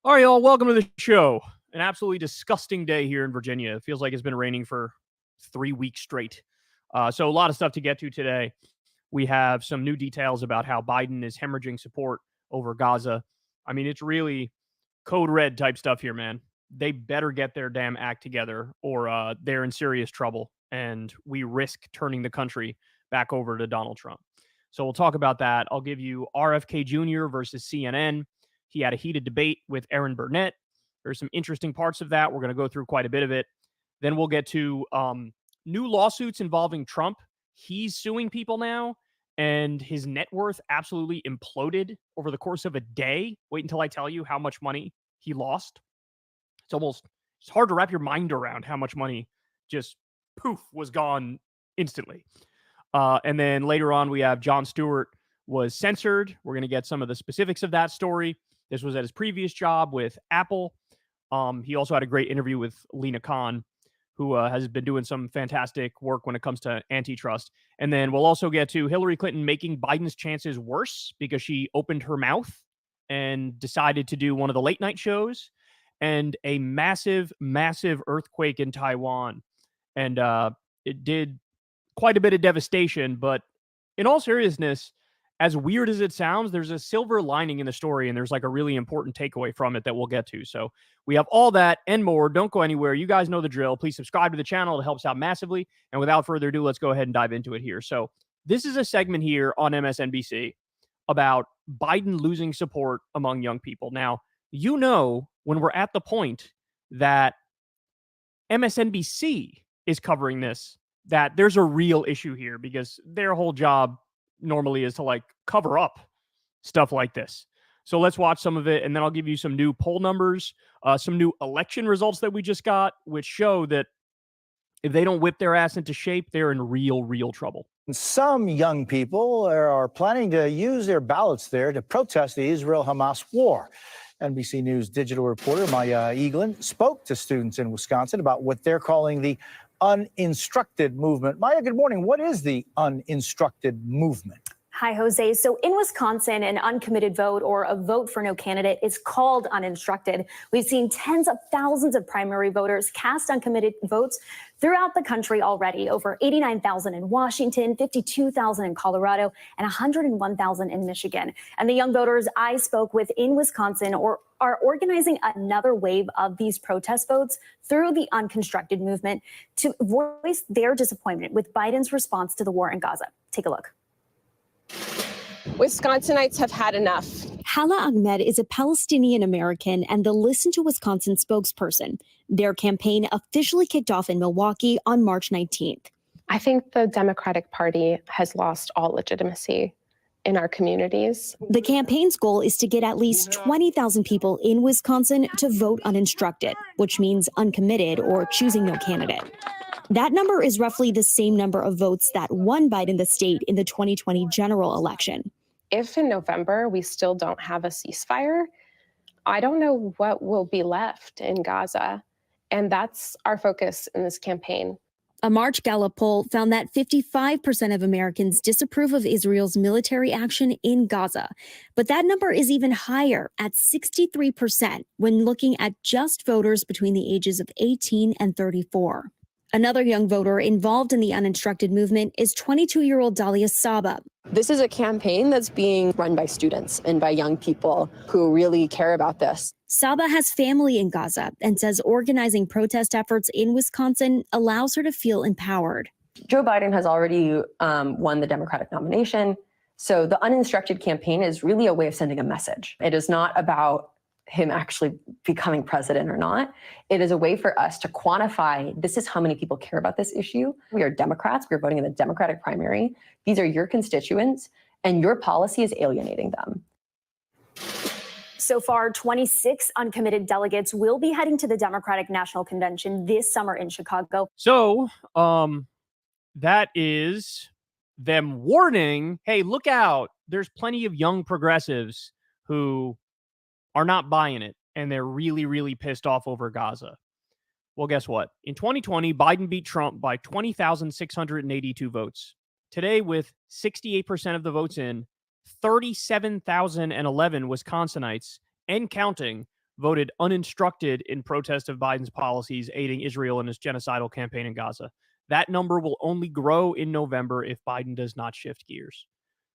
All right, y'all, welcome to the show. An absolutely disgusting day here in Virginia. It feels like it's been raining for 3 weeks straight. So a lot of stuff to get to today. We have some new details about how Biden is hemorrhaging support over Gaza. I mean, it's really code red type stuff here, man. They better get their damn act together or they're in serious trouble, and we risk turning the country back over to Donald Trump. So we'll talk about that. I'll give you RFK Jr. versus CNN. He had a heated debate with Aaron Burnett. There's some interesting parts of that. We're going to go through quite a bit of it. Then we'll get to new lawsuits involving Trump. He's suing people now, and his net worth absolutely imploded over the course of a day. Wait until I tell you how much money he lost. It's hard to wrap your mind around how much money just poof was gone instantly. And then later on, we have Jon Stewart was censored. We're going to get some of the specifics of that story. This was at his previous job with Apple. He also had a great interview with Lena Khan, who has been doing some fantastic work when it comes to antitrust. And then we'll also get to Hillary Clinton making Biden's chances worse because she opened her mouth and decided to do one of the late night shows, and a massive, massive earthquake in Taiwan. And it did quite a bit of devastation, but in all seriousness, as weird as it sounds, there's a silver lining in the story, and there's like a really important takeaway from it that we'll get to. So we have all that and more. Don't go anywhere. You guys know the drill. Please subscribe to the channel. It helps out massively. And without further ado, let's go ahead and dive into it here. So this is a segment here on MSNBC about Biden losing support among young people. Now, you know, when we're at the point that MSNBC is covering this, that there's a real issue here, because their whole job normally is to like cover up stuff like this. So let's watch some of it, and then I'll give you some new poll numbers, some new election results that we just got, which show that if they don't whip their ass into shape, they're in real trouble. Some young people are planning to use their ballots there to protest the Israel-Hamas war. NBC News digital reporter Maya Eaglin spoke to students in Wisconsin about what they're calling the uninstructed movement. Maya, good morning. What is the uninstructed movement? Hi, Jose. So in Wisconsin, an uncommitted vote or a vote for no candidate is called uninstructed. We've seen tens of thousands of primary voters cast uncommitted votes throughout the country already. Over 89,000 in Washington, 52,000 in Colorado, and 101,000 in Michigan. And the young voters I spoke with in Wisconsin are organizing another wave of these protest votes through the unconstructed movement to voice their disappointment with Biden's response to the war in Gaza. Take a look. Wisconsinites have had enough. Hala Ahmed is a Palestinian American and the Listen to Wisconsin spokesperson. Their campaign officially kicked off in Milwaukee on March 19th. I think the Democratic Party has lost all legitimacy in our communities. The campaign's goal is to get at least 20,000 people in Wisconsin to vote uninstructed, which means uncommitted or choosing no candidate. That number is roughly the same number of votes that won Biden the state in the 2020 general election. If in November we still don't have a ceasefire, I don't know what will be left in Gaza. And that's our focus in this campaign. A March Gallup poll found that 55% of Americans disapprove of Israel's military action in Gaza. But that number is even higher at 63% when looking at just voters between the ages of 18 and 34. Another young voter involved in the uninstructed movement is 22-year-old Dahlia Saba. This is a campaign that's being run by students and by young people who really care about this. Saba has family in Gaza and says organizing protest efforts in Wisconsin allows her to feel empowered. Joe Biden has already won the Democratic nomination. So the uninstructed campaign is really a way of sending a message. It is not about him actually becoming president or not. It is a way for us to quantify, this is how many people care about this issue. We are Democrats. We're voting in the Democratic primary. These are your constituents, and your policy is alienating them. So far, 26 uncommitted delegates will be heading to the Democratic National Convention this summer in Chicago. So that is them warning, hey, look out. There's plenty of young progressives who are not buying it, and they're really pissed off over Gaza. Well, guess what? In 2020, Biden beat Trump by 20,682 votes. Today, with 68% of the votes in, 37,011 Wisconsinites and counting voted uninstructed in protest of Biden's policies aiding Israel in its genocidal campaign in Gaza. That number will only grow in November if Biden does not shift gears.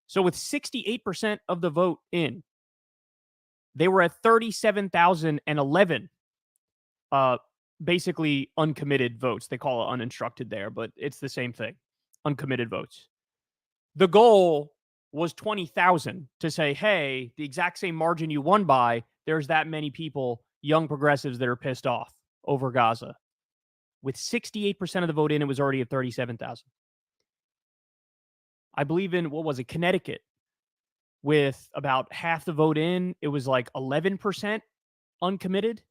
So with 68% of the vote in, they were at 37,011 basically uncommitted votes. They call it uninstructed there, but it's the same thing. Uncommitted votes. The goal was 20,000 to say, hey, the exact same margin you won by, there's that many people, young progressives, that are pissed off over Gaza. With 68% of the vote in, it was already at 37,000. I believe in, what was it, Connecticut, with about half the vote in, it was like 11% uncommitted.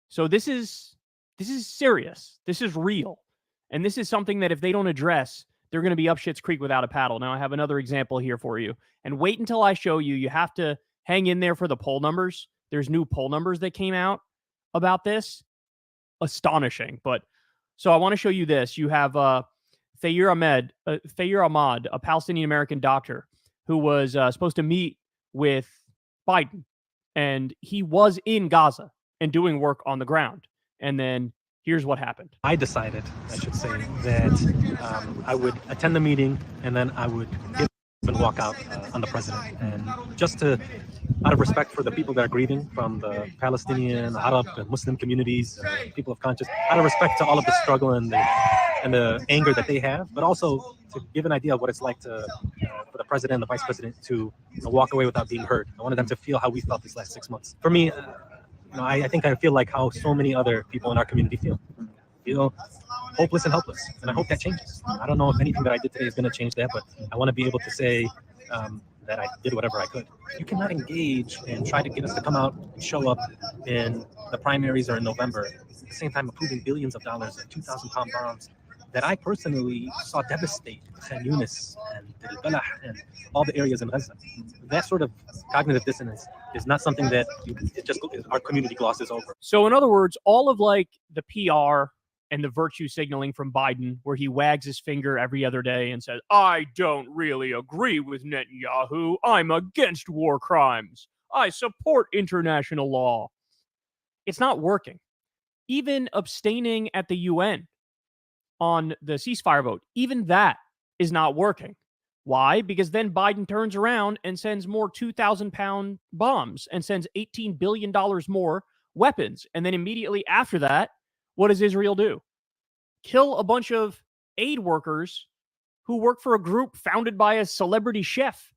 So this is serious. This is real. And this is something that if they don't address, they're going to be up shit's creek without a paddle. Now, I have another example here for you. And wait until I show you. You have to hang in there for the poll numbers. There's new poll numbers that came out about this. Astonishing. But so I want to show you this. You have Thayer Ahmad, a Palestinian-American doctor who was supposed to meet with Biden. And he was in Gaza and doing work on the ground. And then here's what happened. I decided, I should say, that I would attend the meeting and then I would give and walk out on the president. And just to, out of respect for the people that are grieving from the Palestinian, Arab, and Muslim communities, people of conscience, out of respect to all of the struggle and the anger that they have, but also to give an idea of what it's like to for the president and the vice president to walk away without being heard. I wanted them to feel how we felt these last 6 months. For me, I think I feel like how so many other people in our community feel hopeless and helpless. And I hope that changes. I don't know if anything that I did today is going to change that, but I want to be able to say that I did whatever I could. You cannot engage and try to get us to come out and show up in the primaries or in November, at the same time approving billions of dollars and 2,000-pound bombs that I personally saw devastate Khan Yunis and Ballot and all the areas in Gaza. That sort of cognitive dissonance is not something that our community glosses over. So in other words, all of like the PR and the virtue signaling from Biden, where he wags his finger every other day and says, I don't really agree with Netanyahu. I'm against war crimes. I support international law. It's not working. Even abstaining at the UN on the ceasefire vote, even that is not working. Why? Because then Biden turns around and sends more 2,000-pound bombs and sends $18 billion more weapons. And then immediately after that, what does Israel do? Kill a bunch of aid workers who work for a group founded by a celebrity chef.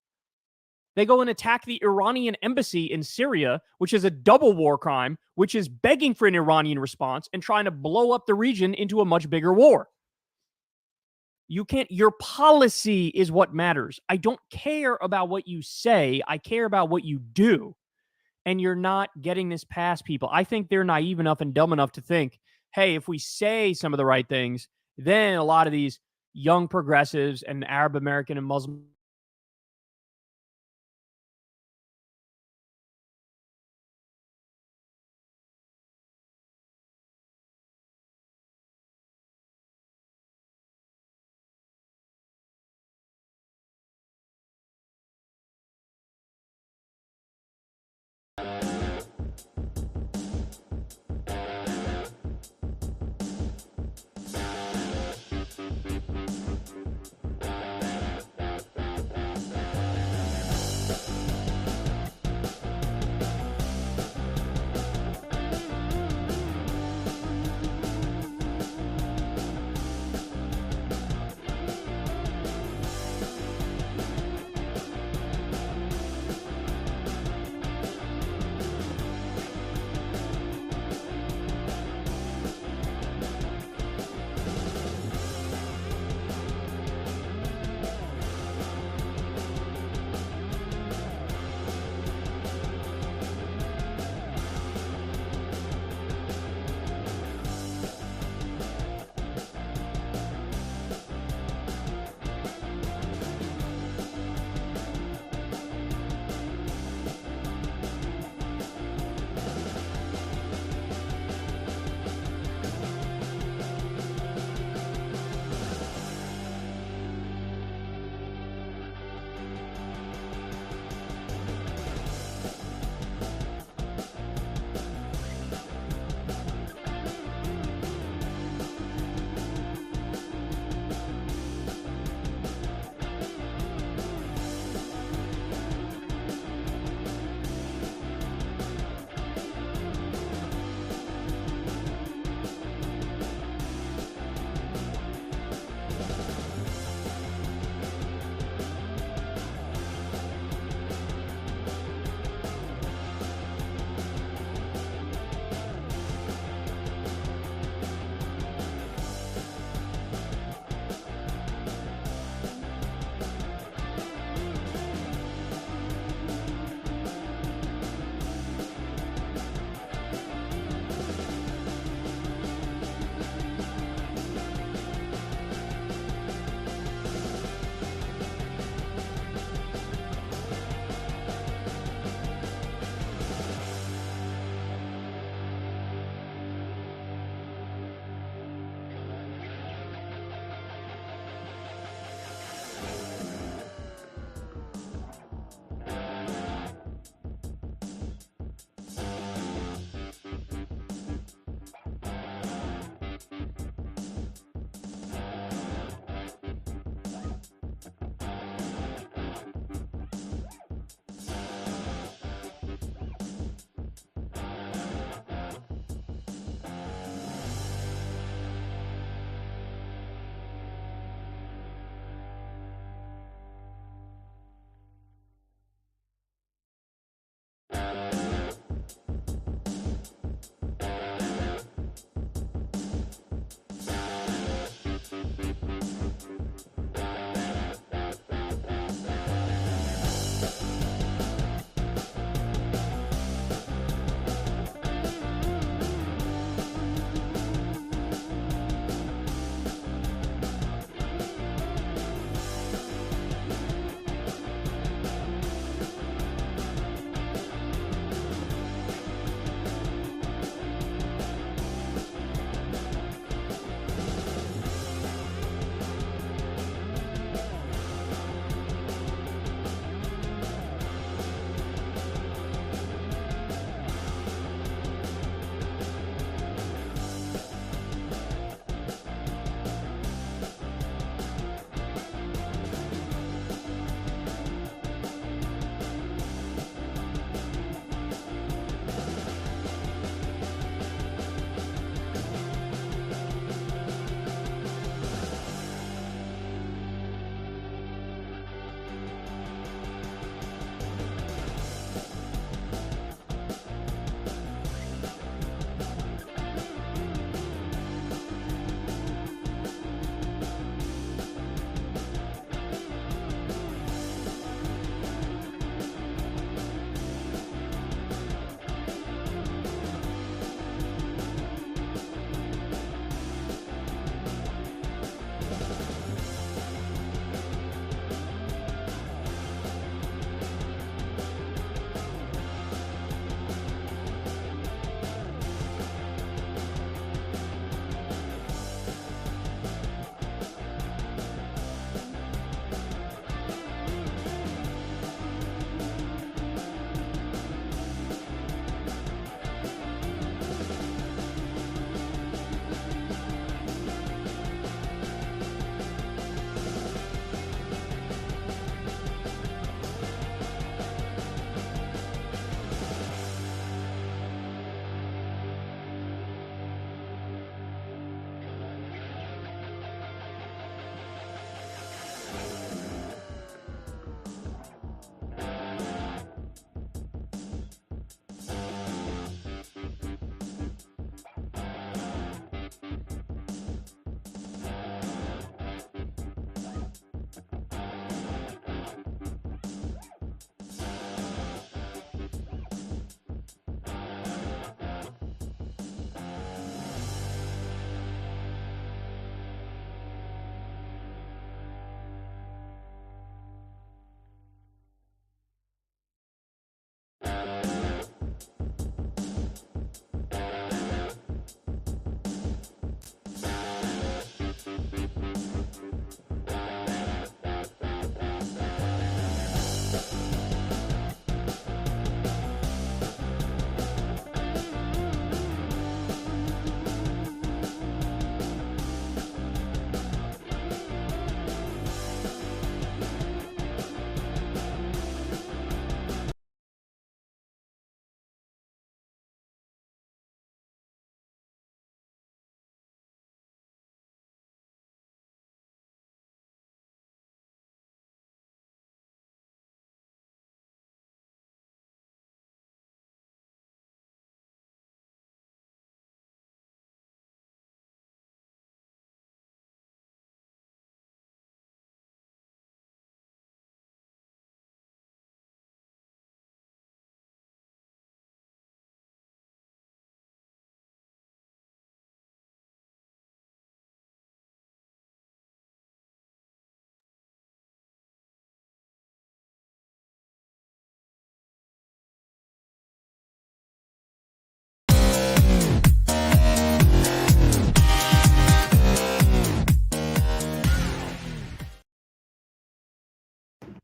They go and attack the Iranian embassy in Syria, which is a double war crime, which is begging for an Iranian response and trying to blow up the region into a much bigger war. You can't, your policy is what matters. I don't care about what you say. I care about what you do. And you're not getting this past people. I think they're naive enough and dumb enough to think, hey, if we say some of the right things, then a lot of these young progressives and Arab American and Muslim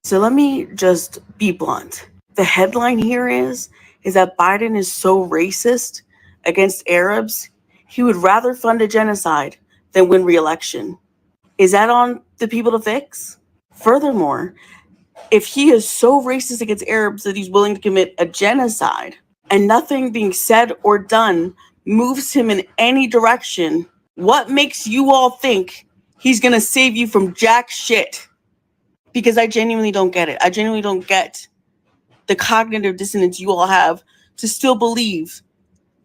So let me just be blunt. The headline here is that Biden is so racist against Arabs, he would rather fund a genocide than win re-election. Is that on the people to fix? Furthermore, if he is so racist against Arabs that he's willing to commit a genocide and nothing being said or done moves him in any direction, what makes you all think he's going to save you from jack shit? Because I genuinely don't get it. I genuinely don't get the cognitive dissonance you all have to still believe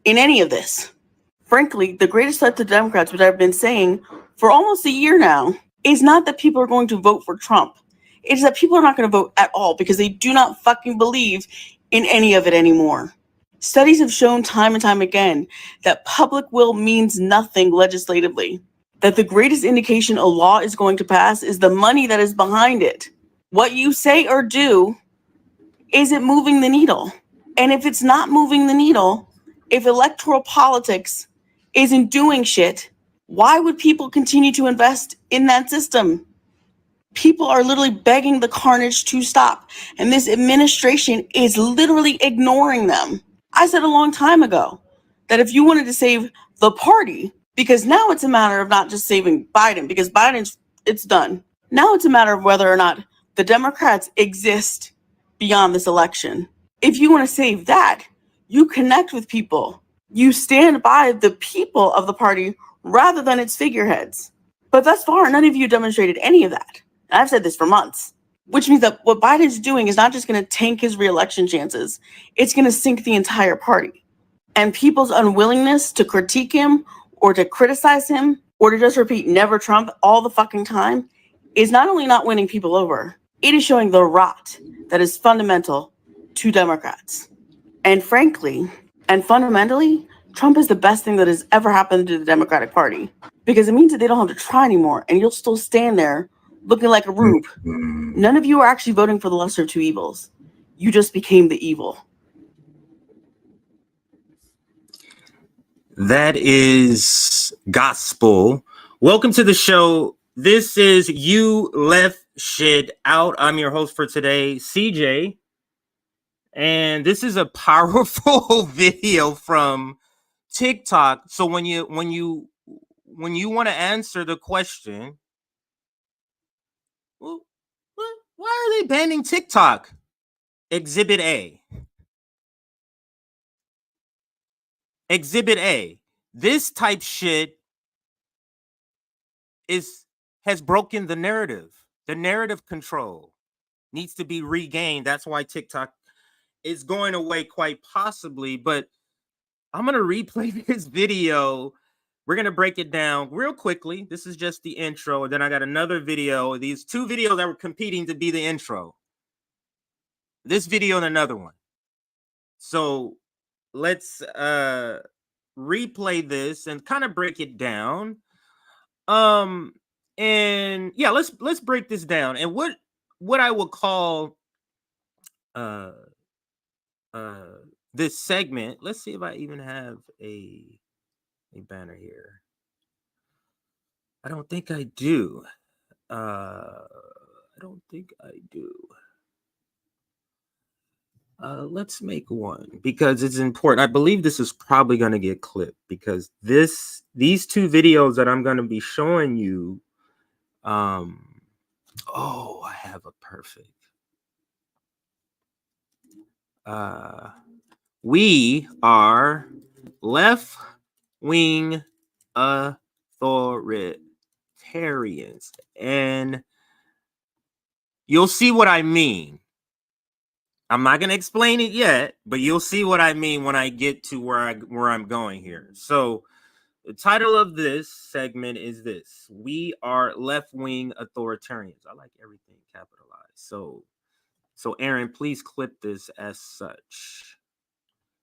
in any of this. Frankly, the greatest threat to Democrats, which I've been saying for almost a year now, is not that people are going to vote for Trump. It is that people are not going to vote at all because they do not fucking believe in any of it anymore. Studies have shown time and time again that public will means nothing legislatively. That the greatest indication a law is going to pass is the money that is behind it. What you say or do, is it moving the needle? And if it's not moving the needle, if electoral politics isn't doing shit, why would people continue to invest in that system? People are literally begging the carnage to stop, and this administration is literally ignoring them. I said a long time ago that if you wanted to save the party, because now it's a matter of not just saving Biden, because it's done. Now it's a matter of whether or not the Democrats exist beyond this election. If you want to save that, you connect with people. You stand by the people of the party rather than its figureheads. But thus far, none of you demonstrated any of that. And I've said this for months, which means that what Biden's doing is not just going to tank his re-election chances, it's going to sink the entire party. And people's unwillingness to critique him or to criticize him or to just repeat never Trump all the fucking time is not only not winning people over, it is showing the rot that is fundamental to Democrats. And frankly, and fundamentally, Trump is the best thing that has ever happened to the Democratic Party because it means that they don't have to try anymore and you'll still stand there looking like a rube. None of you are actually voting for the lesser of two evils. You just became the evil. That is gospel. Welcome to the show. This is You Left Shit Out. I'm your host for today, CJ. And this is a powerful video from TikTok. So when you want to answer the question, well, why are they banning TikTok? Exhibit A. Exhibit A. This type shit has broken the narrative. The narrative control needs to be regained. That's why TikTok is going away quite possibly. But I'm going to replay this video. We're going to break it down real quickly. This is just the intro. And then I got another video. These two videos that were competing to be the intro. This video and another one. So let's replay this and kind of break it down. And yeah, let's break this down. And what I will call this segment. Let's see if I even have a banner here. I don't think I do. I don't think I do. Let's make one because it's important. I believe this is probably going to get clipped because these two videos that I'm going to be showing you. Oh, I have a perfect. We are left-wing authoritarians, and you'll see what I mean. I'm not going to explain it yet, but you'll see what I mean when I get to where I'm going here. So the title of this segment is this: We are left-wing authoritarians. I like everything capitalized. So Aaron, please clip this as such.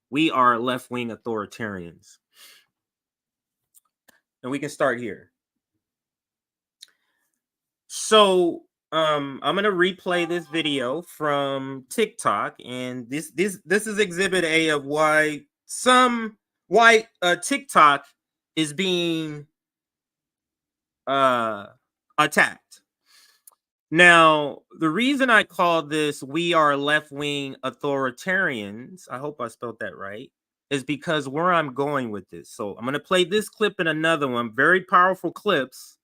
We are left-wing authoritarians. And we can start here. So I'm gonna replay this video from TikTok, and this is exhibit A of why TikTok is being attacked. Now, the reason I call this "We Are Left-Wing Authoritarians," I hope I spelled that right, is because where I'm going with this. So I'm going to play this clip and another one, very powerful clips.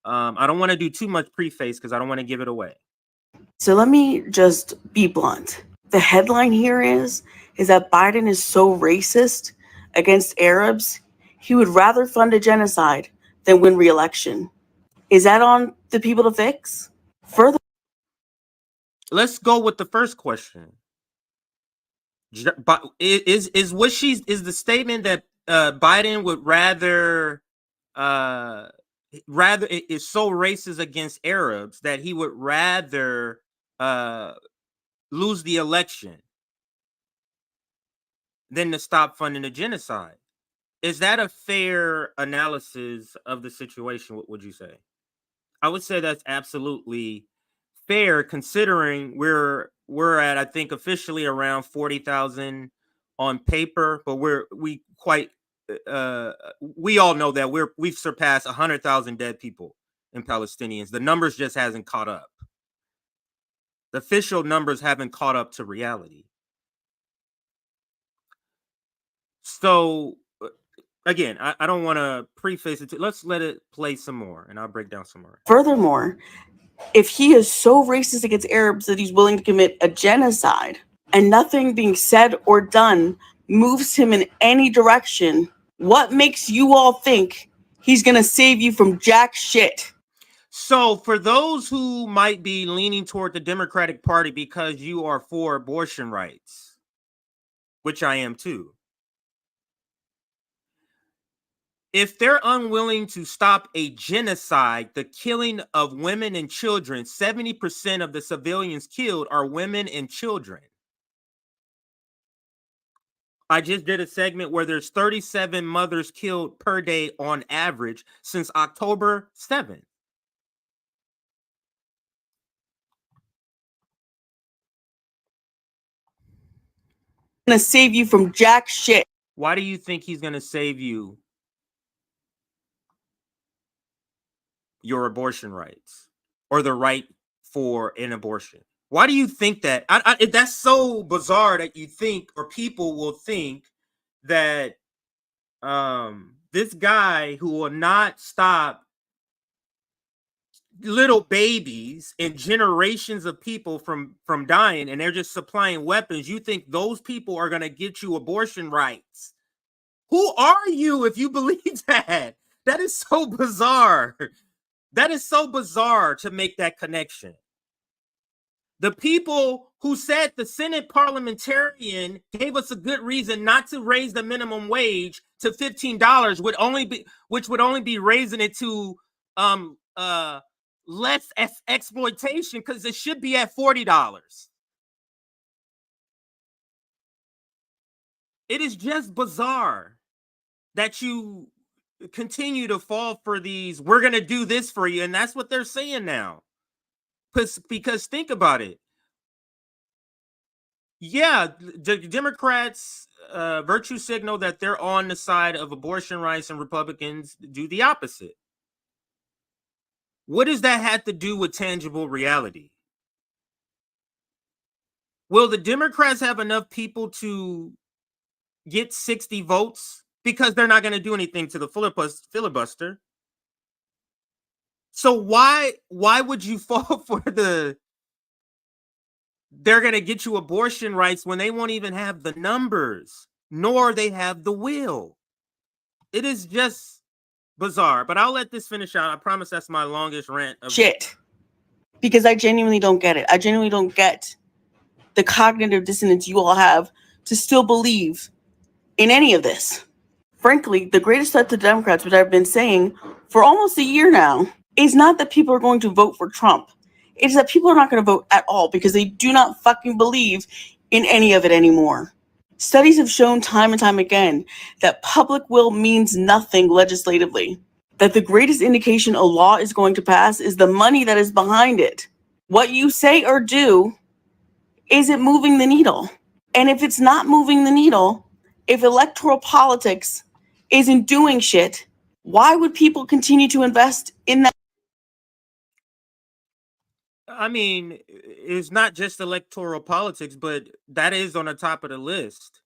I don't want to do too much preface because I don't want to give it away. So let me just be blunt. The headline here is that Biden is so racist against Arabs, he would rather fund a genocide than win re-election. Is that on the people to fix? Further, let's go with the first question. But is the statement that Biden would rather is so racist against Arabs that he would rather lose the election than to stop funding a genocide? Is that a fair analysis of the situation? What would you say? I would say that's absolutely fair, considering we're at, I think, officially around 40,000 on paper, but we all know that we've surpassed 100,000 dead people and Palestinians. The numbers just hasn't caught up. The official numbers haven't caught up to reality. So again, I don't want to preface it. Let's let it play some more, and I'll break down some more. furthermore, if he is so racist against Arabs that he's willing to commit a genocide and nothing being said or done moves him in any direction, what makes you all think he's going to save you from jack shit? So for those who might be leaning toward the Democratic Party because you are for abortion rights, which I am too, if they're unwilling to stop a genocide, the killing of women and children, 70% of the civilians killed are women and children. I just did a segment where there's 37 mothers killed per day on average since October 7th. Going to save you from jack shit. Why do you think he's going to save you your abortion rights or the right for an abortion? Why do you think that? That's so bizarre that you think, or people will think, that this guy who will not stop little babies and generations of people from dying, and they're just supplying weapons, you think those people are going to get you abortion rights? Who are you if you believe that? That is so bizarre. That is so bizarre to make that connection. The people who said the Senate parliamentarian gave us a good reason not to raise the minimum wage to $15 which would only be raising it to less exploitation, because it should be at $40. It is just bizarre that you continue to fall for these, we're going to do this for you. And that's what they're saying now. Because think about it. Yeah, the Democrats virtue signal that they're on the side of abortion rights, and Republicans do the opposite. What does that have to do with tangible reality? Will the Democrats have enough people to get 60 votes? Because they're not going to do anything to the filibuster. So why would you fall for they're going to get you abortion rights when they won't even have the numbers, nor they have the will? It is just bizarre. But I'll let this finish out. I promise that's my longest rant of Shit. Because I genuinely don't get it. I genuinely don't get the cognitive dissonance you all have to still believe in any of this. Frankly, the greatest threat to Democrats, which I've been saying for almost a year now, is not that people are going to vote for Trump. It's that people are not going to vote at all because they do not fucking believe in any of it anymore. Studies have shown time and time again that public will means nothing legislatively. That the greatest indication a law is going to pass is the money that is behind it. What you say or do, is it moving the needle? And if it's not moving the needle, if electoral politics isn't doing shit, why would people continue to invest in that? I mean, it's not just electoral politics, but that is on the top of the list.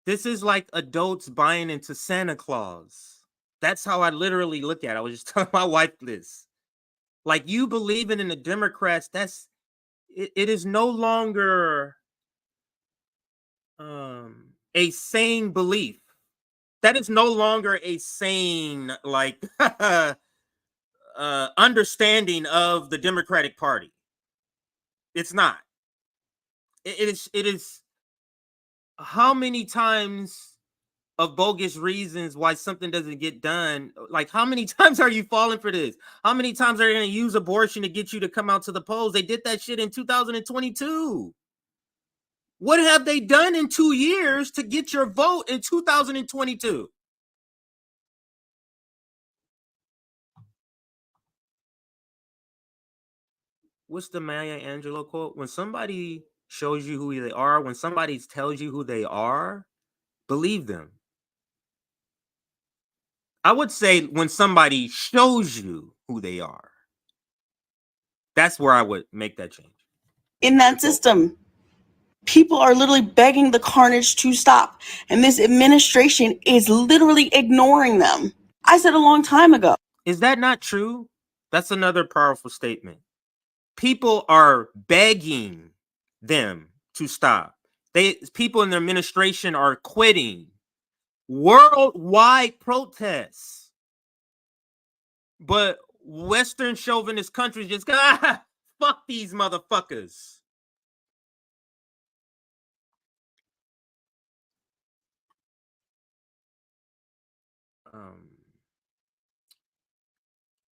This is like adults buying into Santa Claus. That's how I literally look at it. I was just telling my wife this. Like, you believing in the Democrats, it is no longer a sane belief. That is no longer a sane, like, understanding of the Democratic Party. It's not. It is how many times of bogus reasons why something doesn't get done. Like, how many times are you falling for this? How many times are they going to use abortion to get you to come out to the polls? They did that shit in 2022. What have they done in 2 years to get your vote in 2022? What's the Maya Angelou quote? When somebody shows you who they are, when somebody tells you who they are, believe them. I would say when somebody shows you who they are, that's where I would make that change. In that system, people are literally begging the carnage to stop. And this administration is literally ignoring them. I said a long time ago. Is that not true? That's another powerful statement. People are begging them to stop. People in the administration are quitting. Worldwide protests. But Western chauvinist countries just go, fuck these motherfuckers.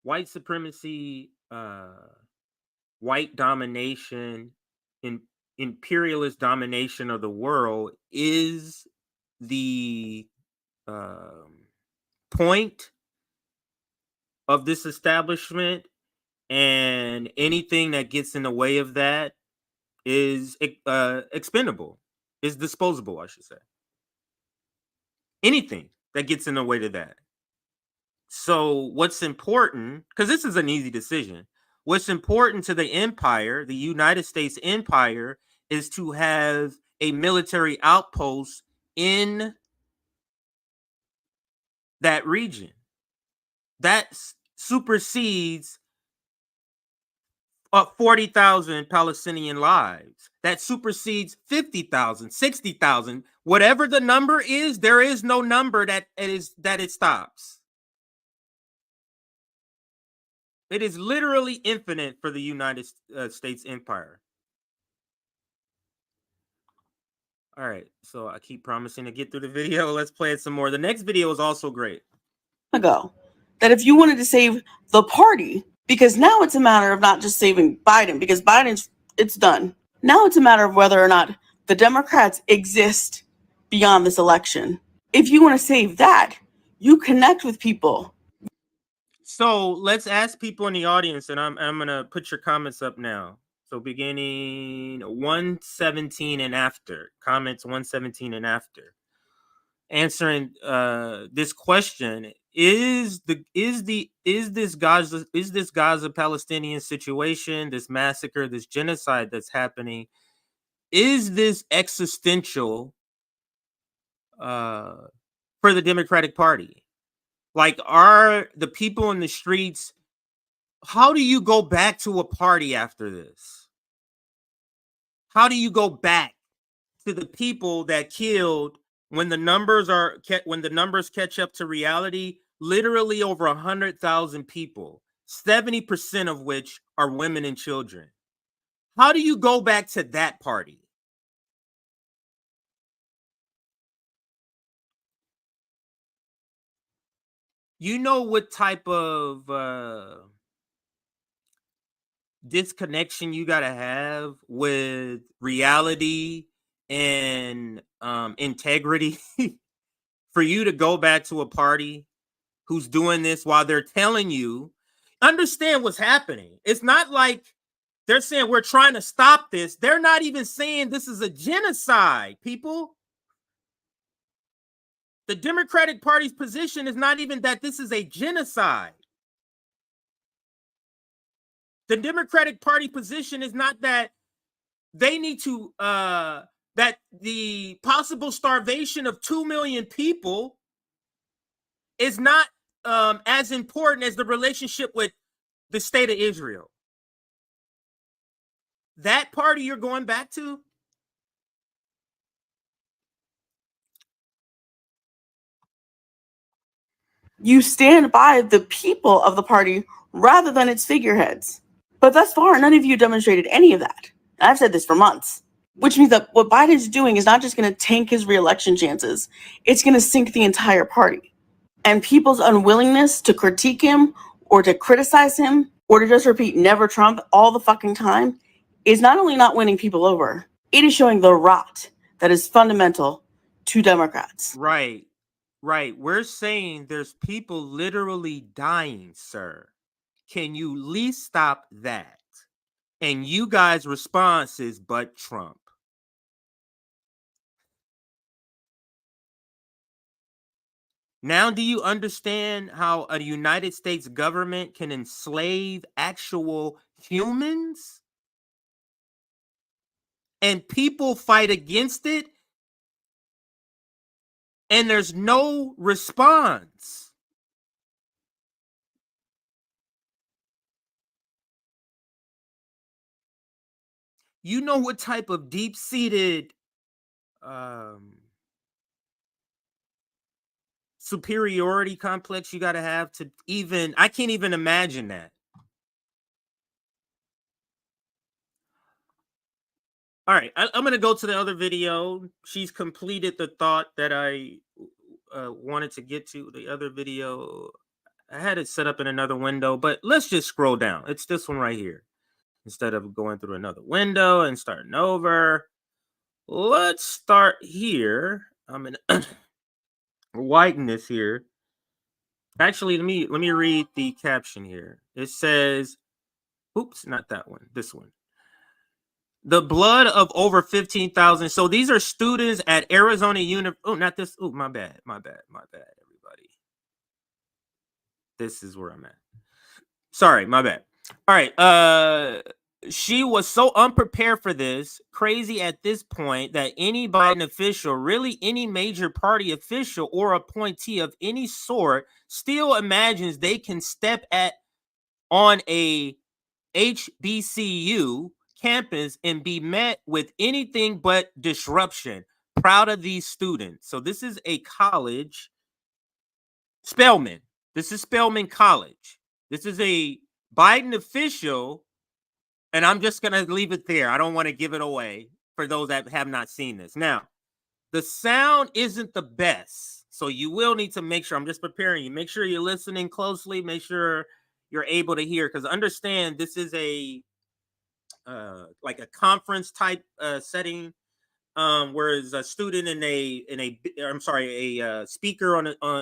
White supremacy, white domination, imperialist domination of the world is the point of this establishment, and anything that gets in the way of that is expendable, is disposable, I should say. Anything that gets in the way to that. So what's important, because this is an easy decision, what's important to the empire, the United States empire, is to have a military outpost in that region. That supersedes 40,000 Palestinian lives. That supersedes 50,000, 60,000. Whatever the number is, there is no number that it stops. It is literally infinite for the United States empire. All right, so I keep promising to get through the video. Let's play it some more. The next video is also great. Ago, that if you wanted to save the party, because now it's a matter of not just saving Biden, because it's done. Now it's a matter of whether or not the Democrats exist beyond this election. If you want to save that, you connect with people. So let's ask people in the audience, and I'm gonna put your comments up now. So beginning 117 and after, comments 117 and after, answering this question: Is this Gaza Palestinian situation, this massacre, this genocide that's happening, is this existential for the Democratic Party? Like, are the people in the streets, how do you go back to a party after this? How do you go back to the people that killed when the numbers catch up to reality? Literally over 100,000 people, 70% of which are women and children. How do you go back to that party? You know what type of disconnection you got to have with reality and integrity for you to go back to a party who's doing this while they're telling you, understand what's happening. It's not like they're saying we're trying to stop this. They're not even saying this is a genocide, people. The Democratic Party's position is not even that this is a genocide. The Democratic Party position is not that they need to, that the possible starvation of 2 million people is not as important as the relationship with the state of Israel. That party you're going back to? You stand by the people of the party rather than its figureheads. But thus far, none of you demonstrated any of that. I've said this for months, which means that what Biden's doing is not just going to tank his reelection chances, it's going to sink the entire party. And people's unwillingness to critique him or to criticize him or to just repeat never Trump all the fucking time is not only not winning people over, it is showing the rot that is fundamental to Democrats. Right. Right. We're saying there's people literally dying, sir. Can you at least stop that? And you guys' response is, but Trump. Now, do you understand how a United States government can enslave actual humans? And people fight against it, and there's no response. You know what type of deep-seated superiority complex you got to have to even, I can't even imagine that. All right, I'm going to go to the other video. She's completed the thought that I wanted to get to. The other video, I had it set up in another window, but let's just scroll down. It's this one right here. Instead of going through another window and starting over, let's start here. I'm going to widen this here. Actually, let me read the caption here. It says, oops, not that one, this one. The blood of over 15,000. So these are students at Arizona University. Oh, not this. Oh, my bad, everybody. This is where I'm at. Sorry, my bad. All right. She was so unprepared for this, crazy at this point, that any Biden official, really any major party official or appointee of any sort, still imagines they can step on a HBCU campus and be met with anything but disruption. Proud of these students. So this is a college, Spelman. This is Spelman College. This is a Biden official, and I'm just going to leave it there. I don't want to give it away for those that have not seen this. Now, the sound isn't the best, so you will need to make sure, I'm just preparing you, make sure you're listening closely, make sure you're able to hear, because understand this is a like a conference type setting, whereas a student a speaker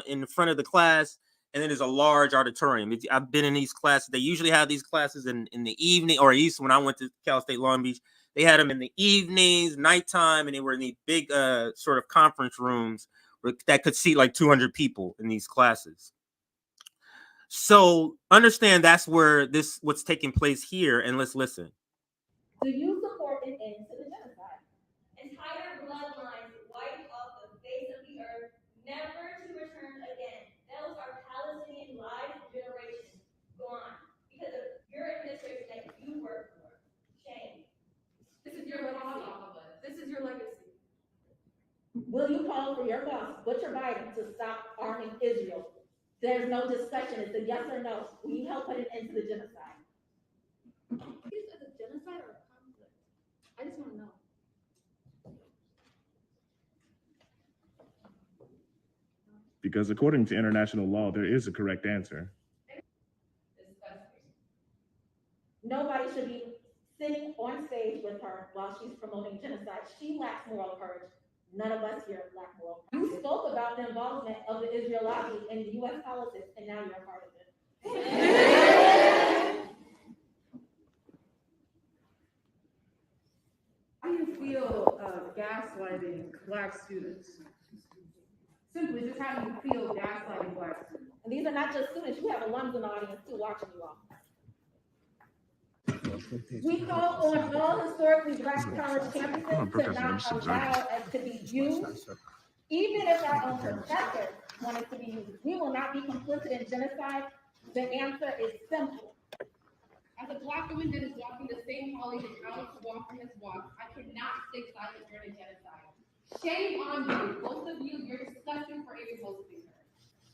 in the front of the class, and then there's a large auditorium. I've been in these classes. They usually have these classes in the evening, or at least when I went to Cal State Long Beach, they had them in the evenings, nighttime, and they were in these big sort of conference rooms that could seat like 200 people in these classes. So understand that's where what's taking place here, and let's listen. Do you support an end to the genocide? Entire bloodlines wiped off the face of the earth, never to return again. Those are Palestinian lives, generations gone because of your administration that you work for. Shame. This is your legacy. This is your legacy. Will you call for your boss, Butcher Biden, to stop arming Israel? There's no discussion. It's a yes or no. Will you help put an end to the genocide? Is it a genocide or a conflict? I just want to know. Because according to international law, there is a correct answer. Nobody should be sitting on stage with her while she's promoting genocide. She lacks moral courage. None of us here lack moral courage. You spoke about the involvement of the Israel lobby in U.S. politics, and now you're a part of it. How do you feel gaslighting Black students? Simply, just how do you feel gaslighting Black students? And these are not just students. You have alums in the audience too watching you all. We call on all historically Black college campuses to not allow us to be used, even if our own professors want us to be used. We will not be complicit in genocide. The answer is simple. As a Black woman that is walking the same hallway that Alex Walker has walked, I cannot stay silent during a genocide. Shame on you. Most of you, you're disgusting for even hosting her.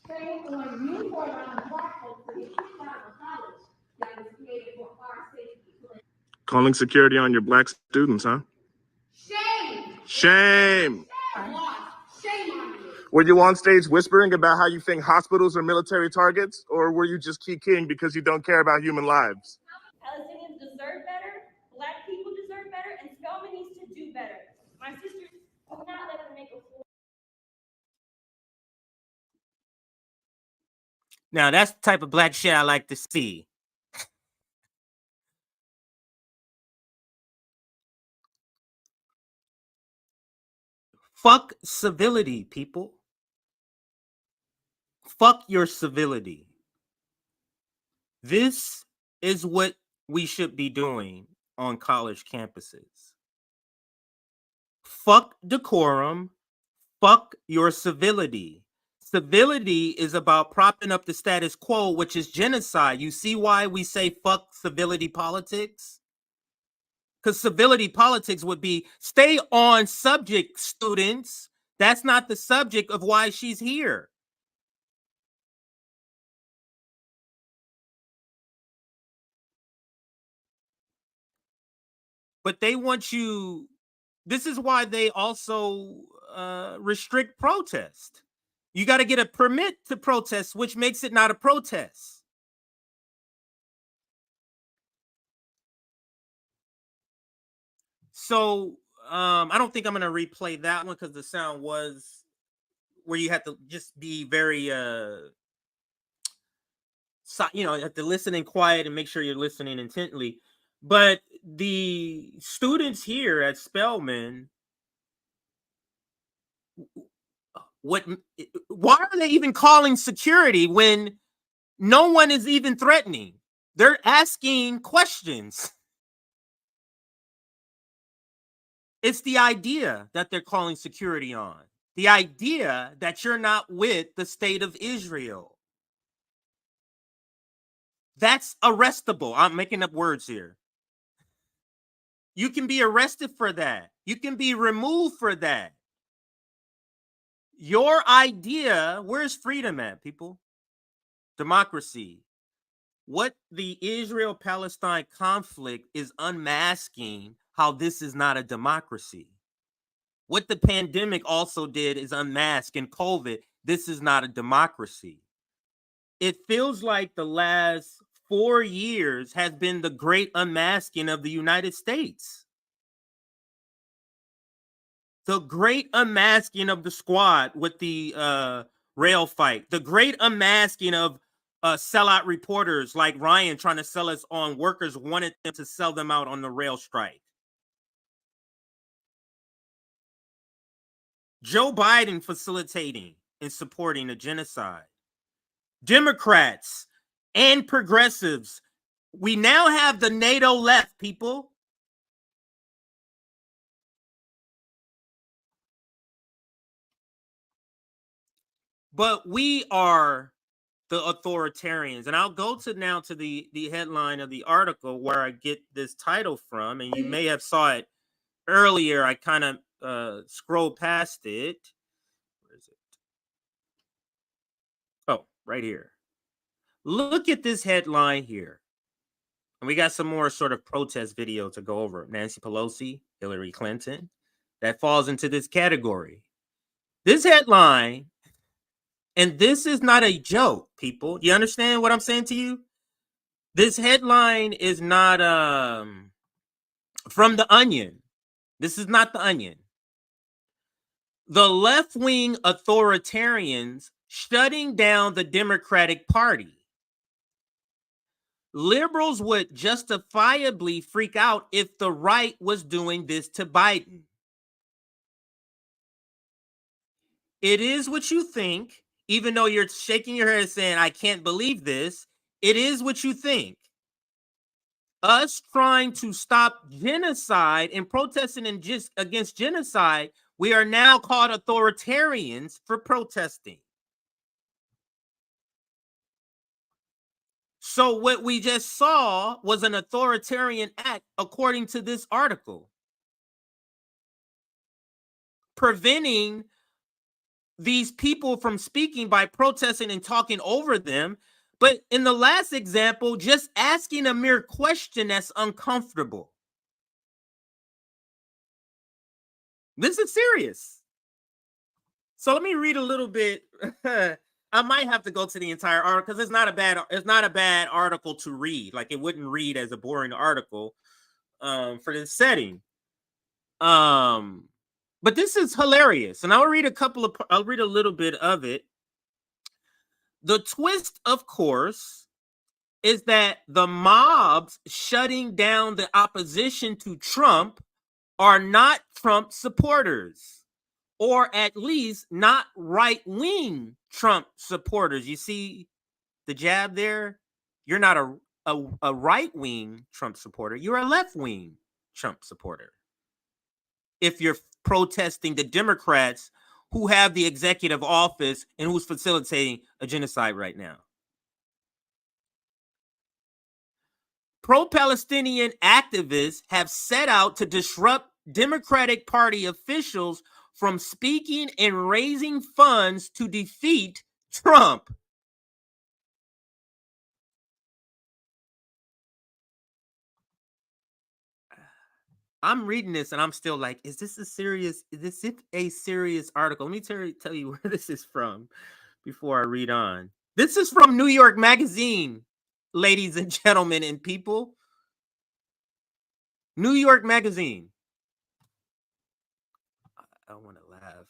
Shame on you for allowing Black folks to be kicked out of a college that was created for our safety. Calling security on your Black students, huh? Shame! Shame! Shame on you. Were you on stage whispering about how you think hospitals are military targets, or were you just keying because you don't care about human lives? Palestinians deserve better, Black people deserve better, and Spelman needs to do better. My sisters will not let them make a fool. Now that's the type of Black shit I like to see. Fuck civility, people. Fuck your civility. This is what we should be doing on college campuses. Fuck decorum. Fuck your civility. Civility is about propping up the status quo, which is genocide. You see why we say fuck civility politics? Because civility politics would be stay on subject, students. That's not the subject of why she's here. But they want you. This is why they also restrict protest. You got to get a permit to protest, which makes it not a protest. So I don't think I'm going to replay that one because the sound was where you have to just be very, you have to listen in quiet and make sure you're listening intently. But the students here at Spelman, why are they even calling security when no one is even threatening? They're asking questions. It's the idea that they're calling security on. The idea that you're not with the state of Israel. That's arrestable. I'm making up words here. You can be arrested for that. You can be removed for that. Your idea, where's freedom at, people? Democracy. What the Israel-Palestine conflict is unmasking how this is not a democracy. What the pandemic also did is unmask in COVID, this is not a democracy. It feels like the last 4 years has been the great unmasking of the United States. The great unmasking of the squad with the rail fight. The great unmasking of sellout reporters like Ryan trying to sell us on workers wanted them to sell them out on the rail strike. Joe Biden facilitating and supporting a genocide. Democrats and progressives. We now have the NATO left, people. But we are the authoritarians. And I'll go to now to the headline of the article where I get this title from. And you may have saw it earlier. I kind of scrolled past it. Where is it? Oh, right here. Look at this headline here. And we got some more sort of protest video to go over. Nancy Pelosi, Hillary Clinton. That falls into this category. This headline, and this is not a joke, people. Do you understand what I'm saying to you? This headline is not from The Onion. This is not The Onion. The left-wing authoritarians shutting down the Democratic Party. Liberals would justifiably freak out if the right was doing this to Biden. It is what you think, even though you're shaking your head saying, I can't believe this. It is what you think. us trying to stop genocide and protesting against genocide, we are now called authoritarians for protesting. So what we just saw was an authoritarian act, according to this article, preventing these people from speaking by protesting and talking over them. But in the last example, just asking a mere question that's uncomfortable. This is serious. So let me read a little bit. I might have to go to the entire article because it's not a bad article to read. Like, it wouldn't read as a boring article for this setting. But this is hilarious, and I'll read a little bit of it. The twist, of course, is that the mobs shutting down the opposition to Trump are not Trump supporters, or at least not right-wing Trump supporters. You see the jab there? You're not a right-wing Trump supporter. You're a left-wing Trump supporter. If you're protesting the Democrats who have the executive office and who's facilitating a genocide right now. Pro-Palestinian activists have set out to disrupt Democratic Party officials from speaking and raising funds to defeat Trump. I'm reading this and I'm still like, is this a serious article? Let me tell you where this is from before I read on. This is from New York Magazine, ladies and gentlemen and people. New York Magazine. I want to laugh.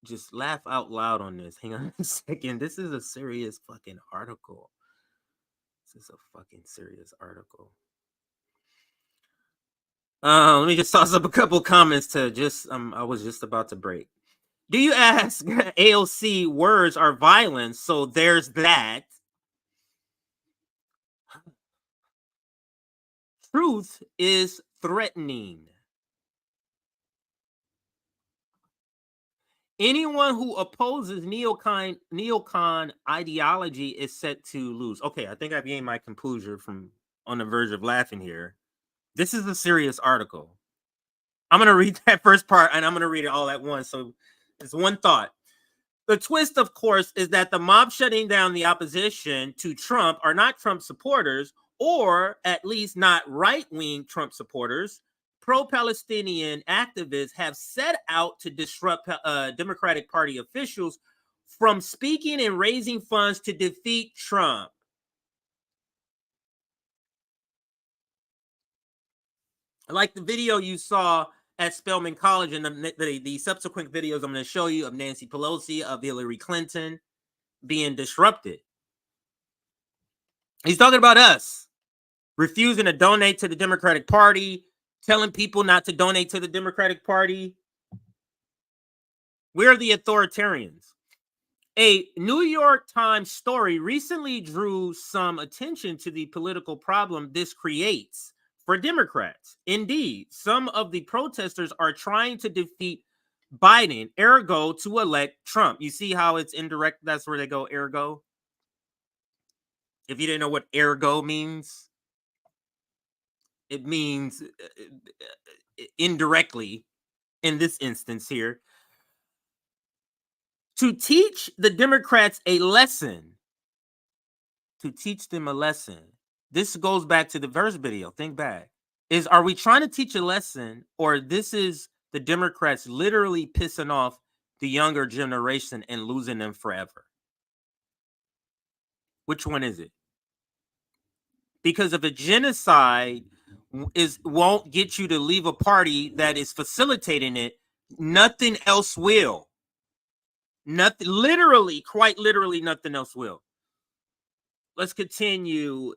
Just laugh out loud on this. Hang on a second. This is a serious fucking article. This is a fucking serious article. Let me just toss up a couple comments to just, I was just about to break. Do you ask? AOC words are violence, so there's that. Truth is threatening. Anyone who opposes neocon ideology is set to lose. Okay, I think I've gained my composure from on the verge of laughing here. This is a serious article. I'm going to read that first part and I'm going to read it all at once. So it's one thought. The twist, of course, is that the mob shutting down the opposition to Trump are not Trump supporters, or at least not right-wing Trump supporters. Pro-Palestinian activists have set out to disrupt Democratic Party officials from speaking and raising funds to defeat Trump. Like the video you saw at Spelman College and the subsequent videos I'm going to show you of Nancy Pelosi, of Hillary Clinton being disrupted. He's talking about us refusing to donate to the Democratic Party, telling people not to donate to the Democratic Party. We're the authoritarians. A New York Times story recently drew some attention to the political problem this creates for Democrats. Indeed, some of the protesters are trying to defeat Biden, ergo to elect Trump. You see how it's indirect? That's where they go, ergo. If you didn't know what ergo means, it means indirectly, in this instance here, to teach the Democrats a lesson. To teach them a lesson. This goes back to the first video. Think back. Are we trying to teach a lesson, or this is the Democrats literally pissing off the younger generation and losing them forever? Which one is it? Because if a genocide won't get you to leave a party that is facilitating it, nothing else will. Nothing, literally, quite literally, nothing else will. Let's continue.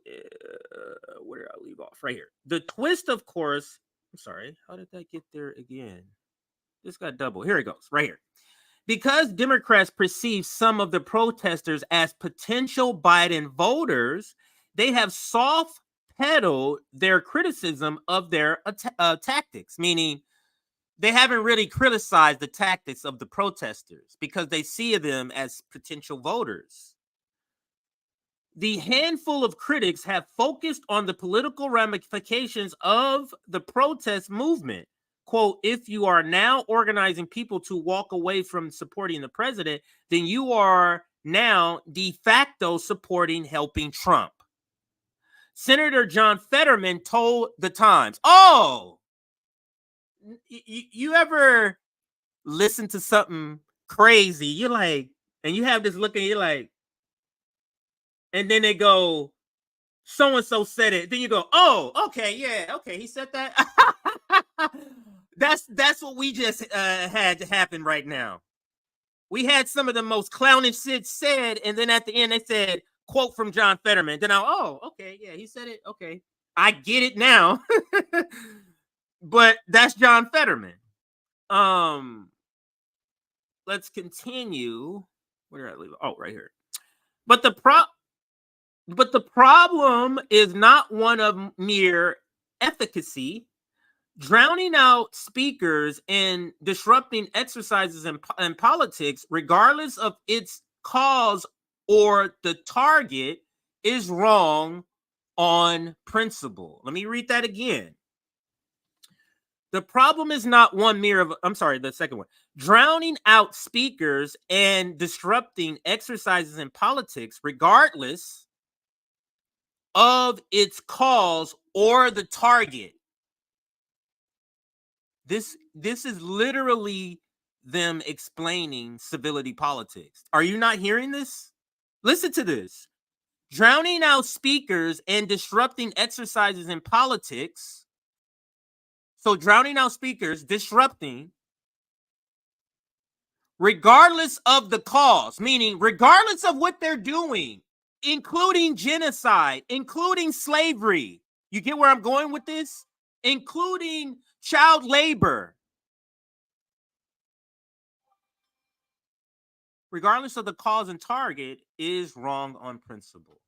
Where did I leave off? Right here. The twist, of course. I'm sorry. How did that get there again? This got double. Here it goes. Right here. Because Democrats perceive some of the protesters as potential Biden voters, they have soft backpedal their criticism of their tactics, meaning they haven't really criticized the tactics of the protesters because they see them as potential voters. The handful of critics have focused on the political ramifications of the protest movement. Quote, if you are now organizing people to walk away from supporting the president, then you are now de facto supporting helping Trump. Senator John Fetterman told the Times, oh, you ever listen to something crazy? You're like, and you have this look and you're like, and then they go, so-and-so said it. Then you go, oh, okay, yeah, okay, he said that. That's what we just had to happen right now. We had some of the most clownish shit said, and then at the end they said, quote from John Fetterman. Then oh, okay, yeah, he said it. Okay, I get it now. But that's John Fetterman. Let's continue. Where did I leave it? Oh, right here. But the problem is not one of mere efficacy. Drowning out speakers and disrupting exercises in politics, regardless of its cause or the target, is wrong on principle. Let me read that again. The problem is not one mere of, I'm sorry, the second one. Drowning out speakers and disrupting exercises in politics, regardless of its cause or the target. This is literally them explaining civility politics. Are you not hearing this? Listen to this. Drowning out speakers and disrupting exercises in politics. So drowning out speakers, disrupting, regardless of the cause, meaning regardless of what they're doing, including genocide, including slavery. You get where I'm going with this? Including child labor. Regardless of the cause and target, is wrong on principle.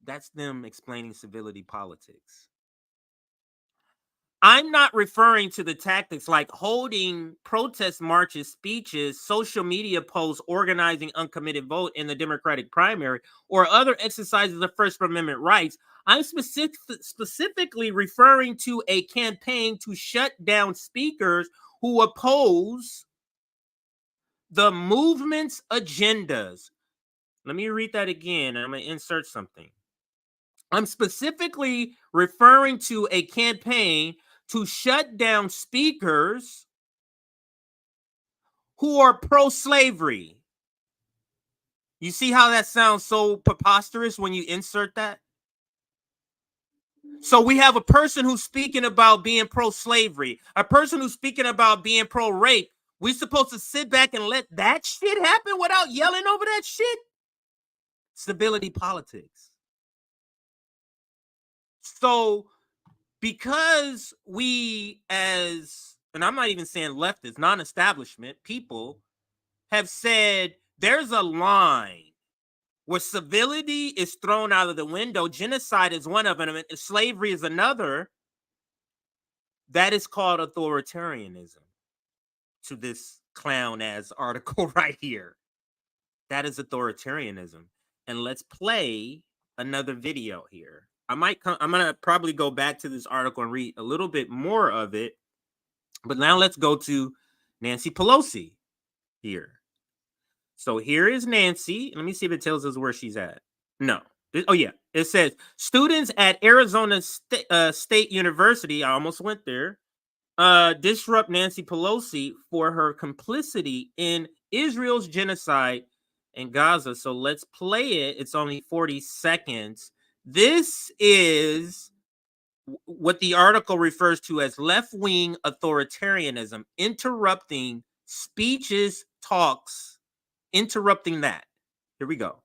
That's them explaining civility politics. I'm not referring to the tactics like holding protest marches, speeches, social media posts, organizing uncommitted vote in the Democratic primary, or other exercises of First Amendment rights. I'm specifically referring to a campaign to shut down speakers who oppose the movement's agendas. Let me read that again. I'm going to insert something. I'm specifically referring to a campaign to shut down speakers who are pro-slavery. You see how that sounds so preposterous when you insert that? So we have a person who's speaking about being pro-slavery, a person who's speaking about being pro-rape. We're supposed to sit back and let that shit happen without yelling over that shit? Civility politics. So because we as, and I'm not even saying leftists, non-establishment people have said there's a line where civility is thrown out of the window, genocide is one of them, and slavery is another, that is called authoritarianism to this clown-ass article right here. That is authoritarianism. And let's play another video here. I'm gonna probably go back to this article and read a little bit more of it. But now let's go to Nancy Pelosi here. So here is Nancy. Let me see if it tells us where she's at. No. Oh, yeah. It says, students at Arizona State University, I almost went there, disrupt Nancy Pelosi for her complicity in Israel's genocide in Gaza. So let's play it. It's only 40 seconds. This is what the article refers to as left-wing authoritarianism, interrupting speeches, talks, interrupting that. Here we go.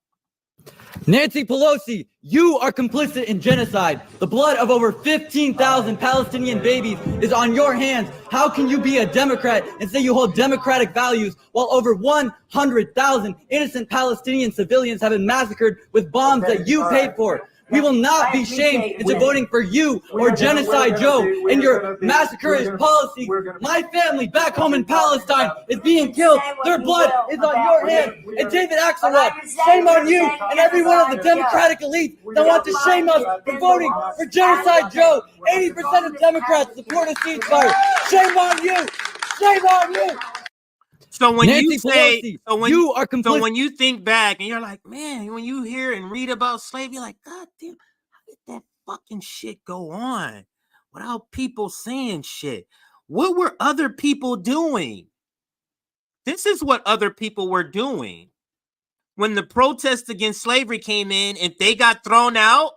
Nancy Pelosi, you are complicit in genocide. The blood of over 15,000 Palestinian babies is on your hands. How can you be a Democrat and say you hold democratic values while over 100,000 innocent Palestinian civilians have been massacred with bombs that you paid for? We will not be shamed into voting for you or Genocide Joe and your massacreist policies. My family back home in Palestine is being killed. Their blood is on your hands. And David Axelrod, shame on you and every one of the Democratic elite that want to shame us for voting for Genocide Joe. 80% of Democrats support a ceasefire. Shame on you. Shame on you. So when Nancy you say, Pelosi, so when you are complicit. So when you think back and you're like, man, when you hear and read about slavery, you're like, God damn, how did that fucking shit go on without people saying shit? What were other people doing? This is what other people were doing. When the protests against slavery came in, if they got thrown out,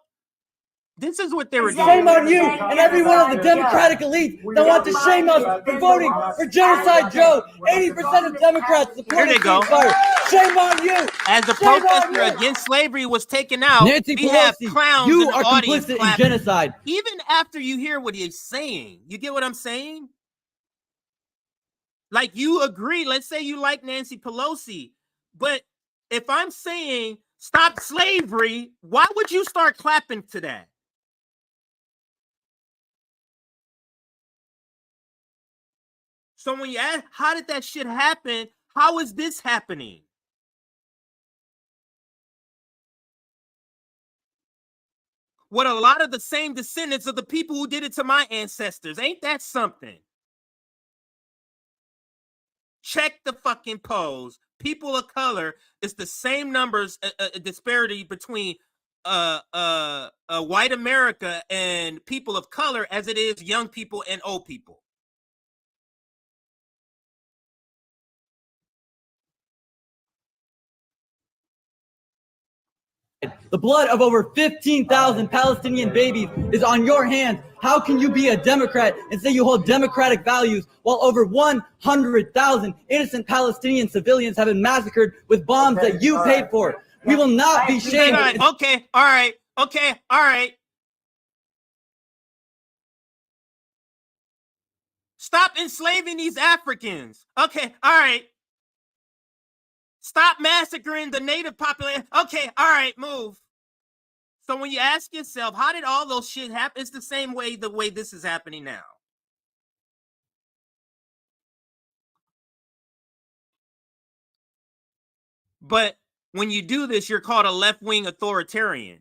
this is what they were doing. Shame on you and every one of the Democratic elite that want to shame us for voting for Genocide Joe. 80% of Democrats support a ceasefire. Shame on you. As the protester against slavery was taken out, Nancy we have Pelosi, clowns you in the are audience complicit in clapping. genocide. Even after you hear what he's saying, you get what I'm saying? Like, you agree. Let's say you like Nancy Pelosi, but if I'm saying stop slavery, why would you start clapping to that? So when you ask, how did that shit happen? How is this happening? What a lot of the same descendants of the people who did it to my ancestors. Ain't that something? Check the fucking polls. People of color, it's the same numbers, disparity between white America and people of color as it is young people and old people. The blood of over 15,000 Palestinian babies is on your hands. How can you be a Democrat and say you hold democratic values while over 100,000 innocent Palestinian civilians have been massacred with bombs that you paid for? We will not be shamed. Okay, all right. Okay, all right. Stop enslaving these Africans. Okay, all right. Stop massacring the native population. Okay, all right, move. So when you ask yourself, how did all those shit happen? It's the same way this is happening now. But when you do this, you're called a left-wing authoritarian.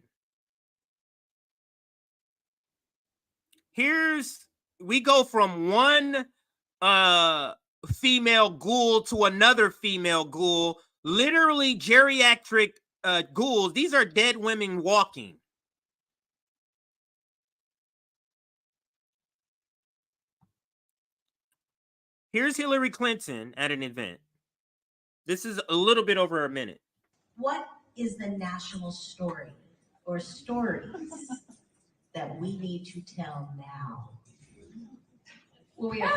We go from one female ghoul to another female ghoul, literally geriatric ghouls. These are dead women walking. Here's Hillary Clinton at an event. This is a little bit over a minute. What is the national story or stories that we need to tell now? Will we have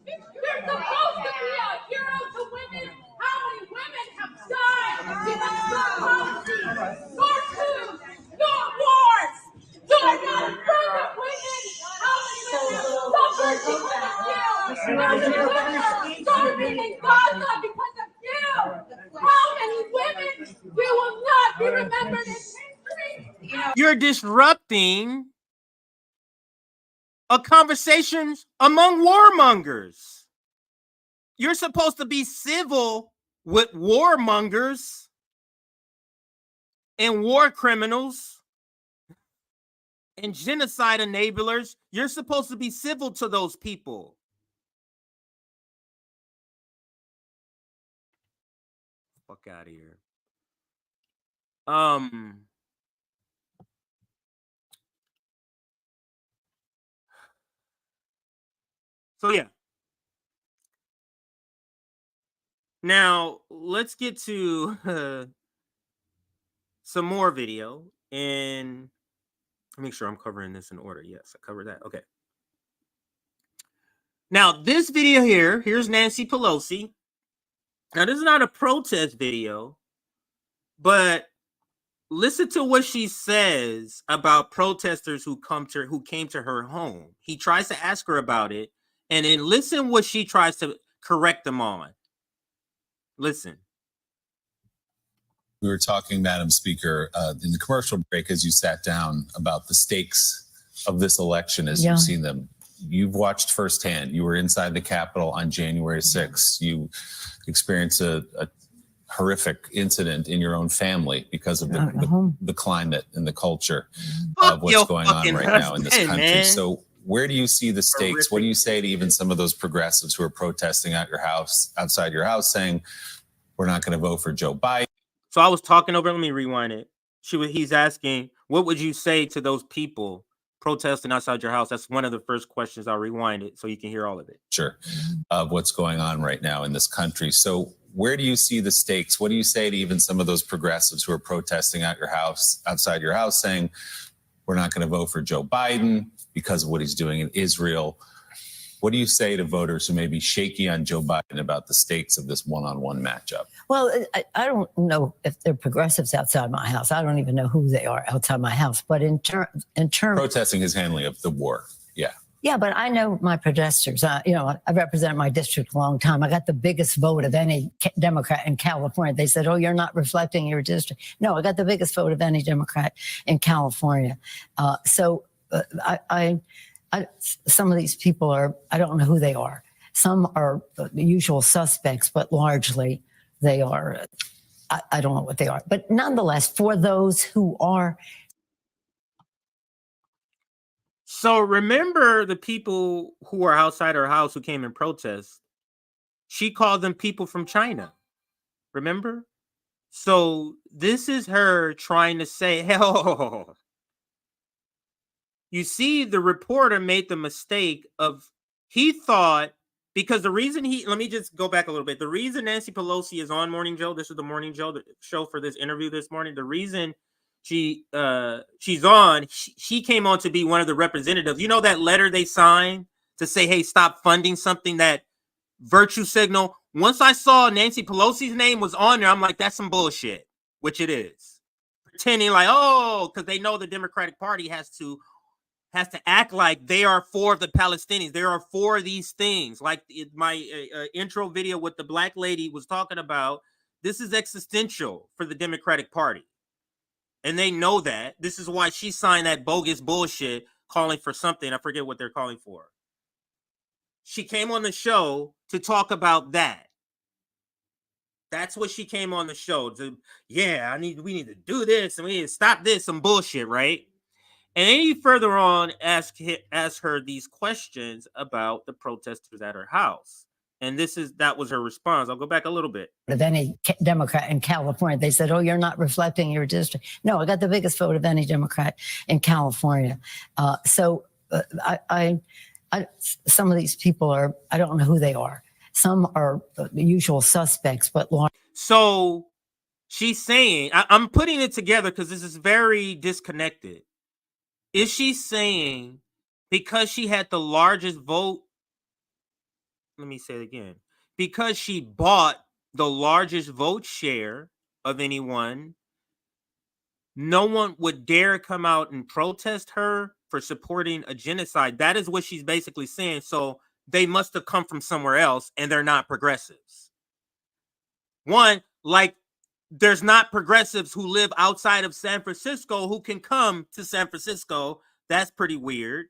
You're supposed to be a hero to women. How many women have died because your policies, your coups, your wars? You are not a friend of women. How many women suffered because of you? How many women starving in Gaza because of you? How many women you will not be remembered in history? You're disrupting a conversation among warmongers. You're supposed to be civil with warmongers and war criminals and genocide enablers. You're supposed to be civil to those people. Fuck out of here. So yeah. Now let's get to some more video and make sure I'm covering this in order. Yes, I covered that. Okay. Now this video here's Nancy Pelosi. Now this is not a protest video. But listen to what she says about protesters who came to her home. He tries to ask her about it, and then listen what she tries to correct them on. Listen. We were talking, Madam Speaker, in the commercial break as you sat down about the stakes of this election as you've seen them. You've watched firsthand. You were inside the Capitol on January 6th. You experienced a horrific incident in your own family because of the climate and the culture of what's going on right now in this country. Man. So where do you see the stakes? Horrific. What do you say to even some of those progressives who are protesting at your house, outside your house, saying, we're not going to vote for Joe Biden? So I was talking over, let me rewind it. He's asking, what would you say to those people protesting outside your house? That's one of the first questions. I'll rewind it so you can hear all of it. Sure. Of what's going on right now in this country. So where do you see the stakes? What do you say to even some of those progressives who are protesting at your house, outside your house, saying, we're not going to vote for Joe Biden because of what he's doing in Israel? What do you say to voters who may be shaky on Joe Biden about the stakes of this one-on-one matchup? Well, I don't know if they're progressives outside my house. I don't even know who they are outside my house. But in terms protesting his handling of the war, yeah. Yeah, but I know my protesters. I represented my district a long time. I got the biggest vote of any Democrat in California. They said, oh, you're not reflecting your district. No, I got the biggest vote of any Democrat in California. Some of these people I don't know who they are. Some are the usual suspects, but largely they are, I don't know what they are. But nonetheless, for those who are. So remember the people who are outside her house who came in protest, she called them people from China. Remember? So this is her trying to say, hell, you see, the reporter made the mistake of, he thought, because the reason let me just go back a little bit. The reason Nancy Pelosi is on Morning Joe, this is the Morning Joe show for this interview this morning. The reason she's on, she came on to be one of the representatives. You know that letter they signed to say, hey, stop funding something, that virtue signal? Once I saw Nancy Pelosi's name was on there, I'm like, that's some bullshit, which it is. Pretending like, oh, because they know the Democratic Party has to act like they are for the Palestinians. They are for these things. Like my intro video with the black lady was talking about, this is existential for the Democratic Party. And they know that. This is why she signed that bogus bullshit calling for something. I forget what they're calling for. She came on the show to talk about that. That's what she came on the show to. Yeah, we need to do this and we need to stop this, some bullshit, right? And any further on, ask her these questions about the protesters at her house. And that was her response. I'll go back a little bit. Of any Democrat in California, they said, oh, you're not reflecting your district. No, I got the biggest vote of any Democrat in California. Some of these people I don't know who they are. Some are the usual suspects, but so she's saying, I'm putting it together because this is very disconnected. Is she saying because she had the largest vote? Let me say it again. Because she bought the largest vote share of anyone, no one would dare come out and protest her for supporting a genocide. That is what she's basically saying. So they must have come from somewhere else and they're not progressives. One, like there's not progressives who live outside of San Francisco who can come to San Francisco. That's pretty weird.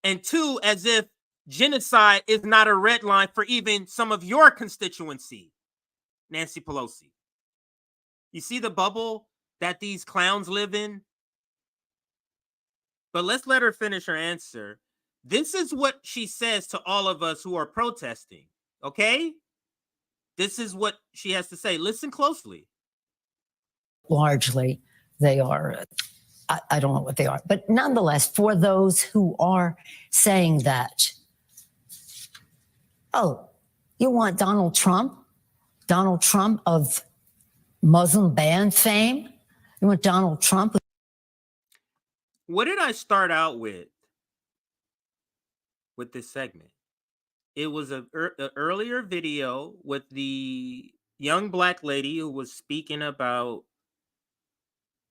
And two, as if genocide is not a red line for even some of your constituency, Nancy Pelosi. You see the bubble that these clowns live in? But let's let her finish her answer. This is what she says to all of us who are protesting, okay? This is what she has to say. Listen closely. Largely, they are, I don't know what they are. But nonetheless, for those who are saying that, oh, you want Donald Trump? Donald Trump of Muslim ban fame? You want Donald Trump? What did I start out with this segment? It was an earlier video with the young black lady who was speaking about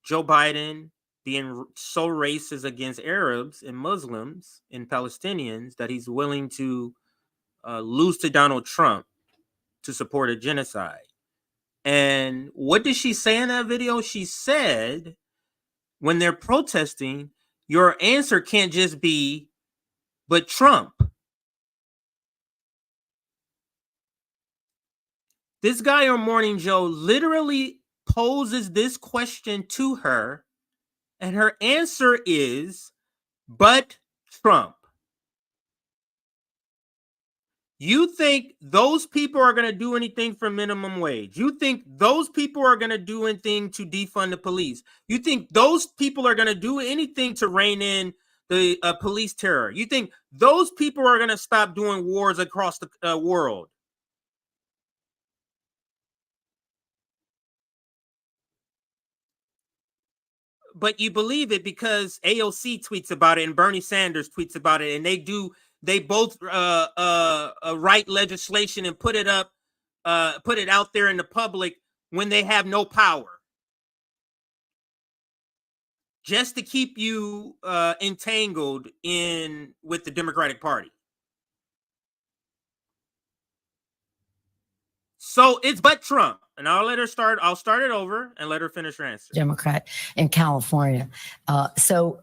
Joe Biden being so racist against Arabs and Muslims and Palestinians that he's willing to lose to Donald Trump to support a genocide. And what did she say in that video? She said, when they're protesting, your answer can't just be, but Trump. This guy on Morning Joe literally poses this question to her, and her answer is, but Trump. You think those people are going to do anything for minimum wage? You think those people are going to do anything to defund the police? You think those people are going to do anything to rein in the police terror? You think those people are going to stop doing wars across the world? But you believe it because AOC tweets about it and Bernie Sanders tweets about it, and they both write legislation and put it out there in the public when they have no power, just to keep you entangled with the Democratic Party. So it's but Trump. And I'll let her start. I'll start it over and let her finish her answer. Democrat in California. So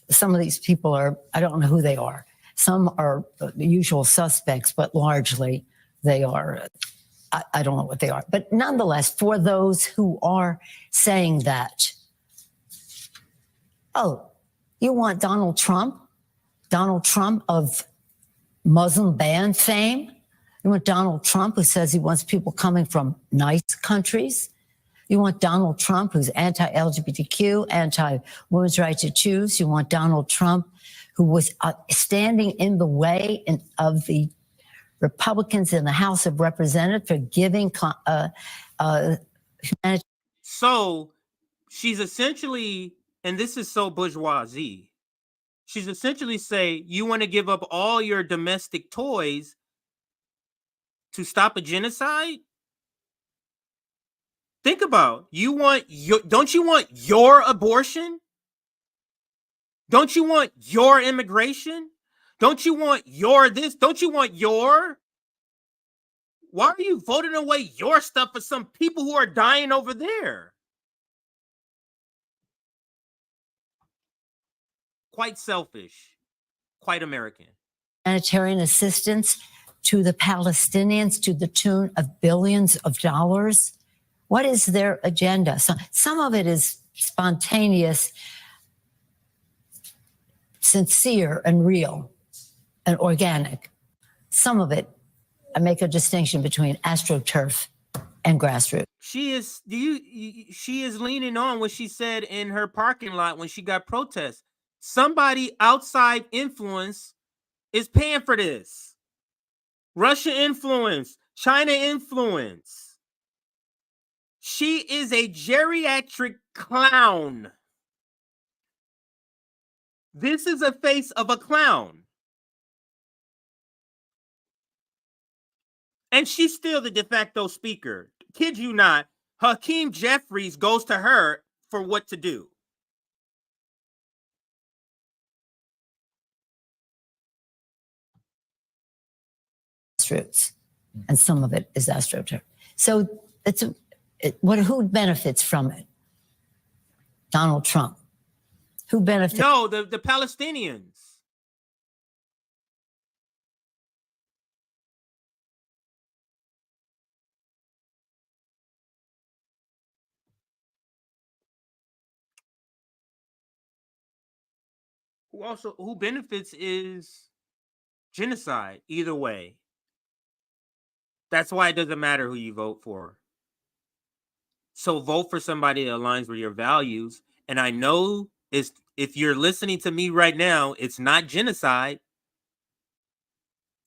some of these people I don't know who they are. Some are the usual suspects, but largely they are, I don't know what they are. But nonetheless, for those who are saying that, oh, you want Donald Trump of Muslim ban fame? You want Donald Trump, who says he wants people coming from nice countries? You want Donald Trump, who's anti-LGBTQ, anti-women's right to choose? You want Donald Trump, who was standing in the way of the Republicans in the House of Representatives for giving humanity? So she's essentially, and this is so bourgeoisie, she's essentially saying, you want to give up all your domestic toys to stop a genocide? Think about, don't you want your abortion? Don't you want your immigration? Don't you want your this? Don't you want your? Why are you voting away your stuff for some people who are dying over there? Quite selfish, quite American. Humanitarian assistance to the Palestinians to the tune of billions of dollars. What is their agenda? Some of it is spontaneous, sincere and real and organic. Some of it, I make a distinction between AstroTurf and grassroots. She is leaning on what she said in her parking lot when she got protests. Somebody outside influence is paying for this. Russia influence, China influence. She is a geriatric clown. This is a face of a clown. And she's still the de facto speaker. Kid you not, Hakeem Jeffries goes to her for what to do. And some of it is AstroTurf. So who benefits from it? Donald Trump. Who benefits? No, the Palestinians. Who benefits is genocide either way. That's why it doesn't matter who you vote for. So vote for somebody that aligns with your values. And I know if you're listening to me right now, it's not genocide.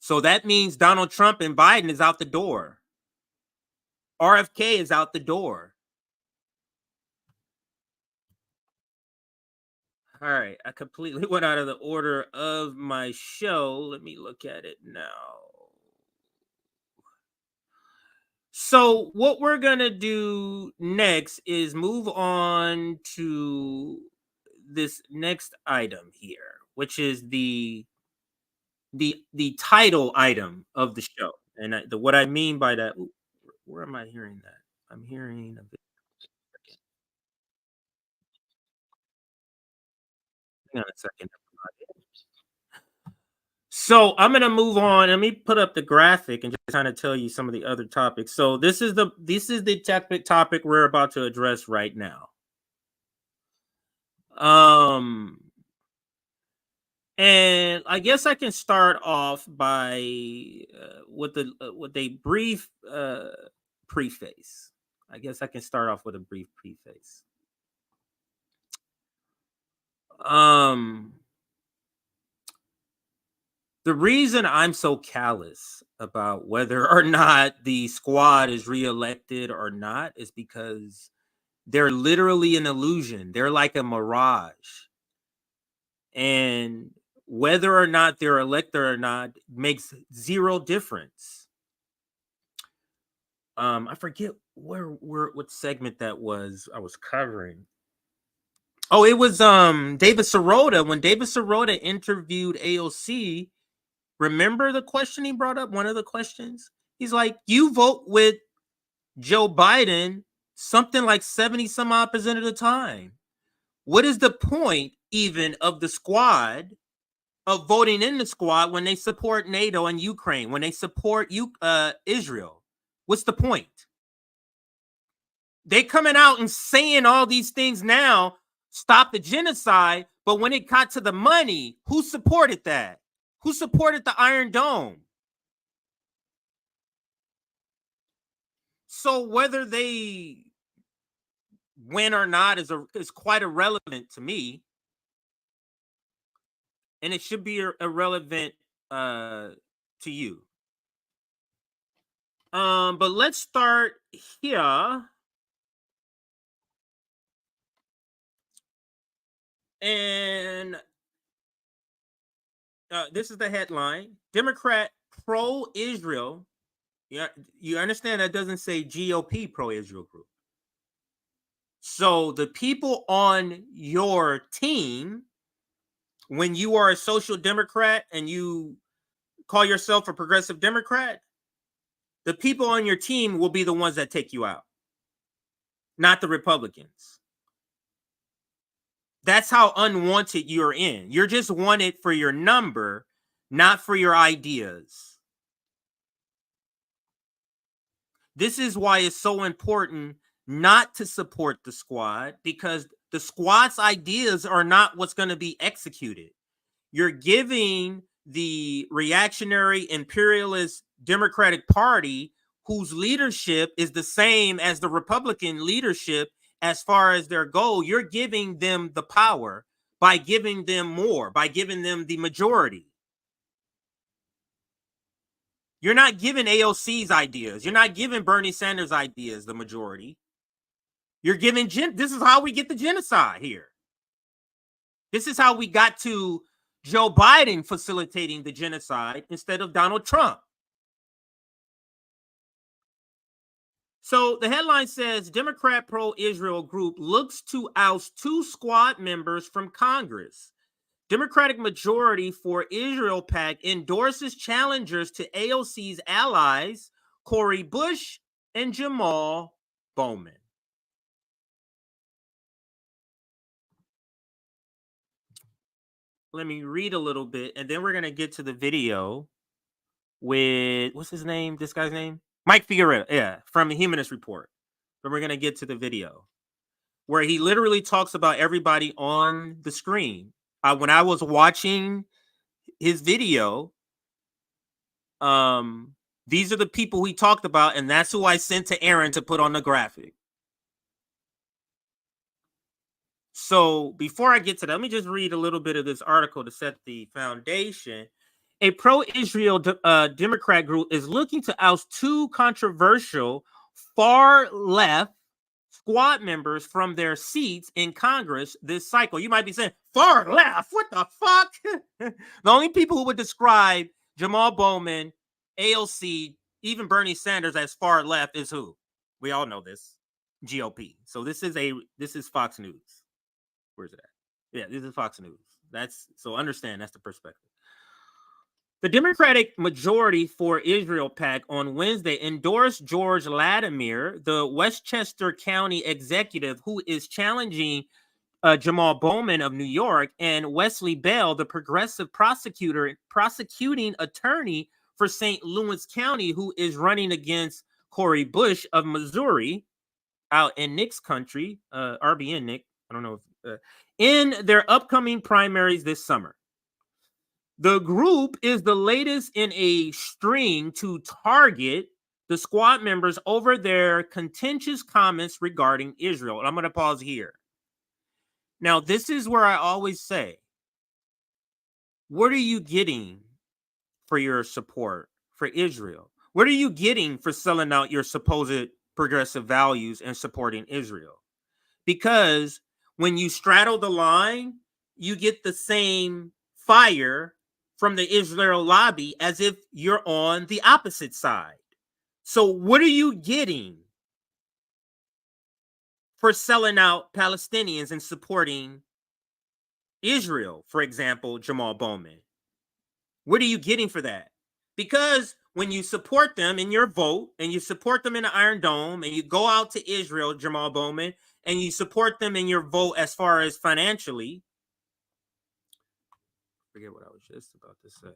So that means Donald Trump and Biden is out the door. RFK is out the door. All right, I completely went out of the order of my show. Let me look at it now. So what we're going to do next is move on to this next item here, which is the title item of the show. And what I mean by that, where am I hearing that? I'm hearing a bit. Hang on a second. So I'm going to move on. Let me put up the graphic and just kind of tell you some of the other topics. So this is the topic we're about to address right now. And I guess I can start off by with a brief preface. I guess I can start off with a brief preface. The reason I'm so callous about whether or not the squad is reelected or not is because they're literally an illusion. They're like a mirage. And whether or not they're elected or not makes zero difference. I forget what segment that was I was covering. Oh, it was David Sirota. When David Sirota interviewed AOC, remember the question he brought up? One of the questions? He's like, you vote with Joe Biden something like 70 some odd % of the time. What is the point even of the squad, of voting in the squad when they support NATO and Ukraine, when they support Israel? What's the point? They coming out and saying all these things now, stop the genocide, but when it got to the money, who supported that? Who supported the Iron Dome? So whether they win or not is quite irrelevant to me. And it should be irrelevant to you. But let's start here. And this is the headline. Democrat pro-Israel. Yeah, you understand that doesn't say GOP pro-Israel group. So the people on your team, when you are a social democrat and you call yourself a progressive Democrat, the people on your team will be the ones that take you out, not the Republicans. That's how unwanted you're in. You're just wanted for your number, not for your ideas. This is why it's so important not to support the squad, because the squad's ideas are not what's going to be executed. You're giving the reactionary imperialist Democratic Party, whose leadership is the same as the Republican leadership as far as their goal, you're giving them the power by giving them more, by giving them the majority. You're not giving AOC's ideas. You're not giving Bernie Sanders' ideas the majority. You're giving, this is how we get the genocide here. This is how we got to Joe Biden facilitating the genocide instead of Donald Trump. So the headline says, Democrat pro-Israel group looks to oust 2 squad members from Congress. Democratic majority for Israel PAC endorses challengers to AOC's allies, Cori Bush and Jamal Bowman. Let me read a little bit, and then we're going to get to the video with, what's his name? This guy's name? Mike Figueroa, yeah, from the Humanist Report. But we're going to get to the video where he literally talks about everybody on the screen. When I was watching his video, these are the people he talked about, and that's who I sent to Aaron to put on the graphic. So before I get to that, let me just read a little bit of this article to set the foundation. A pro-Israel Democrat group is looking to oust 2 controversial far-left squad members from their seats in Congress this cycle. You might be saying, far left? What the fuck? The only people who would describe Jamal Bowman, AOC, even Bernie Sanders as far left is who? We all know this. GOP. So this is Fox News. Where's it at? Yeah, this is Fox News. So understand that's the perspective. The Democratic majority for Israel PAC on Wednesday endorsed George Latimer, the Westchester County executive who is challenging Jamal Bowman of New York, and Wesley Bell, the progressive prosecuting attorney for St. Louis County, who is running against Cori Bush of Missouri out in Nick's country, RBN Nick, I don't know if, in their upcoming primaries this summer. The group is the latest in a string to target the squad members over their contentious comments regarding Israel. And I'm going to pause here. Now, this is where I always say, what are you getting for your support for Israel? What are you getting for selling out your supposed progressive values and supporting Israel? Because when you straddle the line, you get the same fire from the Israel lobby as if you're on the opposite side. So what are you getting for selling out Palestinians and supporting Israel, for example, Jamal Bowman? What are you getting for that? Because when you support them in your vote and you support them in the Iron Dome and you go out to Israel, Jamal Bowman, and you support them in your vote as far as financially, forget what I was just about to say.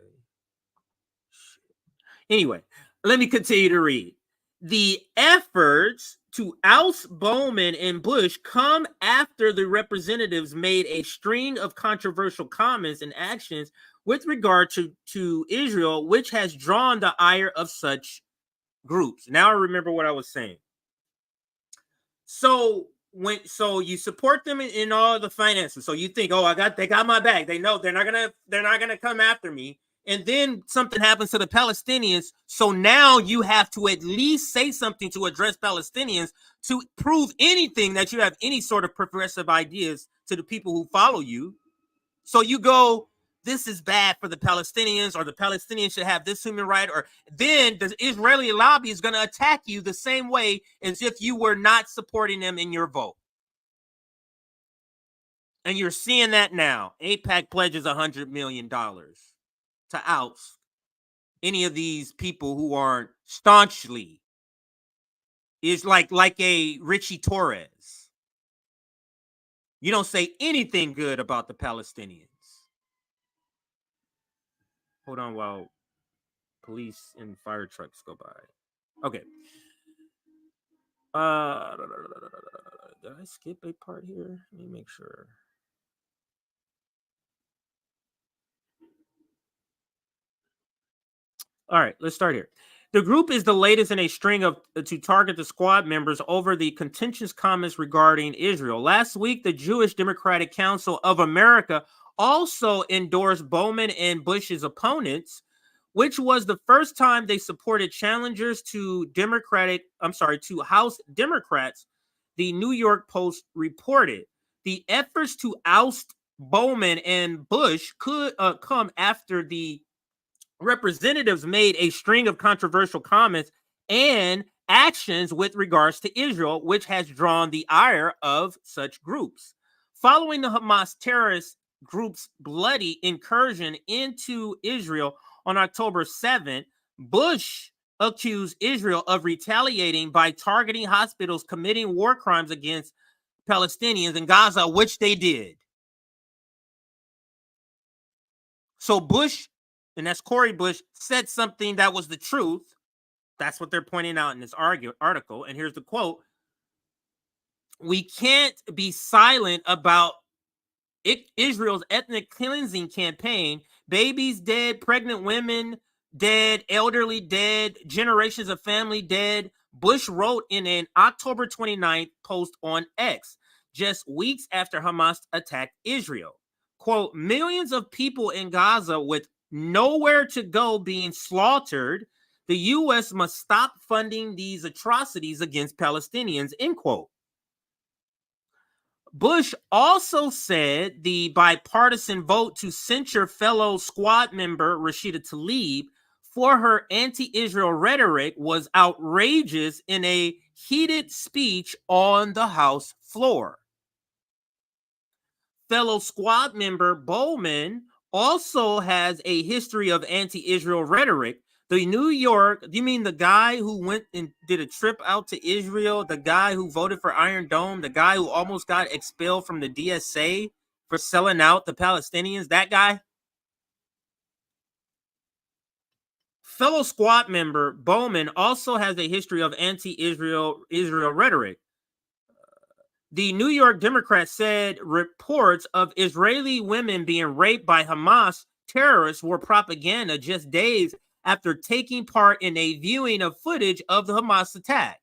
Anyway, let me continue to read. The efforts to oust Bowman and Bush come after the representatives made a string of controversial comments and actions with regard to Israel, which has drawn the ire of such groups. Now I remember what I was saying. So you support them in all the finances. So you think, oh, they got my back. They know they're not gonna come after me. And then something happens to the Palestinians. So now you have to at least say something to address Palestinians to prove anything that you have any sort of progressive ideas to the people who follow you. So you go, this is bad for the Palestinians, or the Palestinians should have this human right, or then the Israeli lobby is going to attack you the same way as if you were not supporting them in your vote. And you're seeing that now. AIPAC pledges $100 million to oust any of these people who aren't staunchly, is like a Richie Torres. You don't say anything good about the Palestinians. Hold on while police and fire trucks go by. Okay. Did I skip a part here? Let me make sure. All right, let's start here. The group is the latest in a string to target the squad members over the contentious comments regarding Israel. Last week, the Jewish Democratic Council of America also endorsed Bowman and Bush's opponents, which was the first time they supported challengers to House Democrats, the New York Post reported. The efforts to oust Bowman and Bush could come after the representatives made a string of controversial comments and actions with regards to Israel, which has drawn the ire of such groups. Following the Hamas terrorist group's bloody incursion into Israel on October 7th, Bush accused Israel of retaliating by targeting hospitals committing war crimes against Palestinians in Gaza, which they did. So Bush, and that's Cori Bush, said something that was the truth. That's what they're pointing out in this article. And here's the quote. We can't be silent about Israel's ethnic cleansing campaign. Babies dead, pregnant women dead, elderly dead, generations of family dead. Bush wrote in an October 29th post on X, just weeks after Hamas attacked Israel. Quote, millions of people in Gaza with nowhere to go being slaughtered. The U.S. must stop funding these atrocities against Palestinians, end quote. Bush also said the bipartisan vote to censure fellow squad member Rashida Tlaib for her anti-Israel rhetoric was outrageous in a heated speech on the House floor. Fellow squad member Bowman also has a history of anti-Israel rhetoric. The New York, you mean the guy who went and did a trip out to Israel, the guy who voted for Iron Dome, the guy who almost got expelled from the DSA for selling out the Palestinians, that guy? Fellow squad member Bowman also has a history of anti-Israel rhetoric. The New York Democrat said reports of Israeli women being raped by Hamas terrorists were propaganda just days after taking part in a viewing of footage of the Hamas attack.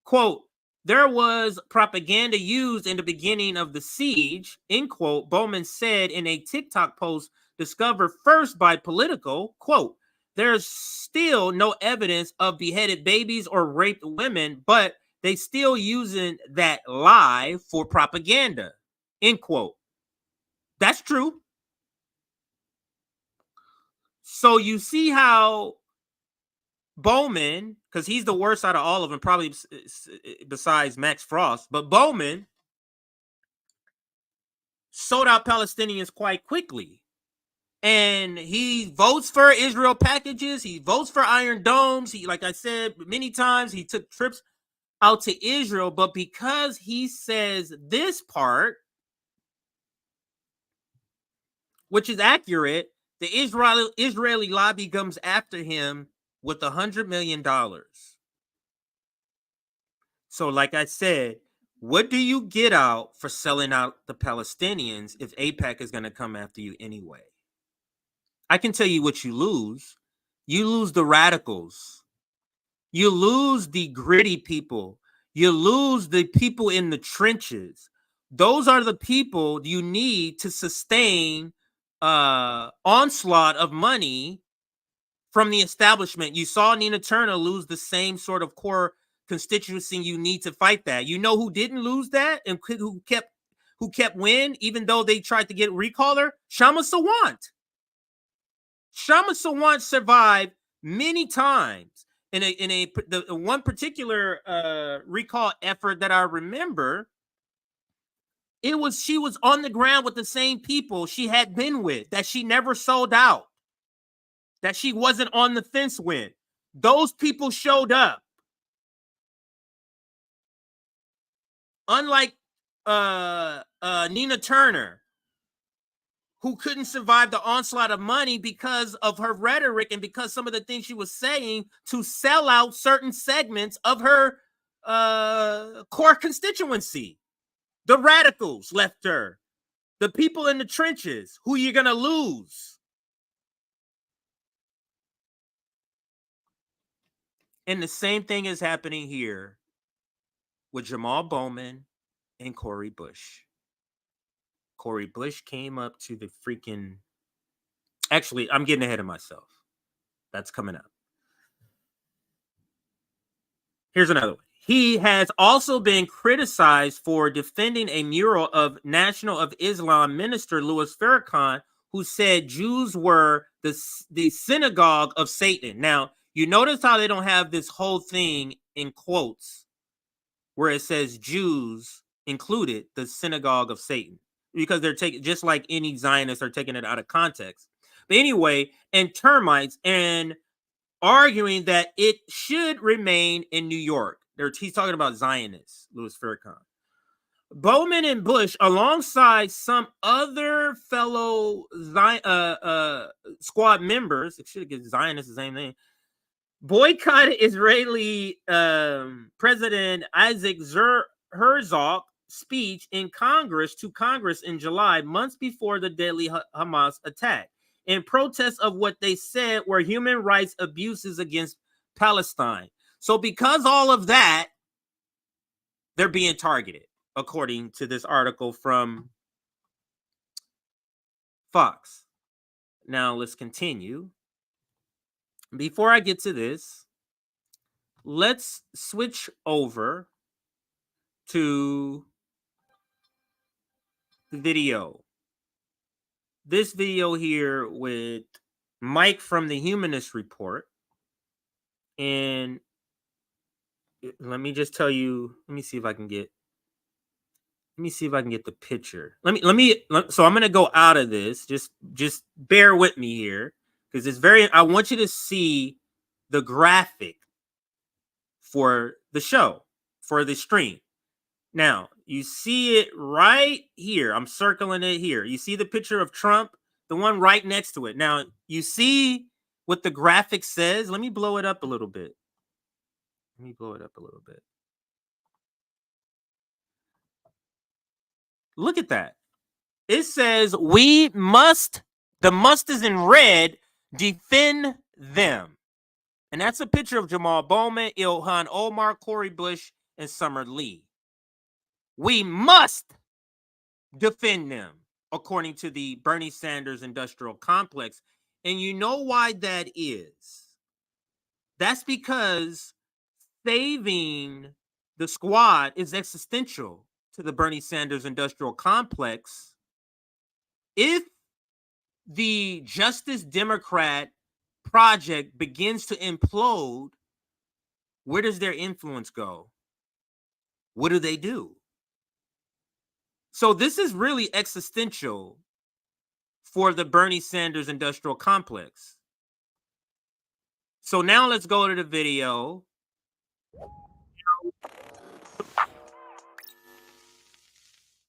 Quote, there was propaganda used in the beginning of the siege, end quote, Bowman said in a TikTok post discovered first by Politico, quote, there's still no evidence of beheaded babies or raped women, but they still using that lie for propaganda, end quote. That's true. So you see how Bowman, because he's the worst out of all of them, probably besides Max Frost, but Bowman sold out Palestinians quite quickly. And he votes for Israel packages. He votes for Iron Domes. He, like I said many times, he took trips out to Israel. But because he says this part, which is accurate, the Israeli lobby comes after him with $100 million. So like I said, what do you get out for selling out the Palestinians if AIPAC is going to come after you anyway? I can tell you what you lose. You lose the radicals. You lose the gritty people. You lose the people in the trenches. Those are the people you need to sustain onslaught of money from the establishment. You saw Nina Turner lose the same sort of core constituency you need to fight that. You know who didn't lose that and who kept win, even though they tried to get recall her? Shama Sawant. Shama Sawant survived many times. In the one particular recall effort that I remember, she was on the ground with the same people she had been with, that she never sold out, that she wasn't on the fence with. Those people showed up. Unlike Nina Turner, who couldn't survive the onslaught of money because of her rhetoric and because some of the things she was saying to sell out certain segments of her core constituency. The radicals left her. The people in the trenches, who you're going to lose. And the same thing is happening here with Jamal Bowman and Cori Bush. Cori Bush came up to the freaking... Actually, I'm getting ahead of myself. That's coming up. Here's another one. He has also been criticized for defending a mural of National of Islam minister Louis Farrakhan, who said Jews were the synagogue of Satan. Now, you notice how they don't have this whole thing in quotes where it says Jews included the synagogue of Satan, because they're taking, just like any Zionists are taking it out of context. But anyway, and termites, and arguing that it should remain in New York. He's talking about Zionists, Louis Farrakhan. Bowman and Bush, alongside some other fellow squad members, it should get Zionists the same thing, boycotted Israeli President Isaac Herzog's speech in Congress in July, months before the deadly Hamas attack, in protest of what they said were human rights abuses against Palestine. So because all of that, they're being targeted, according to this article from Fox. Now let's continue. Before I get to this, let's switch over to the video. This video here with Mike from the Humanist Report. And let me just tell you, let me see if I can get the picture. So I'm going to go out of this. Just bear with me here, because I want you to see the graphic for the show, for the stream. Now, you see it right here. I'm circling it here. You see the picture of Trump, the one right next to it. Now, you see what the graphic says. Let me blow it up a little bit. Look at that. It says, we must, the must is in red, defend them. And that's a picture of Jamal Bowman, Ilhan Omar, Cori Bush, and Summer Lee. We must defend them, according to the Bernie Sanders industrial complex. And you know why that is? That's because saving the squad is existential to the Bernie Sanders industrial complex. If the Justice Democrat project begins to implode, where does their influence go? What do they do? So this is really existential for the Bernie Sanders industrial complex. So now let's go to the video.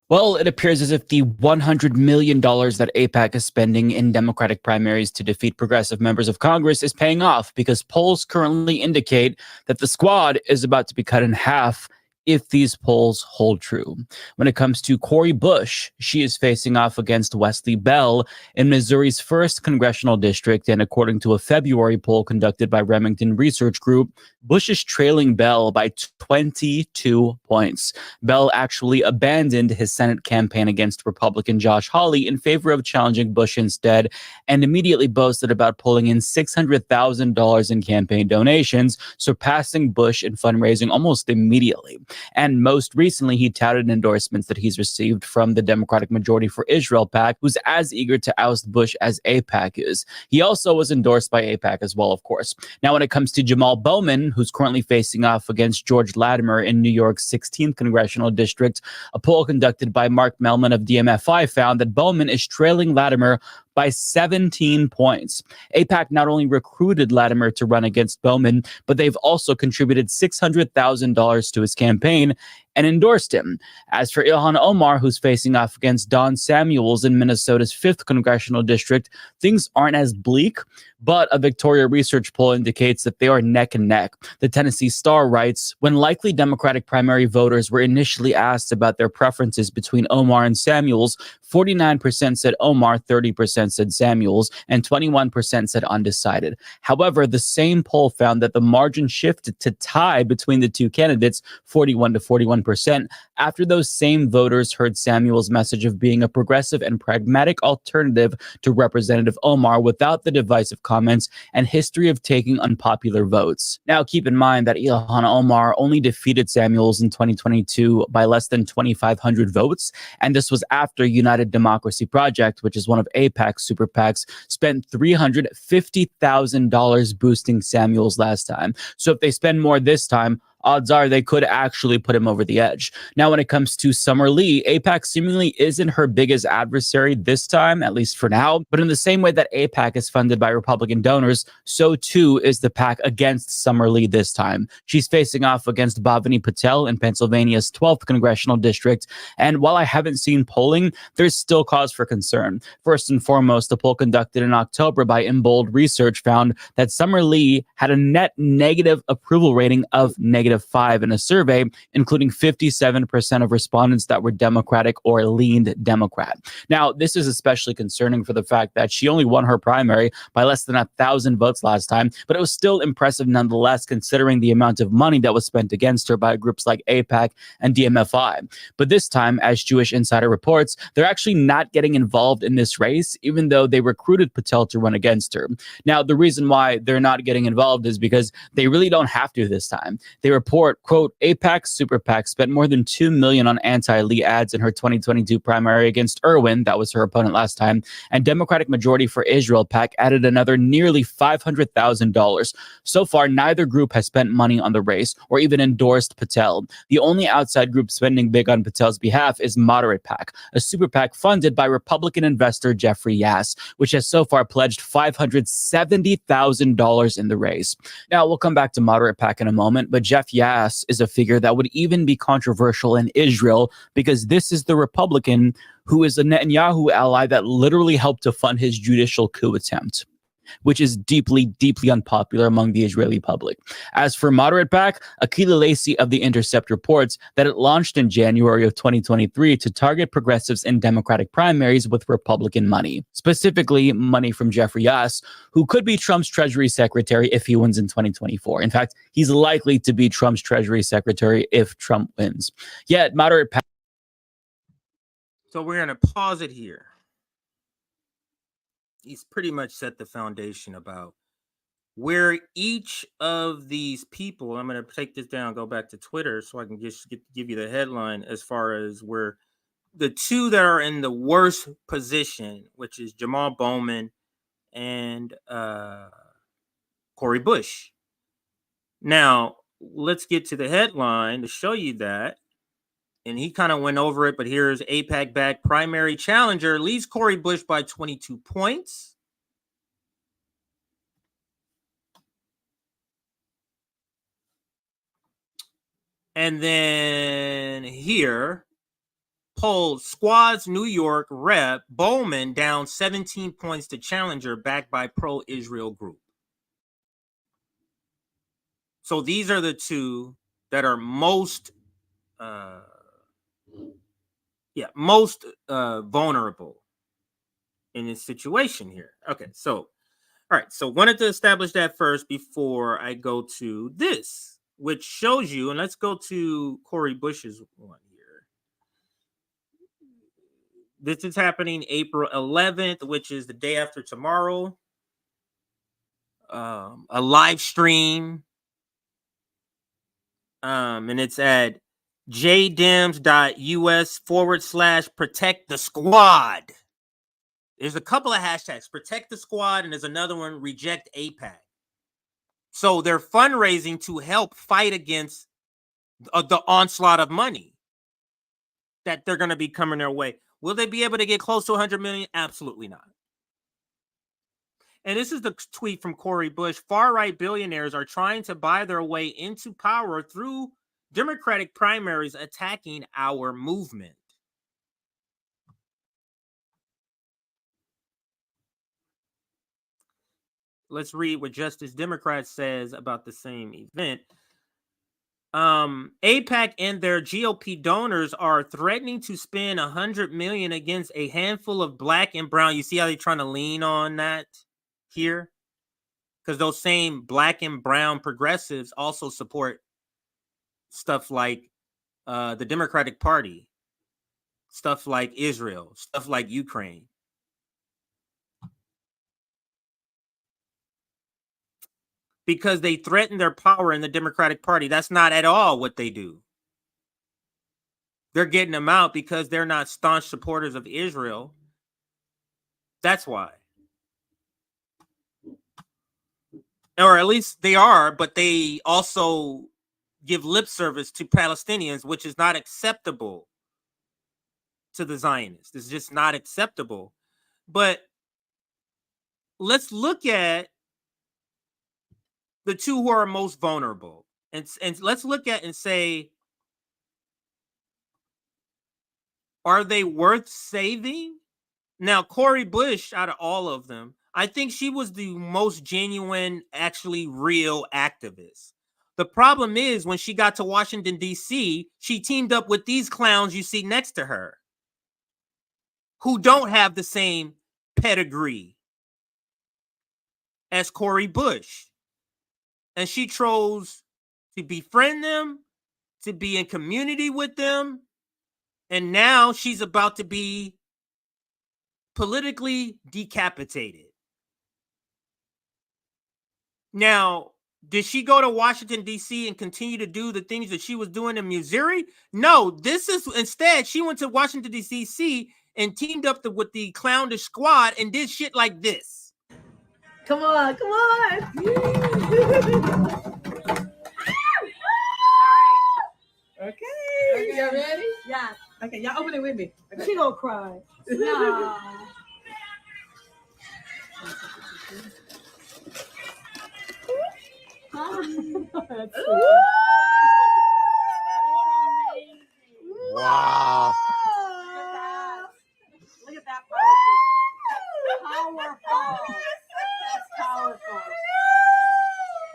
Well, it appears as if the $100 million that AIPAC is spending in Democratic primaries to defeat progressive members of Congress is paying off, because polls currently indicate that the squad is about to be cut in half if these polls hold true. When it comes to Cori Bush, she is facing off against Wesley Bell in Missouri's 1st congressional district, and according to a February poll conducted by Remington Research Group, Bush is trailing Bell by 22 points. Bell actually abandoned his Senate campaign against Republican Josh Hawley in favor of challenging Bush instead, and immediately boasted about pulling in $600,000 in campaign donations, surpassing Bush in fundraising almost immediately. And most recently, he touted endorsements that he's received from the Democratic Majority for Israel PAC, who's as eager to oust Bush as AIPAC is. He also was endorsed by AIPAC as well, of course. Now, when it comes to Jamal Bowman, who's currently facing off against George Latimer in New York's 16th congressional district, a poll conducted by Mark Mellman of DMFI found that Bowman is trailing Latimer by 17 points. AIPAC not only recruited Latimer to run against Bowman, but they've also contributed $600,000 to his campaign and endorsed him. As for Ilhan Omar, who's facing off against Don Samuels in Minnesota's 5th congressional district, things aren't as bleak, but a Victoria Research poll indicates that they are neck and neck. The Tennessee Star writes, when likely Democratic primary voters were initially asked about their preferences between Omar and Samuels, 49% said Omar, 30% said Samuels, and 21% said undecided. However, the same poll found that the margin shifted to tie between the two candidates, 41 to 41%, after those same voters heard Samuel's message of being a progressive and pragmatic alternative to Representative Omar without the divisive comments and history of taking unpopular votes. Now, keep in mind that Ilhan Omar only defeated Samuels in 2022 by less than 2,500 votes, and this was after United Democracy Project, which is one of AIPAC's super PACs, spent $350,000 boosting Samuels last time. So if they spend more this time, odds are they could actually put him over the edge. Now, when it comes to Summer Lee, AIPAC seemingly isn't her biggest adversary this time, at least for now. But in the same way that AIPAC is funded by Republican donors, so too is the PAC against Summer Lee this time. She's facing off against Bhavani Patel in Pennsylvania's 12th congressional district. And while I haven't seen polling, there's still cause for concern. First and foremost, the poll conducted in October by Embold Research found that Summer Lee had a net negative approval rating of -5 in a survey, including 57% of respondents that were Democratic or leaned Democrat. Now, this is especially concerning for the fact that she only won her primary by less than 1,000 votes last time, but it was still impressive nonetheless, considering the amount of money that was spent against her by groups like AIPAC and DMFI. But this time, as Jewish Insider reports, they're actually not getting involved in this race, even though they recruited Patel to run against her. Now, the reason why they're not getting involved is because they really don't have to this time. They were report, quote, AIPAC Super PAC spent more than $2 million on anti-Lee ads in her 2022 primary against Irwin, that was her opponent last time, and Democratic Majority for Israel PAC added another nearly $500,000. So far, neither group has spent money on the race or even endorsed Patel. The only outside group spending big on Patel's behalf is Moderate PAC, a super PAC funded by Republican investor Jeffrey Yass, which has so far pledged $570,000 in the race. Now, we'll come back to Moderate PAC in a moment, but Jeff Yass is a figure that would even be controversial in Israel because this is the Republican who is a Netanyahu ally that literally helped to fund his judicial coup attempt, which is deeply, deeply unpopular among the Israeli public. As for Moderate PAC, Akila Lacey of The Intercept reports that it launched in January of 2023 to target progressives in Democratic primaries with Republican money, specifically money from Jeffrey Yass, who could be Trump's Treasury Secretary if he wins in 2024. In fact, he's likely to be Trump's Treasury Secretary if Trump wins. Yet, Moderate PAC. So we're going to pause it here. He's pretty much set the foundation about where each of these people, I'm going to take this down, go back to Twitter so I can just give you the headline as far as where the two that are in the worst position, which is Jamal Bowman and Cori Bush. Now, let's get to the headline to show you that. And he kind of went over it, but here's AIPAC back primary challenger leads Cori Bush by 22 points. And then here, poll Squad's New York rep Bowman down 17 points to challenger backed by pro-Israel group. So these are the two that are most vulnerable in this situation here. Okay, so all right, so wanted to establish that first before I go to this, which shows you, and let's go to Cori Bush's one here. This is happening April 11th, which is the day after tomorrow. A live stream, and it's at jdems.us/protect the squad. There's a couple of hashtags, protect the squad, and there's another one, reject AIPAC. So they're fundraising to help fight against the onslaught of money that they're going to be coming their way. Will they be able to get close to 100 million? Absolutely not. And this is the tweet from Cori Bush. Far-right billionaires are trying to buy their way into power through Democratic primaries attacking our movement. Let's read what Justice Democrat says about the same event. AIPAC and their GOP donors are threatening to spend $100 million against a handful of black and brown. You see how they're trying to lean on that here? Because those same black and brown progressives also support stuff like the Democratic Party, stuff like Israel, stuff like Ukraine. Because they threaten their power in the Democratic Party. That's not at all what they do. They're getting them out because they're not staunch supporters of Israel. That's why. Or at least they are, but they also give lip service to Palestinians, which is not acceptable to the Zionists. It's just not acceptable. But let's look at the two who are most vulnerable. And let's look at and say, are they worth saving? Now, Cori Bush, out of all of them, I think she was the most genuine, actually real activist. The problem is when she got to Washington, D.C., she teamed up with these clowns you see next to her who don't have the same pedigree as Cori Bush. And she chose to befriend them, to be in community with them. And now she's about to be politically decapitated. Now, Did she go to Washington, D.C. and continue to do the things that she was doing in Missouri? No, this is instead, she went to Washington, D.C. and teamed up with the Clownish Squad and did shit like this. Come on, come on. Okay. Y'all ready? Yeah. Okay, y'all open it with me. She gonna cry. No. Wow. Look at that. Powerful. That's powerful.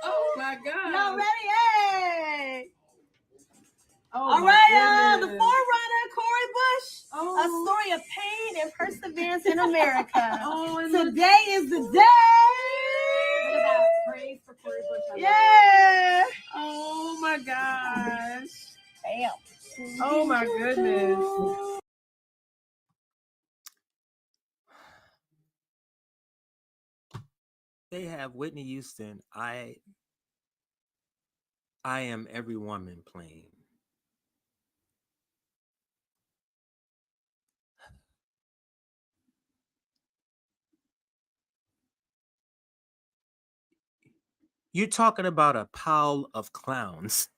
Oh my God. Y'all ready? Hey. All right, the forerunner, Cori Bush. A story of pain and perseverance in America. Today is the day. Look at that. Praise for Cori Bush. Yeah. Oh my gosh. Damn. Oh my goodness. They have Whitney Houston, I Am Every Woman playing. You're talking about a pile of clowns.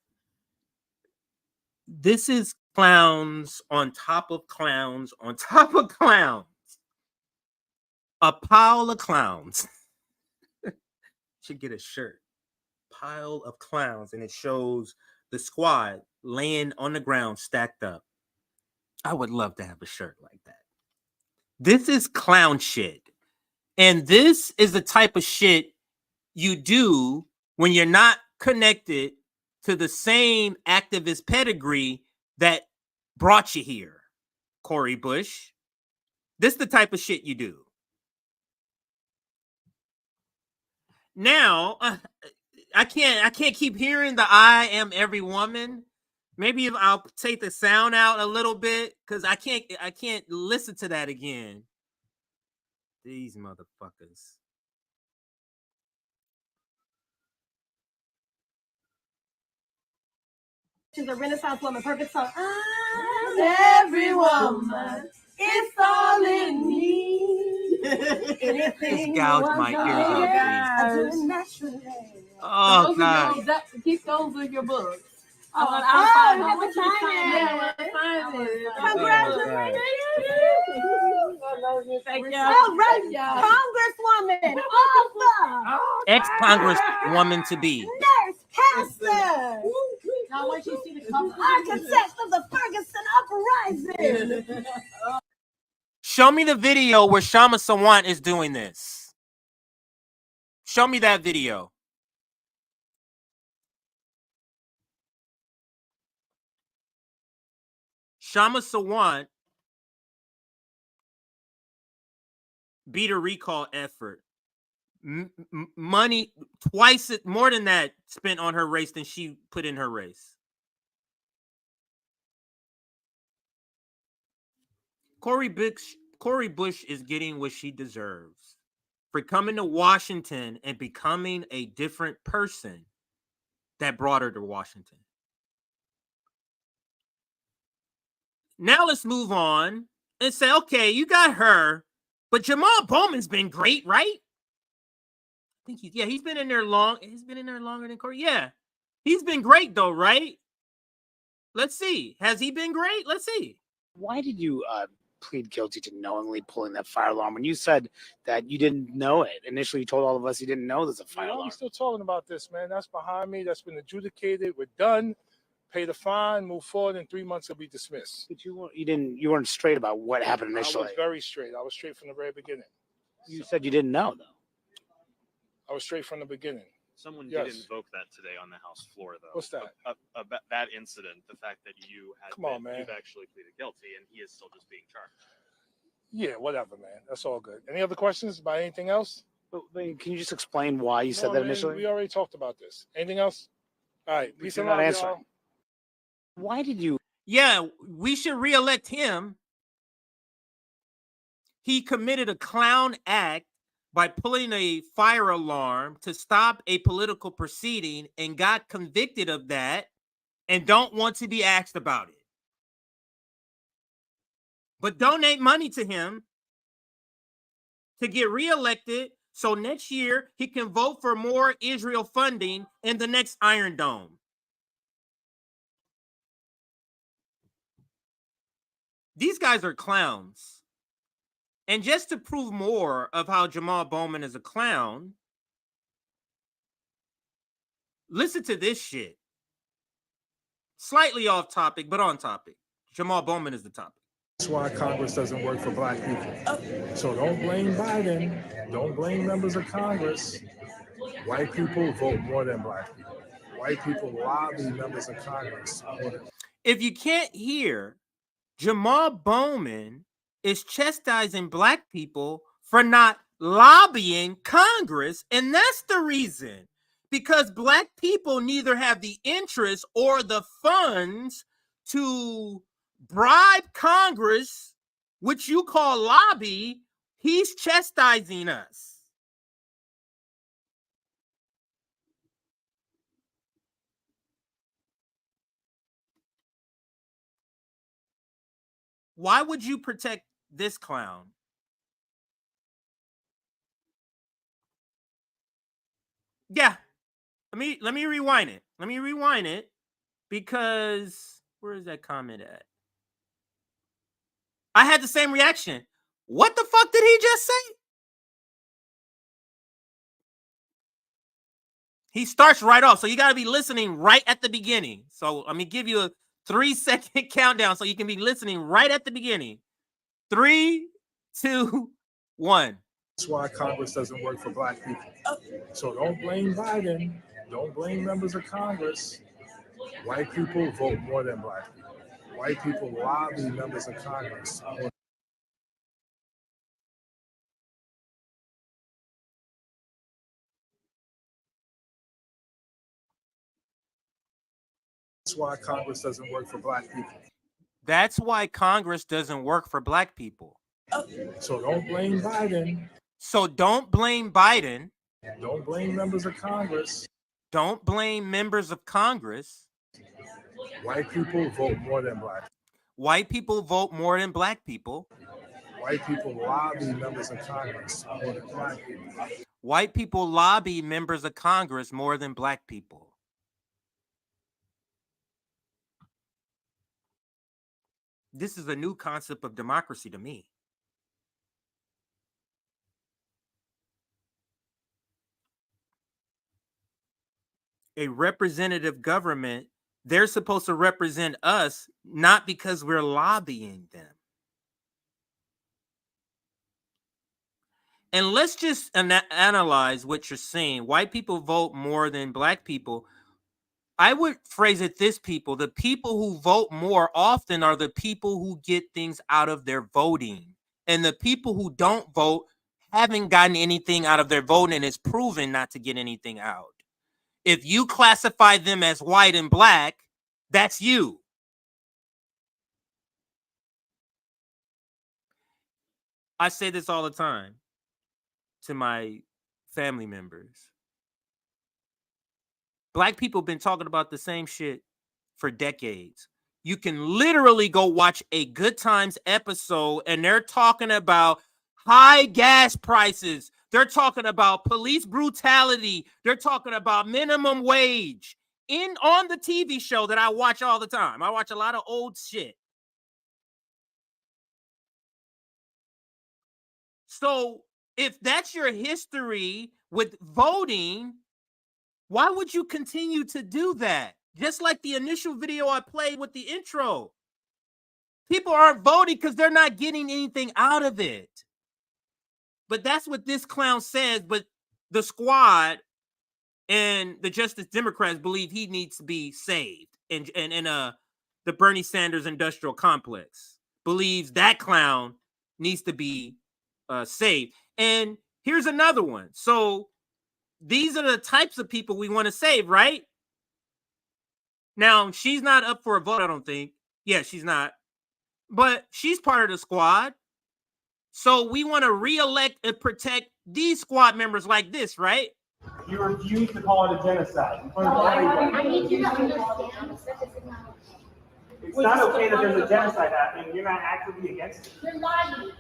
This is clowns on top of clowns on top of clowns. A pile of clowns. Should get a shirt. Pile of clowns, and it shows the squad laying on the ground stacked up. I would love to have a shirt like that. This is clown shit. And this is the type of shit you do when you're not connected to the same activist pedigree that brought you here, Cori Bush. This is the type of shit you do. Now, I can't keep hearing the I am every woman. Maybe if I'll take the sound out a little bit, because I can't listen to that again. These motherfuckers. She's a Renaissance woman, perfect song. I'm every woman. It's all in me. Just gouge my ears out, please. Oh, God. Keep those in your books. Congratulations. Thank you. All right, Congresswoman, author, ex-Congresswoman to be. nurse, pastor, architect of the Ferguson uprising. Show me the video where Shama Sawant is doing this. Show me that video. Shama Sawant beat a recall effort. Money twice more than that spent on her race than she put in her race. Cori Bush is getting what she deserves for coming to Washington and becoming a different person that brought her to Washington. Now let's move on and say, okay, you got her, but Jamal Bowman's been great, right? I think he's been in there long. He's been in there longer than Cori. Yeah, he's been great though, right? Let's see. Has he been great? Let's see. Why did you plead guilty to knowingly pulling that fire alarm when you said that you didn't know it? Initially, you told all of us you didn't know there's a fire alarm. We're still talking about this, man. That's behind me. That's been adjudicated. We're done. Pay the fine, move forward. In 3 months, it'll be dismissed. But you weren't straight about what happened initially. I was very straight. I was straight from the very beginning. You said you didn't know, though. I was straight from the beginning. Someone did invoke that today on the House floor, though. What's that? That incident, the fact that you've actually pleaded guilty, and he is still just being charged. Yeah, whatever, man. That's all good. Any other questions about anything else? Can you just explain why you said that initially? We already talked about this. Anything else? All right. Peace and love, love, answering. y'all. Why did you? Yeah, we should reelect him. He committed a clown act by pulling a fire alarm to stop a political proceeding and got convicted of that and don't want to be asked about it. But donate money to him to get reelected so next year he can vote for more Israel funding in the next Iron Dome. These guys are clowns. And just to prove more of how Jamal Bowman is a clown, listen to this shit. Slightly off topic, but on topic. Jamal Bowman is the topic. That's why Congress doesn't work for black people. So don't blame Biden. Don't blame members of Congress. White people vote more than black people. White people lobby members of Congress. If you can't hear, Jamal Bowman is chastising black people for not lobbying Congress, and that's the reason. Because black people neither have the interest or the funds to bribe Congress, which you call lobby. He's chastising us. Why would you protect this clown? Yeah. Let me rewind it. Let me rewind it because where is that comment at? I had the same reaction. What the fuck did he just say? He starts right off. So you got to be listening right at the beginning. So let me give you a 3-second countdown so you can be listening right at the beginning. 3, 2, 1. That's why Congress doesn't work for black people. So don't blame Biden. Don't blame members of Congress. White people vote more than black people. White people lobby members of Congress. That's why Congress doesn't work for black people. That's why Congress doesn't work for black people. So don't blame Biden. So don't blame Biden. Don't blame members of Congress. Don't blame members of Congress. White people vote more than black. White people vote more than black people. White people lobby members of Congress more than black people. White people lobby members of Congress more than black people. This is a new concept of democracy to me. A representative government, they're supposed to represent us, not because we're lobbying them. And let's just analyze what you're saying. White people vote more than black people. I would phrase it this, people. The people who vote more often are the people who get things out of their voting. And the people who don't vote haven't gotten anything out of their voting and is proven not to get anything out. If you classify them as white and black, that's you. I say this all the time to my family members. Black people have been talking about the same shit for decades. You can literally go watch a Good Times episode and they're talking about high gas prices. They're talking about police brutality. They're talking about minimum wage on the TV show that I watch all the time. I watch a lot of old shit. So if that's your history with voting, why would you continue to do that? Just like the initial video I played with the intro. People aren't voting because they're not getting anything out of it. But that's what this clown says. But the squad and the Justice Democrats believe he needs to be saved. And the Bernie Sanders industrial complex believes that clown needs to be saved. And here's another one. So these are the types of people we want to save, right? Now, she's not up for a vote, I don't think. Yeah, she's not. But she's part of the squad. So we want to reelect and protect these squad members like this, right? You refuse to call it a genocide. I need you to understand that this is not. It's not okay that there's a genocide happening. You're not actively against it. You're lying.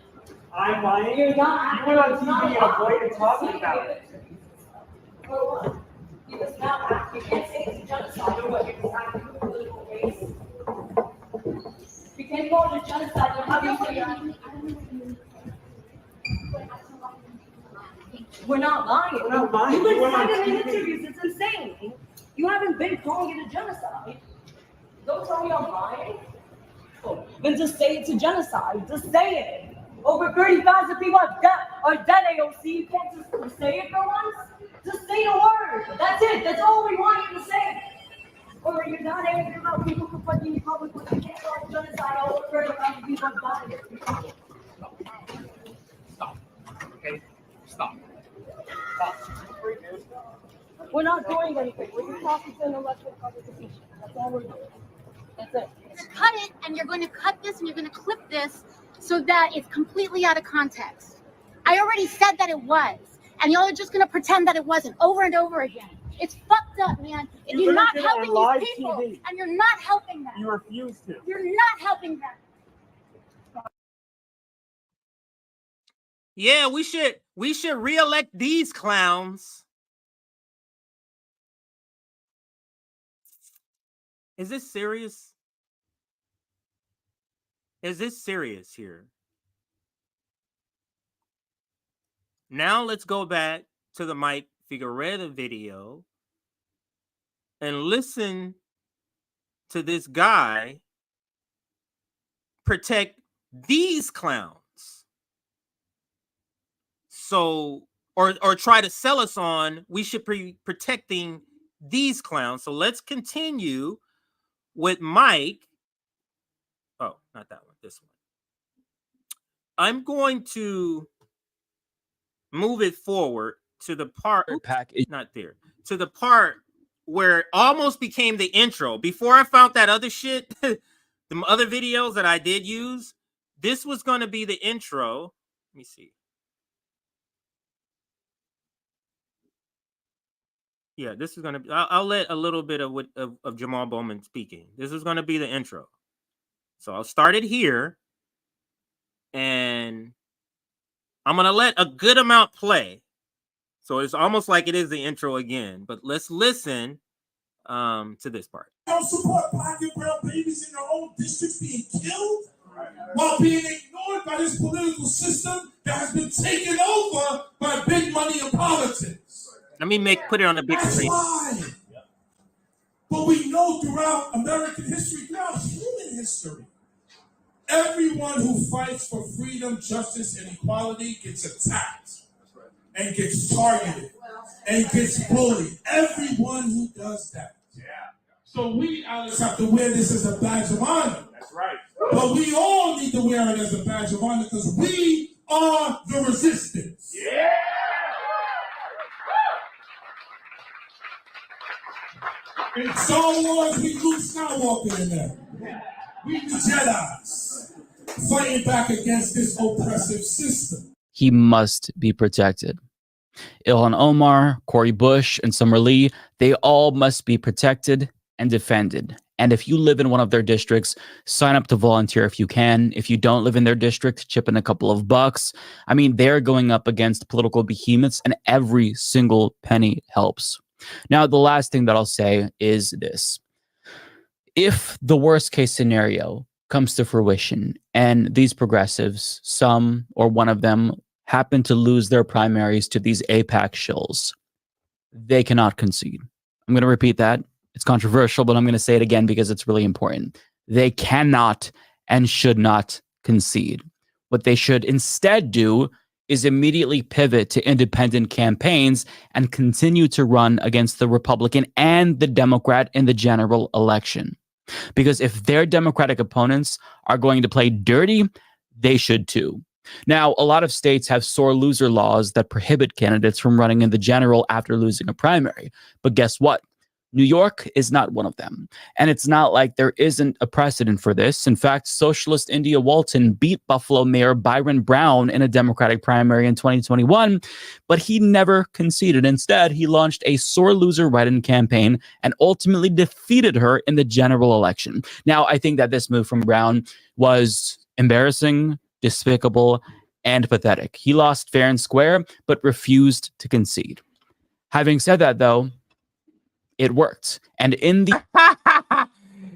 I'm lying. You're not. You went on TV and avoided talking about it. For what? Because now you can't say it's a genocide or what you're deciding your political race. You can't call it a genocide. How do you say We're not lying. We're not lying. You've been We're not saying it in cheating. interviews. It's insane. You haven't been calling it a genocide. Don't tell me I'm lying. Oh, then just say it's a genocide. Just say it. Over 30,000 people are dead, AOC. You can't just say it for once. Just say the word. That's it. That's all we want you to say. Or you're not angry about people confronting the public, but you can't call it genocide. Over 30,000 people are dying. Stop. Okay? Stop. We're not doing anything. We're just talking to an elected publication. That's all we're doing. That's it. cut it, and you're going to cut this and you're going to clip this so that it's completely out of context. I already said that it was, and y'all are just going to pretend that it wasn't over and over again. It's fucked up, man. And you're not helping these people, and you're not helping them. You refuse to. You're not helping them. Yeah, we should re-elect these clowns. Is this serious? Is this serious here? Now let's go back to the Mike Figueroa video and listen to this guy protect these clowns. So, or try to sell us on, we should be protecting these clowns. So let's continue with Mike. Oh, not that one, this one. I'm going to move it forward to the part, not there, to the part where it almost became the intro. Before I found that other shit, the other videos that I did use, this was going to be the intro. Let me see. Yeah, this is going to be, I'll let a little bit of Jamal Bowman speaking. This is going to be the intro. So I'll start it here. And I'm going to let a good amount play. So it's almost like it is the intro again. But let's listen to this part. Don't support black and brown babies in their own districts being killed while being ignored by this political system that has been taken over by big money and politics. Let me put it on the big screen. Why? But we know throughout American history, throughout human history, everyone who fights for freedom, justice, and equality gets attacked and gets targeted and gets bullied. Everyone who does that. Yeah. So we, Alex, have to wear this as a badge of honor. That's right. But we all need to wear it as a badge of honor because we are the resistance. Yeah. In Star Wars, we Luke Skywalker in there. We the Jedis fighting back against this oppressive system. He must be protected. Ilhan Omar, Cori Bush, and Summer Lee, they all must be protected and defended. And if you live in one of their districts, sign up to volunteer if you can. If you don't live in their district, chip in a couple of bucks. I mean, they're going up against political behemoths, and every single penny helps. Now, the last thing that I'll say is this. If the worst case scenario comes to fruition and these progressives, some or one of them, happen to lose their primaries to these AIPAC shills, they cannot concede. I'm going to repeat that. It's controversial, but I'm going to say it again because it's really important. They cannot and should not concede. What they should instead do is immediately pivot to independent campaigns and continue to run against the Republican and the Democrat in the general election. Because if their Democratic opponents are going to play dirty, they should too. Now, a lot of states have sore loser laws that prohibit candidates from running in the general after losing a primary. But guess what? New York is not one of them. And it's not like there isn't a precedent for this. In fact, socialist India Walton beat Buffalo Mayor Byron Brown in a Democratic primary in 2021, but he never conceded. Instead, he launched a sore loser write-in campaign and ultimately defeated her in the general election. Now, I think that this move from Brown was embarrassing, despicable, and pathetic. He lost fair and square, but refused to concede. Having said that, though, it worked. And in the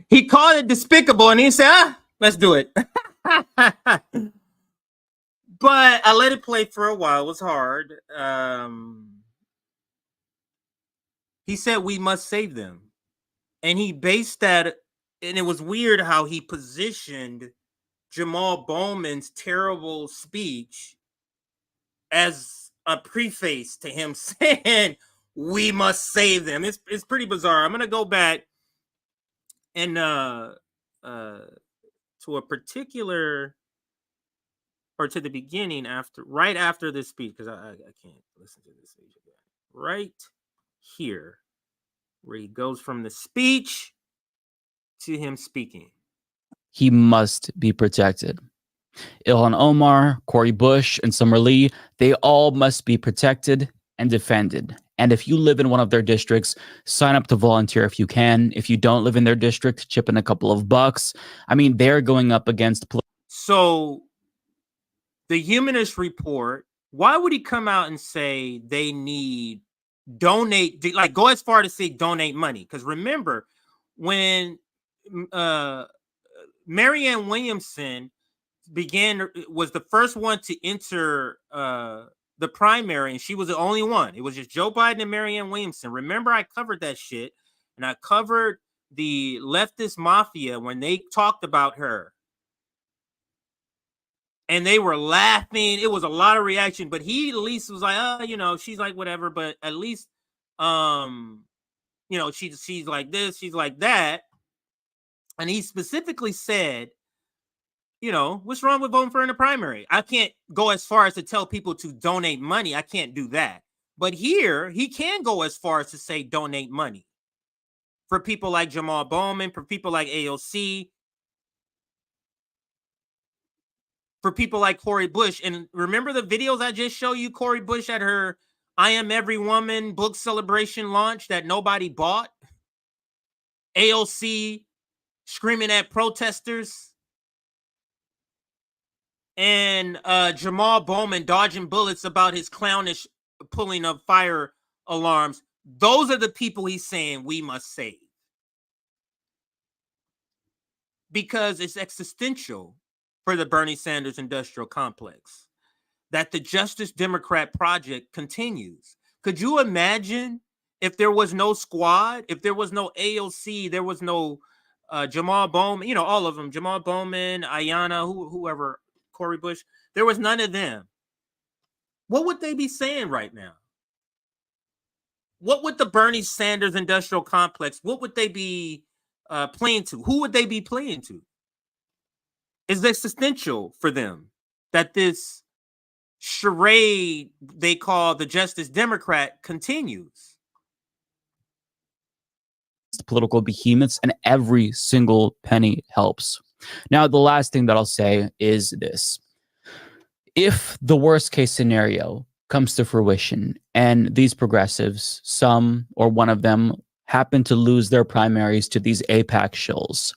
he called it despicable and he said, let's do it. But I let it play for a while. It was hard. He said we must save them. And he based that, and it was weird how he positioned Jamal Bowman's terrible speech as a preface to him saying we must save them. It's pretty bizarre. I'm gonna go back and to a particular, or to the beginning right after this speech, because I can't listen to this speech again. Right here, where he goes from the speech to him speaking. he must be protected. Ilhan Omar, Cori Bush, and Summer Lee, they all must be protected and defended. And if you live in one of their districts, sign up to volunteer if you can. If you don't live in their district, chip in a couple of bucks. I mean, they're going up against... So, the Humanist Report, why would he come out and say they need donate, like go as far to say donate money? Because remember, when Marianne Williamson was the first one to enter the primary, and she was the only one. It was just Joe Biden and Marianne Williamson. Remember, I covered that shit, and I covered the leftist mafia when they talked about her. And they were laughing. It was a lot of reaction, but he at least was like, oh, you know, she's like whatever, but at least, you know, she's like this, she's like that. And he specifically said, you know, what's wrong with voting for her in the primary? I can't go as far as to tell people to donate money. I can't do that. But here, he can go as far as to say donate money for people like Jamal Bowman, for people like AOC, for people like Cori Bush. And remember the videos I just showed you, Cori Bush at her I Am Every Woman book celebration launch that nobody bought? AOC screaming at protesters. And Jamal Bowman dodging bullets about his clownish pulling of fire alarms. Those are the people he's saying we must save. Because it's existential for the Bernie Sanders industrial complex that the Justice Democrat project continues. Could you imagine if there was no squad, if there was no AOC, there was no Jamal Bowman, you know, all of them, Jamal Bowman, Ayanna, whoever, Cori Bush, there was none of them. What would they be saying right now? What would the Bernie Sanders industrial complex, what would they be playing to? Who would they be playing to? It's existential for them that this charade they call the Justice Democrat continues. Political behemoths, and every single penny helps. Now, the last thing that I'll say is this. If the worst case scenario comes to fruition and these progressives, some or one of them, happen to lose their primaries to these AIPAC shills,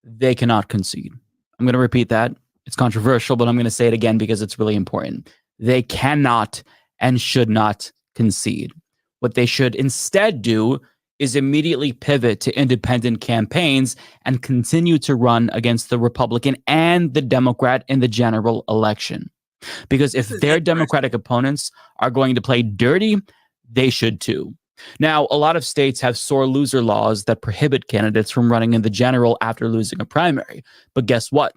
they cannot concede. I'm going to repeat that. It's controversial, but I'm going to say it again because it's really important. They cannot and should not concede. What they should instead do is immediately pivot to independent campaigns and continue to run against the Republican and the Democrat in the general election. Because if their Democratic opponents are going to play dirty, they should too. Now, a lot of states have sore loser laws that prohibit candidates from running in the general after losing a primary. But guess what?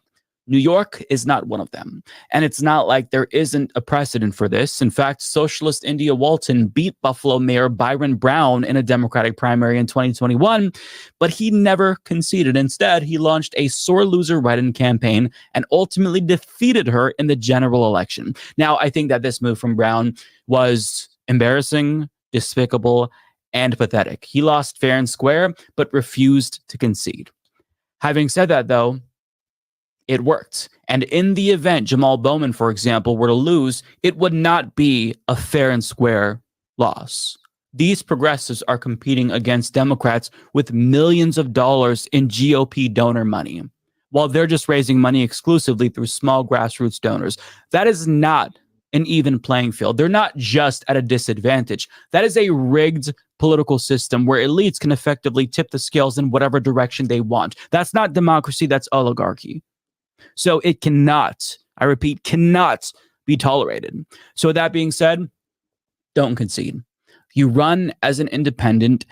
New York is not one of them. And it's not like there isn't a precedent for this. In fact, socialist India Walton beat Buffalo Mayor Byron Brown in a Democratic primary in 2021, but he never conceded. Instead, he launched a sore loser write-in campaign and ultimately defeated her in the general election. Now, I think that this move from Brown was embarrassing, despicable, and pathetic. He lost fair and square, but refused to concede. Having said that, though, it worked. And in the event Jamal Bowman, for example, were to lose, it would not be a fair and square loss. These progressives are competing against Democrats with millions of dollars in GOP donor money, while they're just raising money exclusively through small grassroots donors. That is not an even playing field. They're not just at a disadvantage. That is a rigged political system where elites can effectively tip the scales in whatever direction they want. That's not democracy, that's oligarchy. So it cannot, I repeat, cannot be tolerated. So with that being said, don't concede. You run as an independent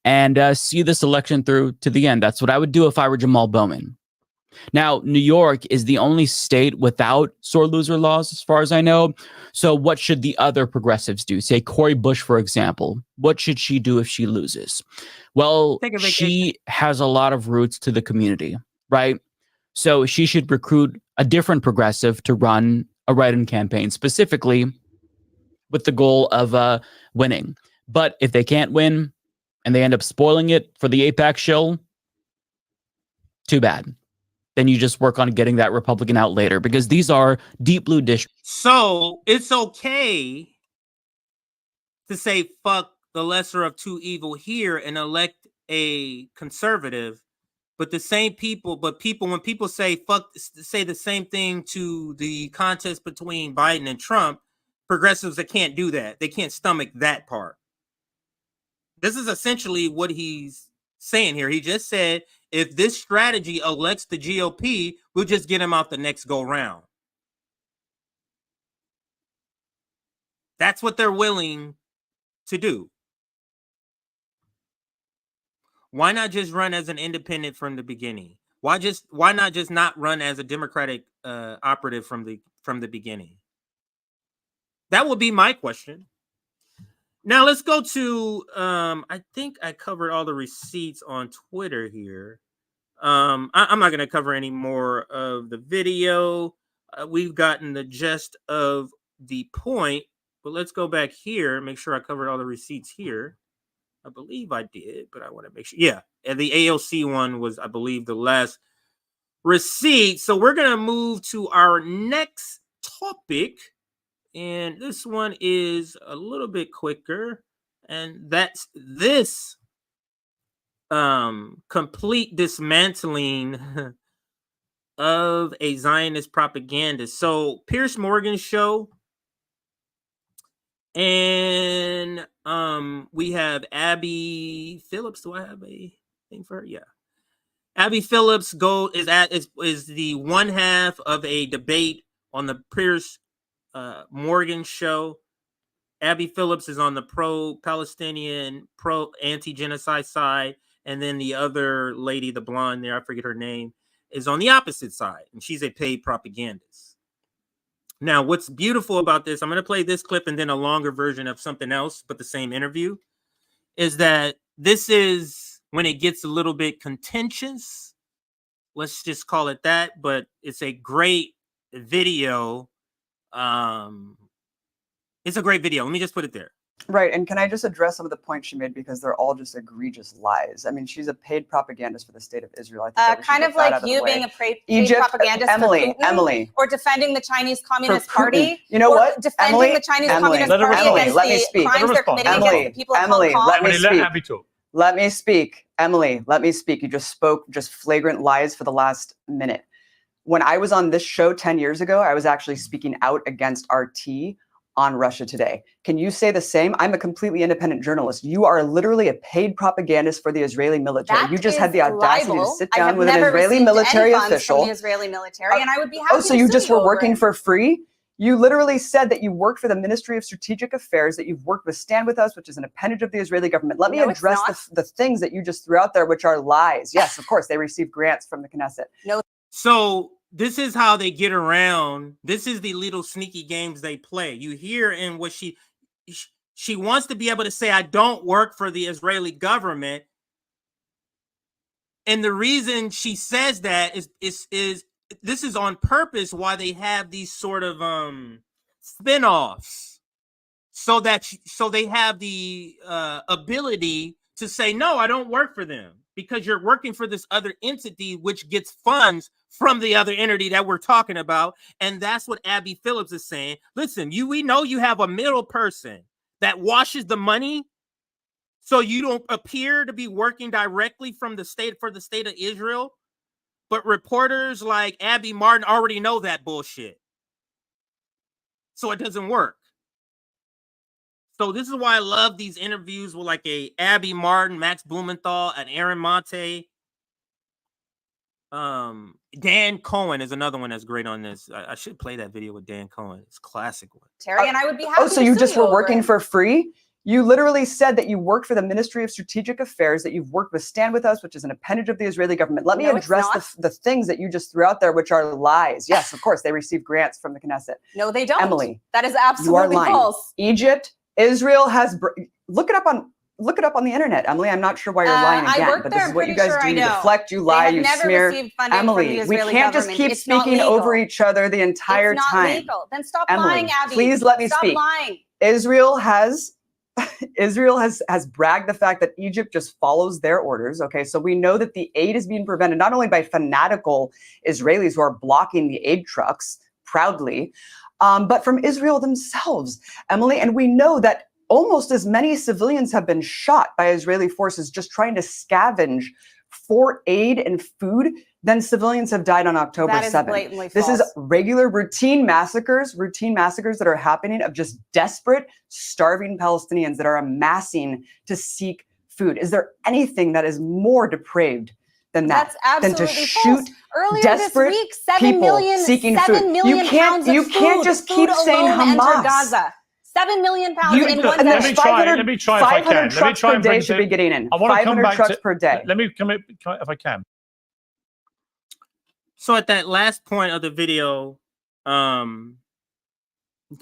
and see this election through to the end. That's what I would do if I were Jamal Bowman. Now, New York is the only state without sore loser laws, as far as I know. So what should the other progressives do? Say Cori Bush, for example. What should she do if she loses? Well, she has a lot of roots to the community, right? So she should recruit a different progressive to run a write-in campaign, specifically with the goal of winning. But if they can't win and they end up spoiling it for the AIPAC shill, too bad. Then you just work on getting that Republican out later, because these are deep blue districts. So it's okay to say fuck the lesser of two evil here and elect a conservative, but the same people, when people say fuck, say the same thing to the contest between Biden and Trump, progressives that can't do that. They can't stomach that part. This is essentially what he's saying here. He just said, if this strategy elects the GOP, we'll just get him out the next go round. That's what they're willing to do. Why not just run as an independent from the beginning? Why not just not run as a Democratic operative from the beginning? That would be my question. Now let's go to I think I covered all the receipts on Twitter here. I'm not going to cover any more of the video. We've gotten the gist of the point, but let's go back here, make sure I covered all the receipts here. I believe I did, but I want to make sure. Yeah, and the AOC one was, I believe, the last receipt. So we're going to move to our next topic, and this one is a little bit quicker, and that's this complete dismantling of a Zionist propagandist. So Piers Morgan's show, and we have Abby Phillips. Do I have a thing for her? Yeah. Abby Phillips is the one half of a debate on the Piers Morgan show. Abby Phillips is on the pro-Palestinian, pro-anti-genocide side, and then the other lady, the blonde there, I forget her name, is on the opposite side, and she's a paid propagandist. Now, what's beautiful about this, I'm going to play this clip and then a longer version of something else, but the same interview, is that this is when it gets a little bit contentious. Let's just call it that, but it's a great video. It's a great video. Let me just put it there. Right. And can I just address some of the points she made, because they're all just egregious lies. I mean, she's a paid propagandist for the state of Israel. I think that we should kind get of that like out of you the way. being a paid Egypt, propagandist Emily, for Putin, Emily. or defending the Chinese Communist For Putin. Party. You know or what? Defending Emily, the Chinese Emily, Communist Party Emily, against let me the speak. crimes they're committing against the people of Emily, Hong Kong. let me speak. Let me speak. Emily, let me speak. You just spoke just flagrant lies for the last minute. When I was on this show 10 years ago, I was actually speaking out against RT on Russia Today. Can you say the same? I'm a completely independent journalist. You are literally a paid propagandist for the Israeli military. That you just had the is audacity libel. to sit I down have with an never Israeli received military any funds official. from the Israeli military, and I would be happy Oh, so to you sue just you were over working it. for free? You literally said that you work for the Ministry of Strategic Affairs, that you've worked with Stand With Us, which is an appendage of the Israeli government. Let me No, it's address not. the things that you just threw out there, which are lies. Yes, of course, they receive grants from the Knesset. No. So this is how they get around. This is the little sneaky games they play. You hear in what she wants to be able to say, I don't work for the Israeli government. And the reason she says that is this is on purpose why they have these sort of spin-offs. so they have the ability to say, no, I don't work for them, because you're working for this other entity which gets funds from the other entity that we're talking about. And that's what Abby Phillips is saying. Listen, we know you have a middle person that washes the money, so you don't appear to be working directly from the state for the state of Israel. But reporters like Abby Martin already know that bullshit. So it doesn't work. So this is why I love these interviews with like a Abby Martin, Max Blumenthal, and Aaron Monte. Dan Cohen is another one that's great on this. I should play that video with Dan Cohen. It's a classic one. Terry, and I would be happy. So you just were working for free? You literally said that you worked for the Ministry of Strategic Affairs, that you've worked with Stand With Us, which is an appendage of the Israeli government. Let me address the things that you just threw out there, which are lies. Yes, of course, they receive grants from the Knesset. No, they don't. Emily, that is you are absolutely lying. false. Egypt, Israel has. Look it up on the internet, Emily. I'm not sure why you're lying again, but this is what you guys do. You deflect, you lie, you smear. Emily, we can't just keep speaking over each other the entire time. It's not legal. Then stop Emily, lying, Abby. please let me speak. Stop lying. Israel has bragged the fact that Egypt just follows their orders. Okay, so we know that the aid is being prevented not only by fanatical Israelis who are blocking the aid trucks proudly, but from Israel themselves, Emily. And we know that almost as many civilians have been shot by Israeli forces just trying to scavenge for aid and food than civilians have died on October 7th. That is blatantly This false. is regular routine massacres that are happening of just desperate, starving Palestinians that are amassing to seek food. Is there anything that is more depraved than that? That's than to absolutely shoot false. Earlier desperate this week, 7 people million seeking seven food? million pounds of You can't food. just Food keep saying alone entered Hamas. Gaza. 7 million pounds in one Let day. me try if I can. Let me trucks try per and day bring should be getting in. I want to come 500 back trucks to, per day. Let me come if I can. So at that last point of the video,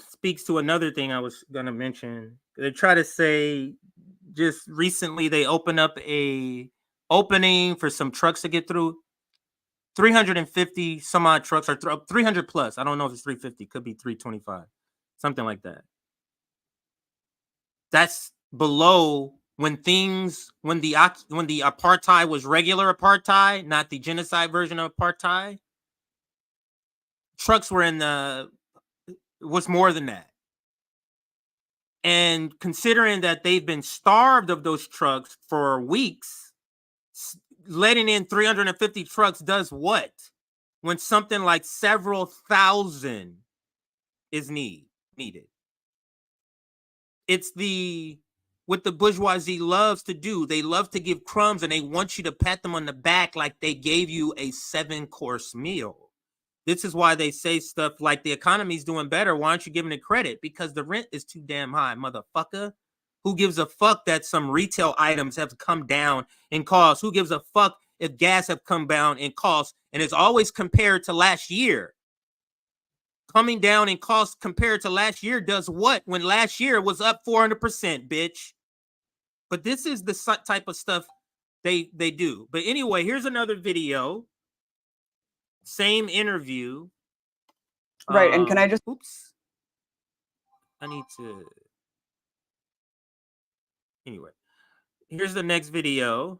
speaks to another thing I was going to mention. They try to say just recently they opened up a opening for some trucks to get through. 350 some odd trucks, or 300 plus. I don't know if it's 350, could be 325, something like that. That's below when the apartheid was regular apartheid, not the genocide version of apartheid. Trucks were was more than that. And considering that they've been starved of those trucks for weeks, letting in 350 trucks does what? When something like several thousand is needed. It's what the bourgeoisie loves to do. They love to give crumbs and they want you to pat them on the back like they gave you a 7-course meal. This is why they say stuff like the economy's doing better. Why aren't you giving it credit? Because the rent is too damn high, motherfucker. Who gives a fuck that some retail items have come down in cost? Who gives a fuck if gas have come down in cost? And it's always compared to last year. Coming down in cost compared to last year does what? When last year was up 400%, bitch. But this is the type of stuff they do. But anyway, here's another video. Same interview. Right, and can I just... Oops. I need to... Anyway, here's the next video.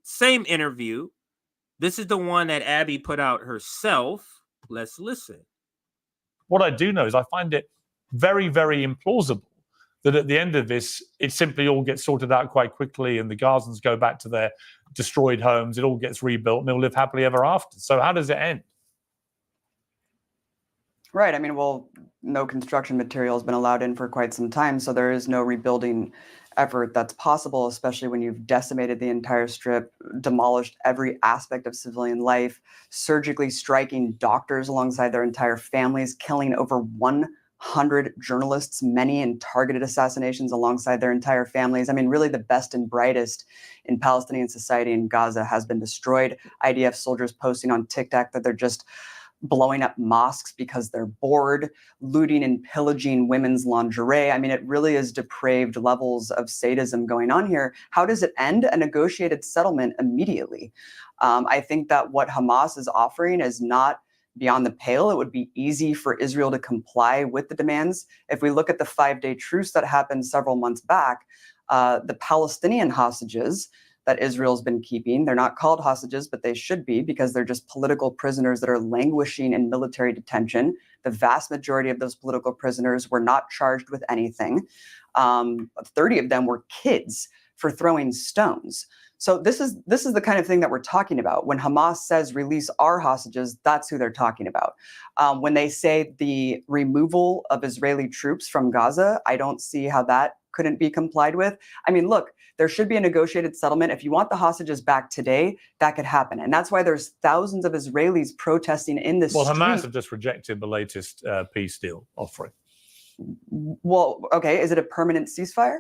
Same interview. This is the one that Abby put out herself. Let's listen. What I do know is I find it very, very implausible that at the end of this, it simply all gets sorted out quite quickly and the Gazans go back to their destroyed homes, it all gets rebuilt, and they'll live happily ever after. So how does it end? Right. I mean, well, no construction material has been allowed in for quite some time, so there is no rebuilding effort that's possible, especially when you've decimated the entire strip, demolished every aspect of civilian life, surgically striking doctors alongside their entire families, killing over 100 journalists, many in targeted assassinations alongside their entire families. I mean, really the best and brightest in Palestinian society in Gaza has been destroyed. IDF soldiers posting on TikTok that they're just blowing up mosques because they're bored, looting and pillaging women's lingerie. I mean, it really is depraved levels of sadism going on here. How does it end? A negotiated settlement immediately. I think that what Hamas is offering is not beyond the pale. It would be easy for Israel to comply with the demands. If we look at the 5-day truce that happened several months back, the Palestinian hostages that Israel's been keeping, they're not called hostages, but they should be, because they're just political prisoners that are languishing in military detention. The vast majority of those political prisoners were not charged with anything. 30 of them were kids for throwing stones. So this is the kind of thing that we're talking about. When Hamas says release our hostages, that's who they're talking about. When they say the removal of Israeli troops from Gaza, I don't see how that couldn't be complied with. I mean, look, there should be a negotiated settlement. If you want the hostages back today, that could happen. And that's why there's thousands of Israelis protesting in this street. Well, Hamas have just rejected the latest peace deal offering. Well, okay, is it a permanent ceasefire?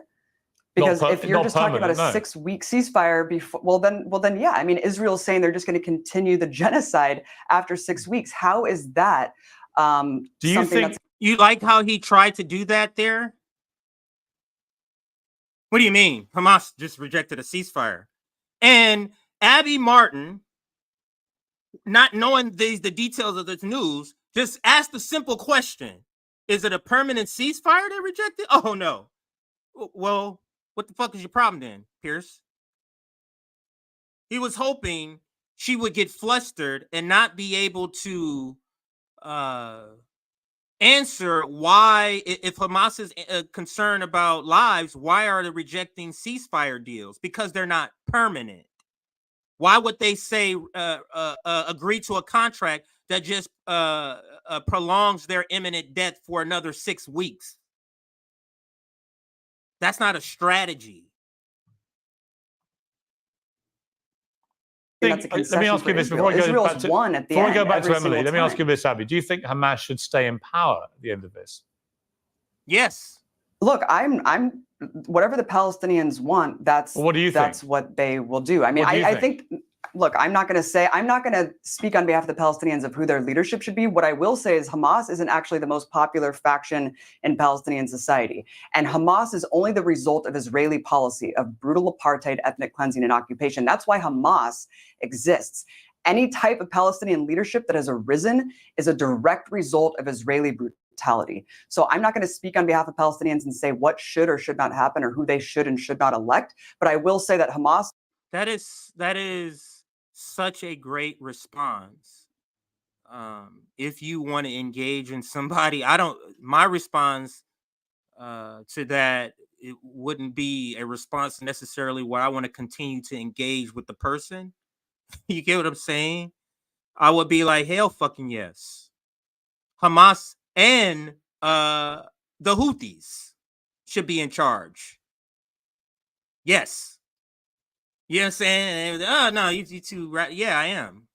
Because if you're just talking about a 6-week ceasefire before, well then, yeah. I mean, Israel's saying they're just going to continue the genocide after 6 weeks. How is that? Do you think you like how he tried to do that there? What do you mean? Hamas just rejected a ceasefire, and Abby Martin, not knowing the details of this news, just asked a simple question: is it a permanent ceasefire they rejected? Oh no. Well, what the fuck is your problem then, Piers? He was hoping she would get flustered and not be able to answer why, if Hamas is concerned about lives, why are they rejecting ceasefire deals? Because they're not permanent. Why would they say agree to a contract that just prolongs their imminent death for another 6 weeks? That's not a strategy. Let me ask you this before I go back to Emily. Let me ask you this, Abby. Do you think Hamas should stay in power at the end of this? Yes. Look, I'm whatever the Palestinians want, that's what they will do. I mean, I think look, I'm not going to speak on behalf of the Palestinians of who their leadership should be. What I will say is Hamas isn't actually the most popular faction in Palestinian society. And Hamas is only the result of Israeli policy of brutal apartheid, ethnic cleansing, and occupation. That's why Hamas exists. Any type of Palestinian leadership that has arisen is a direct result of Israeli brutality. So I'm not going to speak on behalf of Palestinians and say what should or should not happen or who they should and should not elect. But I will say that Hamas. That is such a great response. If you want to engage in somebody, my response to that, it wouldn't be a response necessarily where I want to continue to engage with the person. You get what I'm saying? I would be like, hell fucking yes. Hamas and the Houthis should be in charge. Yes. You know what I'm saying? Oh no, you too right. Yeah, I am.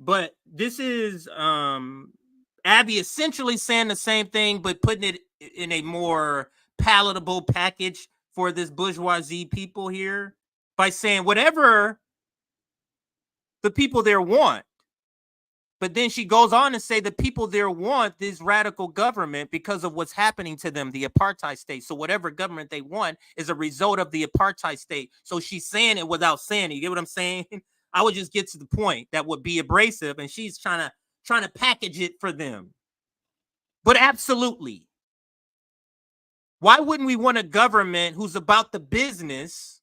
But this is Abby essentially saying the same thing, but putting it in a more palatable package for this bourgeoisie people here by saying whatever the people there want. But then she goes on to say the people there want this radical government because of what's happening to them, the apartheid state. So whatever government they want is a result of the apartheid state. So she's saying it without saying it. You get what I'm saying? I would just get to the point that would be abrasive, and she's trying to package it for them. But absolutely. Why wouldn't we want a government who's about the business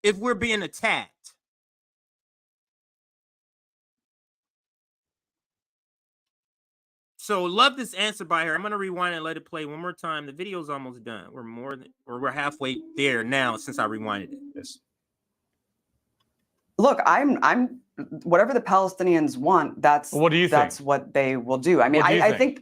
if we're being attacked? So love this answer by her. I'm going to rewind and let it play one more time. The video's almost done. We're halfway there now since I rewinded it. Yes. Look, I'm whatever the Palestinians want, that's what they will do. I mean, I think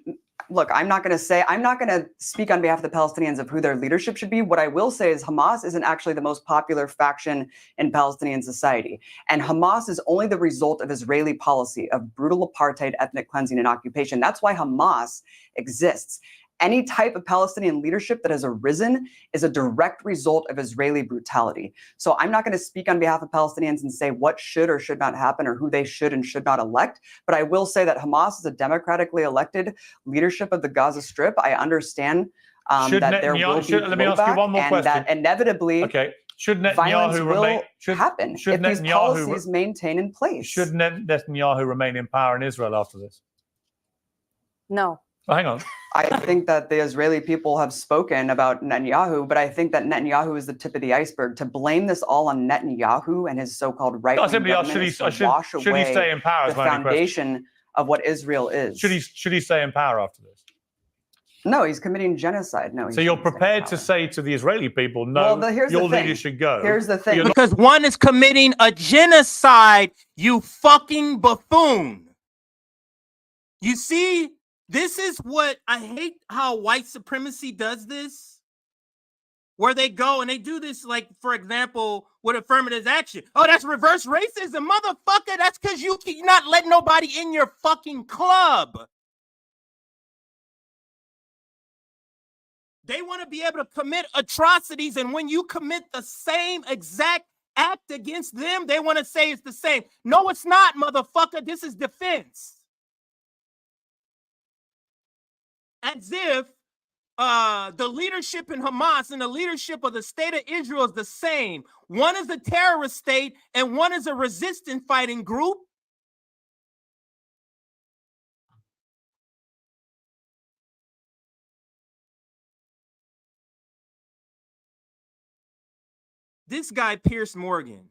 look, I'm not going to speak on behalf of the Palestinians of who their leadership should be. What I will say is Hamas isn't actually the most popular faction in Palestinian society. And Hamas is only the result of Israeli policy of brutal apartheid, ethnic cleansing, and occupation. That's why Hamas exists. Any type of Palestinian leadership that has arisen is a direct result of Israeli brutality. So I'm not going to speak on behalf of Palestinians and say what should or should not happen or who they should and should not elect. But I will say that Hamas is a democratically elected leadership of the Gaza Strip. I understand that there will be blowback, and that inevitably violence will happen if these policies maintain in place. Should Netanyahu remain in power in Israel after this? No. Oh, hang on. I think that the Israeli people have spoken about Netanyahu, but I think that Netanyahu is the tip of the iceberg. To blame this all on Netanyahu and his so-called right-wing government is to wash away he stay in power, the foundation of what Israel is. Should he stay in power after this? No, he's committing genocide. No. So you're prepared to say to the Israeli people, no, your leader should go. Here's the thing. Because one is committing a genocide, you fucking buffoon. You see, this is what I hate, how white supremacy does this. Where they go and they do this, like, for example, with affirmative action. Oh, that's reverse racism, motherfucker. That's because you not let nobody in your fucking club. They want to be able to commit atrocities, and when you commit the same exact act against them, they want to say it's the same. No, it's not, motherfucker. This is defense. As if the leadership in Hamas and the leadership of the state of Israel is the same. One is a terrorist state, and one is a resistance fighting group. This guy, Piers Morgan,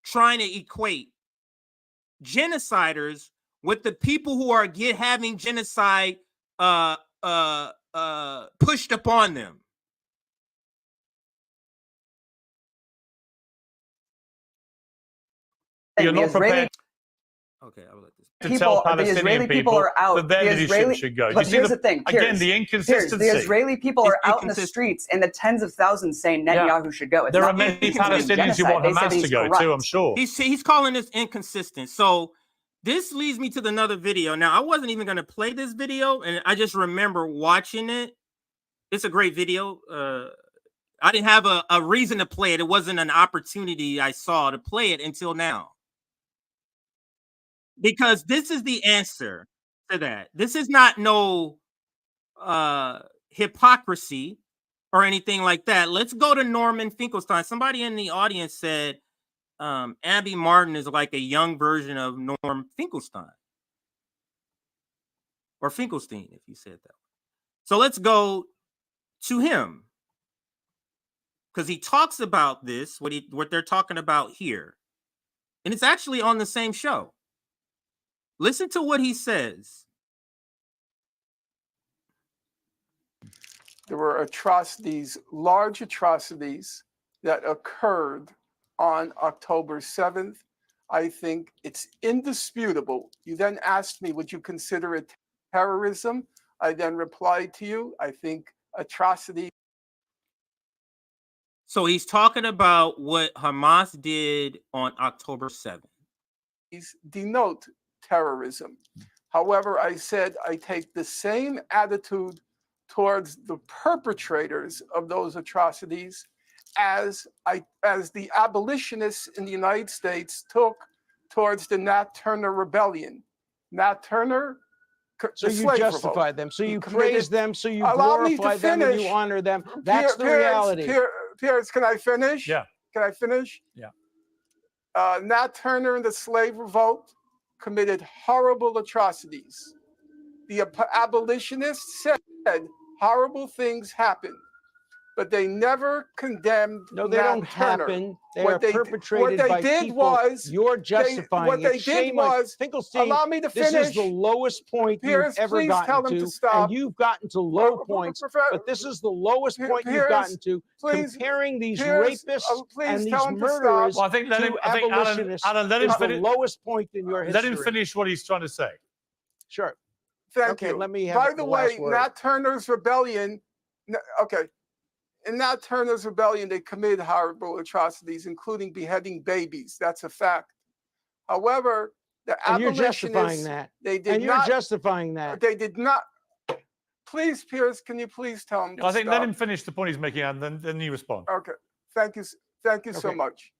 trying to equate genociders with the people who are having genocide pushed upon them. You're not prepared. Okay, I will let this. To tell Palestinian people that their leadership should go. But here's the thing. Again, the inconsistency. The Israeli people are out in the streets in the tens of thousands saying Netanyahu should go. There are many Palestinians who want Hamas to go too, I'm sure. He's calling this inconsistent. So this leads me to another video. Now, I wasn't even going to play this video, and I just remember watching it. It's a great video. I didn't have a reason to play it. It wasn't an opportunity I saw to play it until now. Because this is the answer to that. This is not no hypocrisy or anything like that. Let's go to Norman Finkelstein. Somebody in the audience said Abby Martin is like a young version of Norm Finkelstein. Or Finkelstein, if you said that. So let's go to him. Because he talks about this, what they're talking about here. And it's actually on the same show. Listen to what he says. There were atrocities, large atrocities that occurred on October 7th. I think it's indisputable. You then asked me, would you consider it terrorism? I then replied to you, I think atrocity. So he's talking about what Hamas did on October 7th. Denote terrorism. However, I said I take the same attitude towards the perpetrators of those atrocities as the abolitionists in the United States took towards the Nat Turner Rebellion. Nat Turner, so you justify them, so you praise them, so you glorify them, and you honor them. That's the reality. Piers, can I finish? Yeah. Can I finish? Yeah. Nat Turner and the slave revolt committed horrible atrocities. The abolitionists said horrible things happened, but they never condemned No, they Nat don't Turner. happen. They are perpetrated by people. Was you're justifying what they it. did was, Finkelstein, allow me to this finish. is the lowest point Piers, you've ever please tell gotten them to, stop. and you've gotten to low points, but this is the lowest point you've gotten to, comparing these rapists and these murderers well, I think to abolitionists Alan, let him is finish. the lowest point in your history. Let him finish what he's trying to say. Sure. Thank you. Let me have By the way, Nat Turner's rebellion, in Nat Turner's rebellion, they committed horrible atrocities, including beheading babies. That's a fact. However, the abolitionists, you're justifying that. They did you're justifying that. They did not. Please, Piers, can you please tell him? I think let him finish the point he's making, and then you respond. Okay. Thank you so much.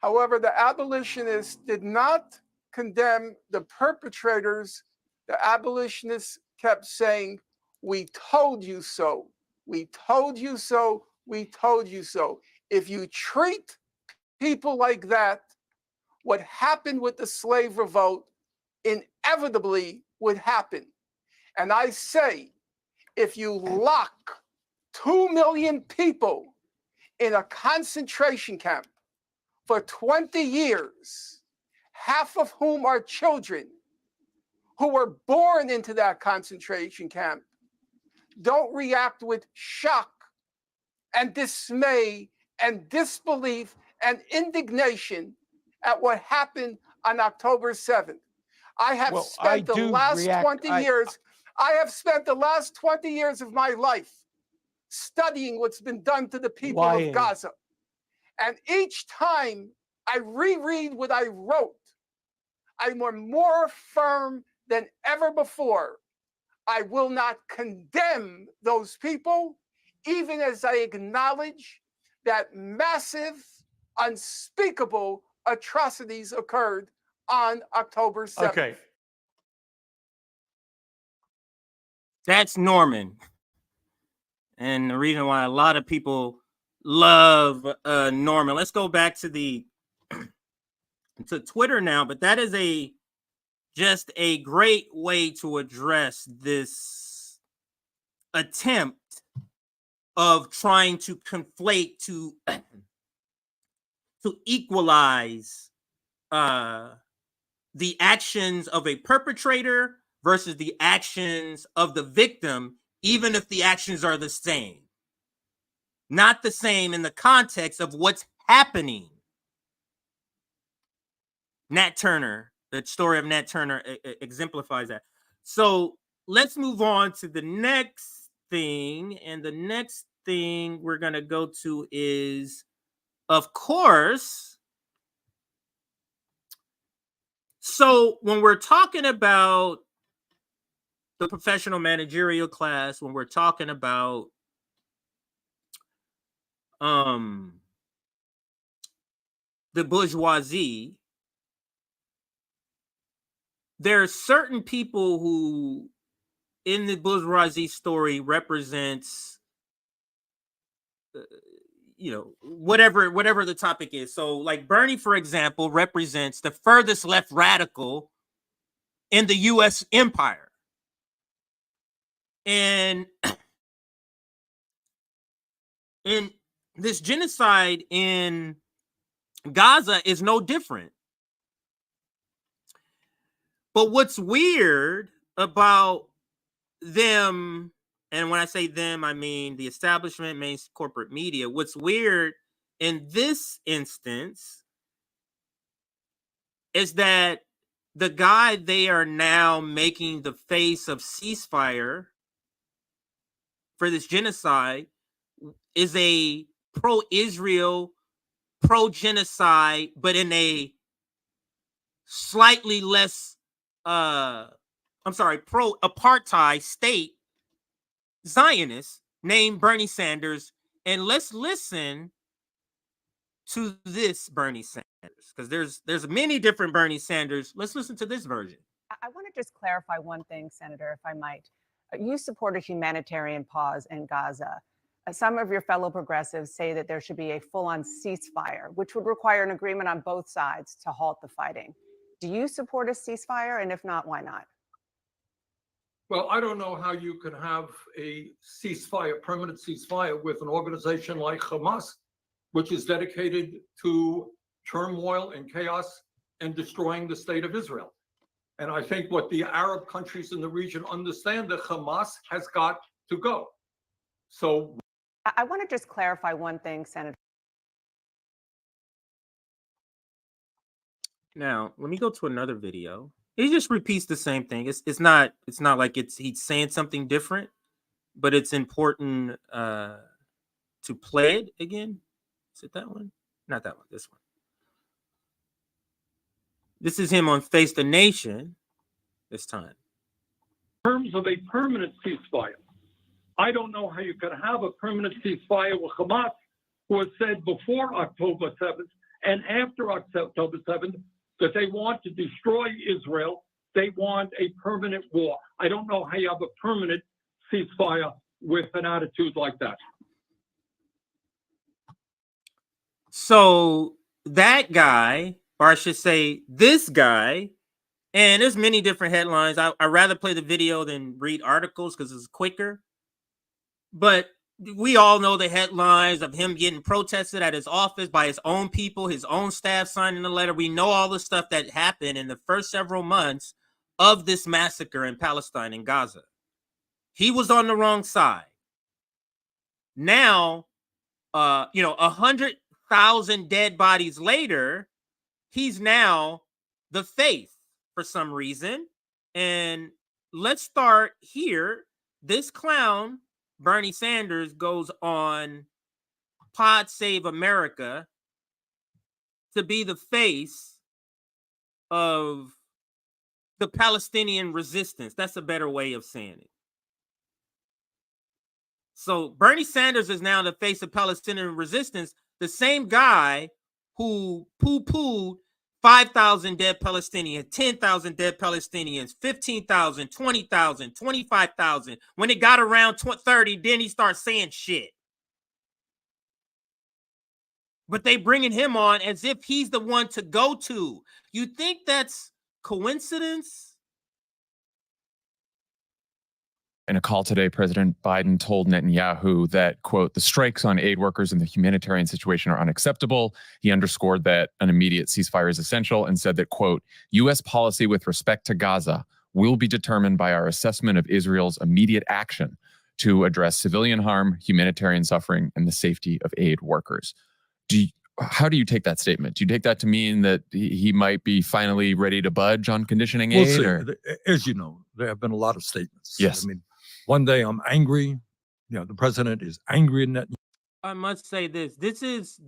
However, the abolitionists did not condemn the perpetrators. The abolitionists kept saying, "We told you so. We told you so. We told you so. If you treat people like that, what happened with the slave revolt inevitably would happen. And I say, if you lock 2 million people in a concentration camp for 20 years, half of whom are children who were born into that concentration camp, don't react with shock and dismay and disbelief and indignation at what happened on October 7th. I have spent the last 20 years, I have spent the last 20 years of my life studying what's been done to the people of Gaza. And each time I reread what I wrote, I'm more firm than ever before. I will not condemn those people, even as I acknowledge that massive, unspeakable atrocities occurred on October 7th. Okay. That's Norman. And the reason why a lot of people love Norman. Let's go back to to Twitter now, but that is just a great way to address this attempt of trying to conflate, to equalize the actions of a perpetrator versus the actions of the victim, even if the actions are the same. Not the same in the context of what's happening. Nat Turner, the story of Nat Turner exemplifies that. So let's move on to the next thing. And the next thing we're going to go to is, of course, so when we're talking about the professional managerial class, when we're talking about the bourgeoisie, there are certain people who, in the bourgeoisie story, represents, whatever the topic is. So, like Bernie, for example, represents the furthest left radical in the U.S. empire, and this genocide in Gaza is no different. But what's weird about them, and when I say them, I mean the establishment, main corporate media, what's weird in this instance is that the guy they are now making the face of ceasefire for this genocide is a pro-Israel, pro-genocide, but in a slightly less pro-apartheid state Zionist named Bernie Sanders. And let's listen to this Bernie Sanders, because there's many different Bernie Sanders. Let's listen to this version. I want to just clarify one thing, Senator, if I might. You support a humanitarian pause in Gaza. Some of your fellow progressives say that there should be a full-on ceasefire, which would require an agreement on both sides to halt the fighting. Do you support a ceasefire? And if not, why not? Well, I don't know how you can have a ceasefire, permanent ceasefire, with an organization like Hamas, which is dedicated to turmoil and chaos and destroying the state of Israel. And I think what the Arab countries in the region understand, that Hamas has got to go. So I want to just clarify one thing, Senator. Now, let me go to another video. He just repeats the same thing. It's not like he's saying something different, but it's important to play it again. Is it that one? Not that one, this one. This is him on Face the Nation this time. in terms of a permanent ceasefire, I don't know how you could have a permanent ceasefire with Hamas, who has said before October 7th and after October 7th that they want to destroy Israel. They want a permanent war. I don't know how you have a permanent ceasefire with an attitude like that. So that guy, or I should say this guy, and there's many different headlines. I'd rather play the video than read articles because it's quicker. But we all know the headlines of him getting protested at his office by his own people, his own staff signing the letter. We know all the stuff that happened in the first several months of this massacre in Palestine and Gaza. He was on the wrong side. Now, 100,000 dead bodies later, he's now the faith for some reason. And let's start here. This clown, Bernie Sanders, goes on Pod Save America to be the face of the Palestinian resistance. That's a better way of saying it. So Bernie Sanders is now the face of Palestinian resistance, the same guy who poo-pooed 5,000 dead Palestinians, 10,000 dead Palestinians, 15,000, 20,000, 25,000. When it got around 30, then he starts saying shit. But they bringing him on as if he's the one to go to. You think that's coincidence? In a call today, President Biden told Netanyahu that, quote, the strikes on aid workers in the humanitarian situation are unacceptable. He underscored that an immediate ceasefire is essential and said that, quote, U.S. policy with respect to Gaza will be determined by our assessment of Israel's immediate action to address civilian harm, humanitarian suffering, and the safety of aid workers. How do you take that statement? Do you take that to mean that he might be finally ready to budge on conditioning aid? We'll see. As you know, there have been a lot of statements. Yes. I mean, one day I'm angry. The president is angry in that. I must say this. This is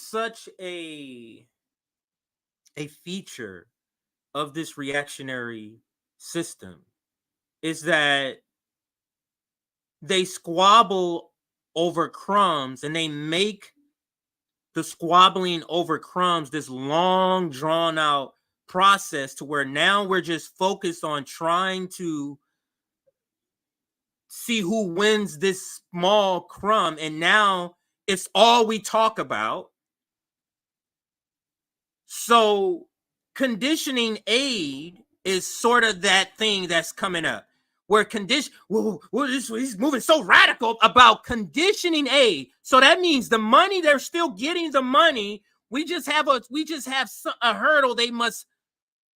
such a feature of this reactionary system, is that they squabble over crumbs, and they make the squabbling over crumbs this long, drawn out process to where now we're just focused on trying to see who wins this small crumb, and now it's all we talk about. So conditioning aid is sort of that thing that's coming up, where he's moving so radical about conditioning aid. So that means the money, they're still getting the money. We just have a hurdle they must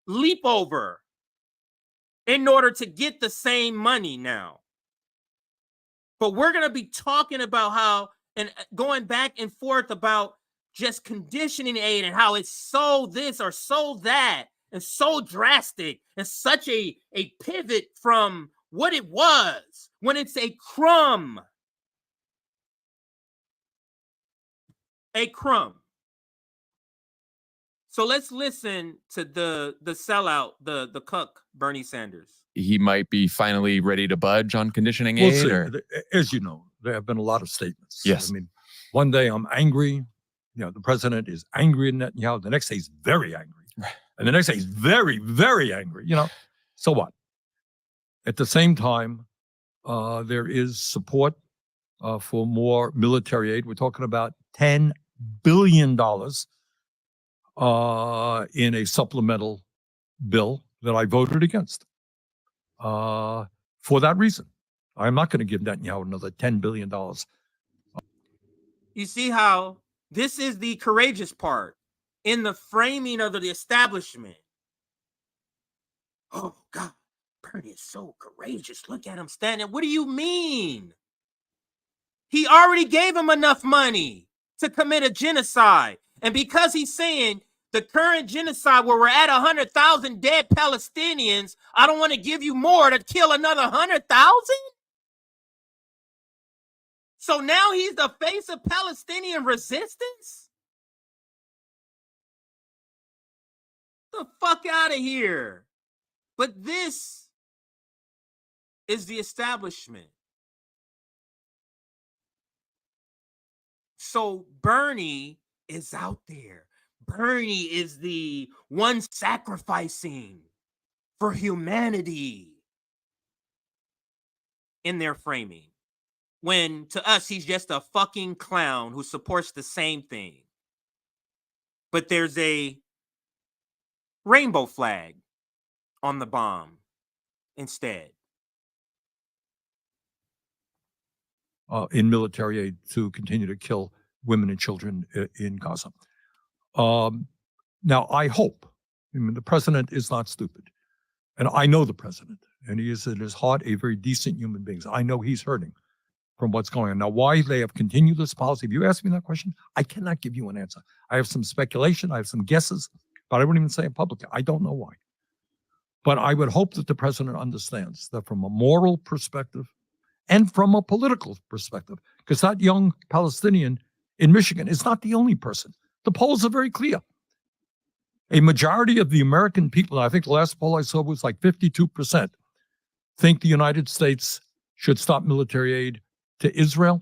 leap over in order to get the same money now. But we're going to be talking about how, and going back and forth about just conditioning aid and how it's so this or so that, and so drastic, and such a pivot from what it was when it's a crumb. A crumb. So let's listen to the sellout, the cuck, Bernie Sanders. He might be finally ready to budge on conditioning We'll aid? see. Or? As you know, there have been a lot of statements. Yes. I mean, one day I'm angry. The president is angry in Netanyahu. The next day he's very angry. And the next day he's very, very angry. So what? At the same time, there is support for more military aid. We're talking about $10 billion in a supplemental bill that I voted against. For that reason, I'm not going to give Netanyahu another $10 billion. You see how this is the courageous part in the framing of the establishment. Oh, God, Bernie is so courageous. Look at him standing. What do you mean? He already gave him enough money to commit a genocide. And because he's saying the current genocide where we're at 100,000 dead Palestinians, I don't want to give you more to kill another 100,000? So now he's the face of Palestinian resistance? The fuck out of here. But this is the establishment. So Bernie is out there. Bernie is the one sacrificing for humanity in their framing. when to us he's just a fucking clown who supports the same thing. But there's a rainbow flag on the bomb instead. In military aid to continue to kill women and children in Gaza. Now, I hope, the president is not stupid. And I know the president, and he is at his heart a very decent human being. I know he's hurting from what's going on. Now, why they have continued this policy, if you ask me that question, I cannot give you an answer. I have some speculation, I have some guesses, but I wouldn't even say it publicly. I don't know why. But I would hope that the president understands that from a moral perspective and from a political perspective, because that young Palestinian in Michigan is not the only person. The polls are very clear. A majority of the American people, I think the last poll I saw was like 52%, think the United States should stop military aid to Israel.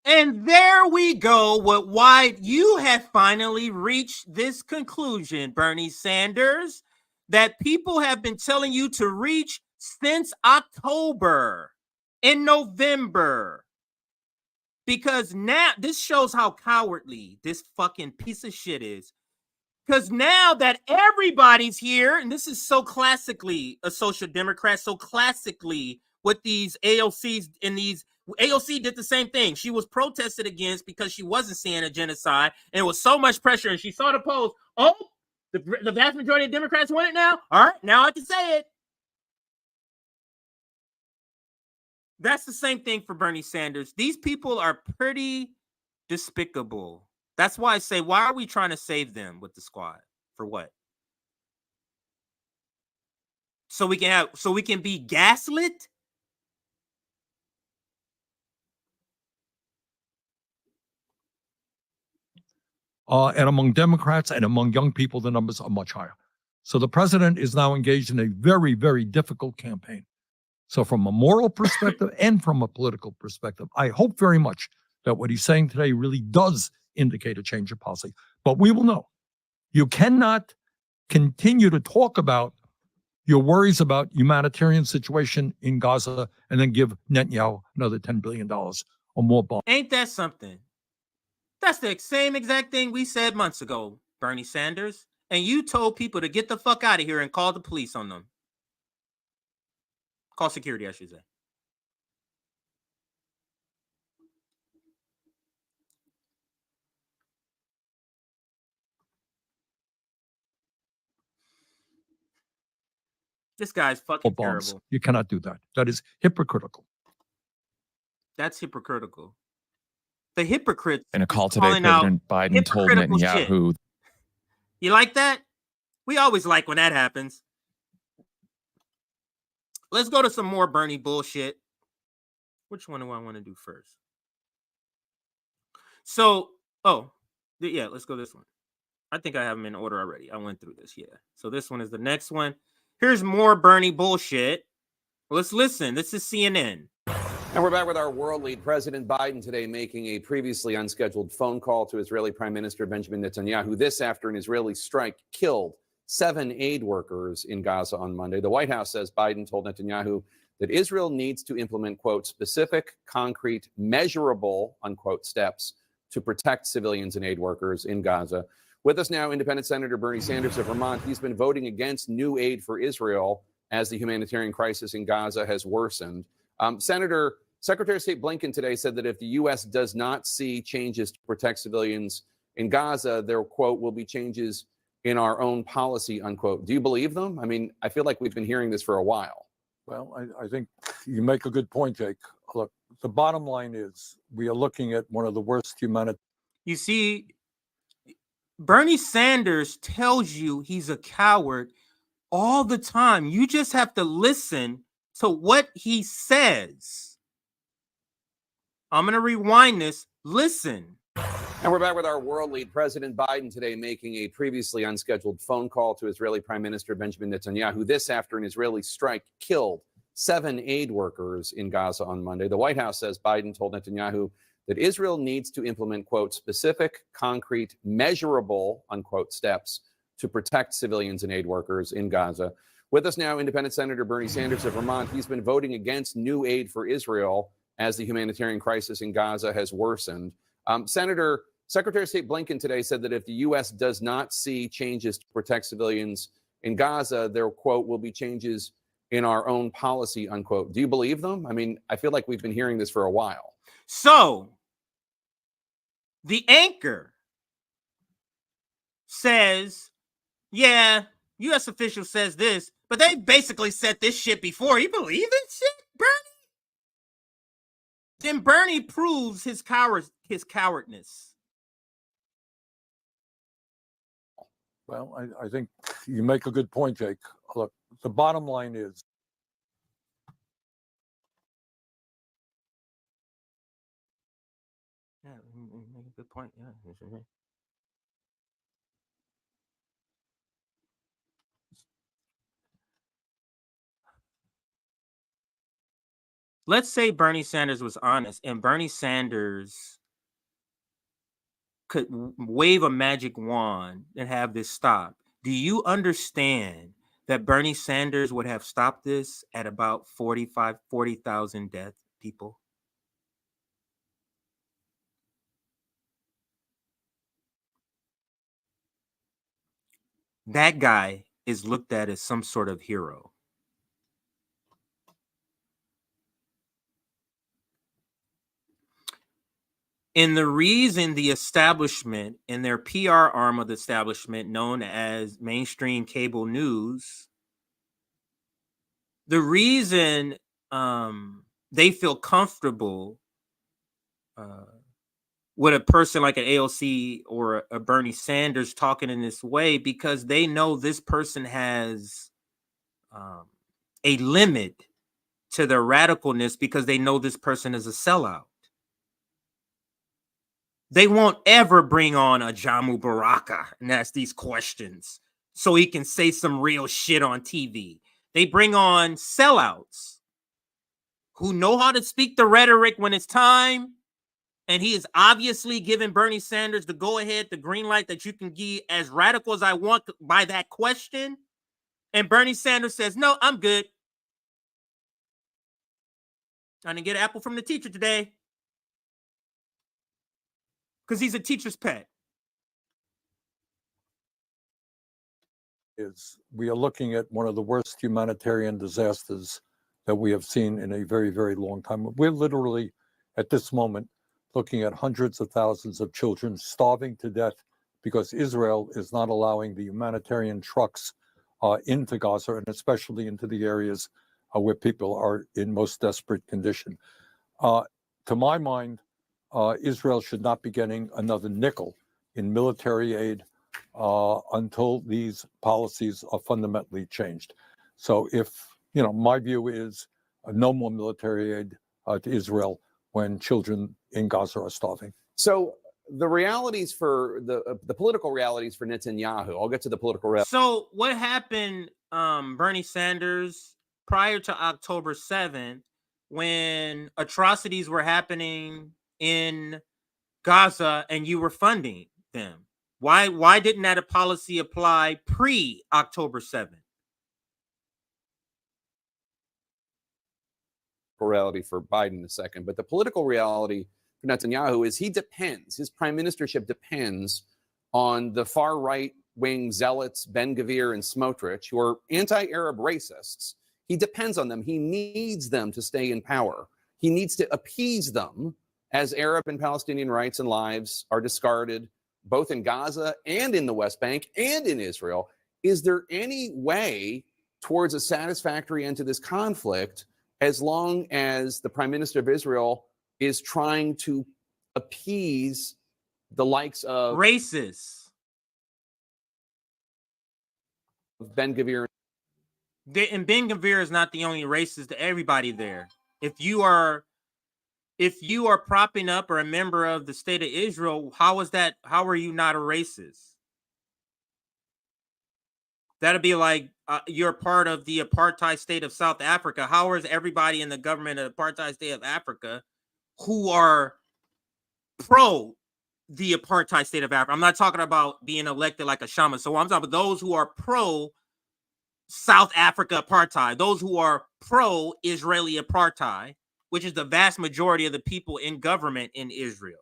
And there we go with why you have finally reached this conclusion, Bernie Sanders, that people have been telling you to reach since October and November. Because now this shows how cowardly this fucking piece of shit is. Because now that everybody's here, and this is so classically a social democrat, so classically what these AOCs and these AOC did the same thing. She was protested against because she wasn't seeing a genocide, and it was so much pressure. And she saw the polls. Oh, the vast majority of Democrats want it now. All right, now I can say it. That's the same thing for Bernie Sanders. These people are pretty despicable. That's why I say, why are we trying to save them with the squad? For what? So we can be gaslit? And among Democrats and among young people, the numbers are much higher. So the president is now engaged in a very, very difficult campaign. So from a moral perspective and from a political perspective, I hope very much that what he's saying today really does indicate a change of policy. But we will know. You cannot continue to talk about your worries about humanitarian situation in Gaza and then give Netanyahu another $10 billion or more bombs. Ain't that something? That's the same exact thing we said months ago, Bernie Sanders. And you told people to get the fuck out of here and call the police on them. Call security, I should say. This guy's fucking terrible. You cannot do that. That is hypocritical. That's hypocritical. The hypocrites. In a call today, President Biden told Netanyahu. Shit. You like that? We always like when that happens. Let's go to some more Bernie bullshit. Which one do I want to do first? So, yeah, let's go this one. I think I have them in order already. I went through this, yeah. So this one is the next one. Here's more Bernie bullshit. Let's listen. This is CNN. And we're back with our world lead. President Biden today making a previously unscheduled phone call to Israeli Prime Minister Benjamin Netanyahu. This after an Israeli strike killed 7 aid workers in Gaza on Monday. The White House says Biden told Netanyahu that Israel needs to implement, quote, specific, concrete, measurable, unquote, steps to protect civilians and aid workers in Gaza. With us now, Independent Senator Bernie Sanders of Vermont. He's been voting against new aid for Israel as the humanitarian crisis in Gaza has worsened. Secretary of State Blinken today said that if the U.S. does not see changes to protect civilians in Gaza, there, quote, will be changes in our own policy, unquote. Do you believe them? I mean, I feel like we've been hearing this for a while. Well, I think you make a good point, Jake. Look, the bottom line is we are looking at one of the worst humanitarian. You see, Bernie Sanders tells you he's a coward all the time. You just have to listen to what he says. I'm going to rewind this. Listen. And we're back with our world lead. President Biden today making a previously unscheduled phone call to Israeli Prime Minister Benjamin Netanyahu. This after an Israeli strike killed 7 aid workers in Gaza on Monday. The White House says Biden told Netanyahu that Israel needs to implement, quote, specific, concrete, measurable, unquote, steps to protect civilians and aid workers in Gaza. With us now, Independent Senator Bernie Sanders of Vermont. He's been voting against new aid for Israel as the humanitarian crisis in Gaza has worsened. Secretary of State Blinken today said that if the U.S. does not see changes to protect civilians in Gaza, there, quote, will be changes in our own policy, unquote. Do you believe them? I mean, I feel like we've been hearing this for a while. So the anchor says, yeah, U.S. official says this, but they basically said this shit before. You believe it, shit, Bernie? Then Bernie proves his cowardness. Well, I think you make a good point, Jake. Look, the bottom line is yeah, make a good point. Yeah. Let's say Bernie Sanders was honest and Bernie Sanders could wave a magic wand and have this stop. Do you understand that Bernie Sanders would have stopped this at about 40,000 dead people? That guy is looked at as some sort of hero. And the reason the establishment and their PR arm of the establishment, known as mainstream cable news, the reason they feel comfortable with a person like an AOC or a Bernie Sanders talking in this way, because they know this person has a limit to their radicalness, because they know this person is a sellout. They won't ever bring on a Jamu Baraka and ask these questions so he can say some real shit on TV. They bring on sellouts who know how to speak the rhetoric when it's time. And he is obviously giving Bernie Sanders the go-ahead, the green light that you can be as radical as I want by that question. And Bernie Sanders says, no, I'm good. I didn't get an apple from the teacher today. Because he's a teacher's pet. We are looking at one of the worst humanitarian disasters that we have seen in a very, very long time. We're literally, at this moment, looking at hundreds of thousands of children starving to death because Israel is not allowing the humanitarian trucks into Gaza, and especially into the areas where people are in most desperate condition. To my mind, Israel should not be getting another nickel in military aid until these policies are fundamentally changed. So if, my view is no more military aid to Israel when children in Gaza are starving. So the realities for the political realities for Netanyahu, I'll get to the political realities. So what happened, Bernie Sanders, prior to October 7th, when atrocities were happening in Gaza and you were funding them? Why didn't that policy apply pre-October 7th? Reality for Biden in a second, but the political reality for Netanyahu is his prime ministership depends on the far right wing zealots, Ben-Gvir and Smotrich, who are anti-Arab racists. He depends on them. He needs them to stay in power. He needs to appease them as Arab and Palestinian rights and lives are discarded both in Gaza and in the West Bank and in Israel. Is there any way towards a satisfactory end to this conflict as long as the Prime Minister of Israel is trying to appease the likes of racists, Ben-Gvir? And Ben-Gvir is not the only racist to everybody there. If you are propping up or a member of the state of Israel, how are you not a racist? That'd be like you're part of the apartheid state of South Africa. How is everybody in the government of the apartheid state of Africa who are pro the apartheid state of Africa? I'm not talking about being elected like a shaman. So I'm talking about those who are pro South Africa apartheid, those who are pro Israeli apartheid. which is the vast majority of the people in government in Israel?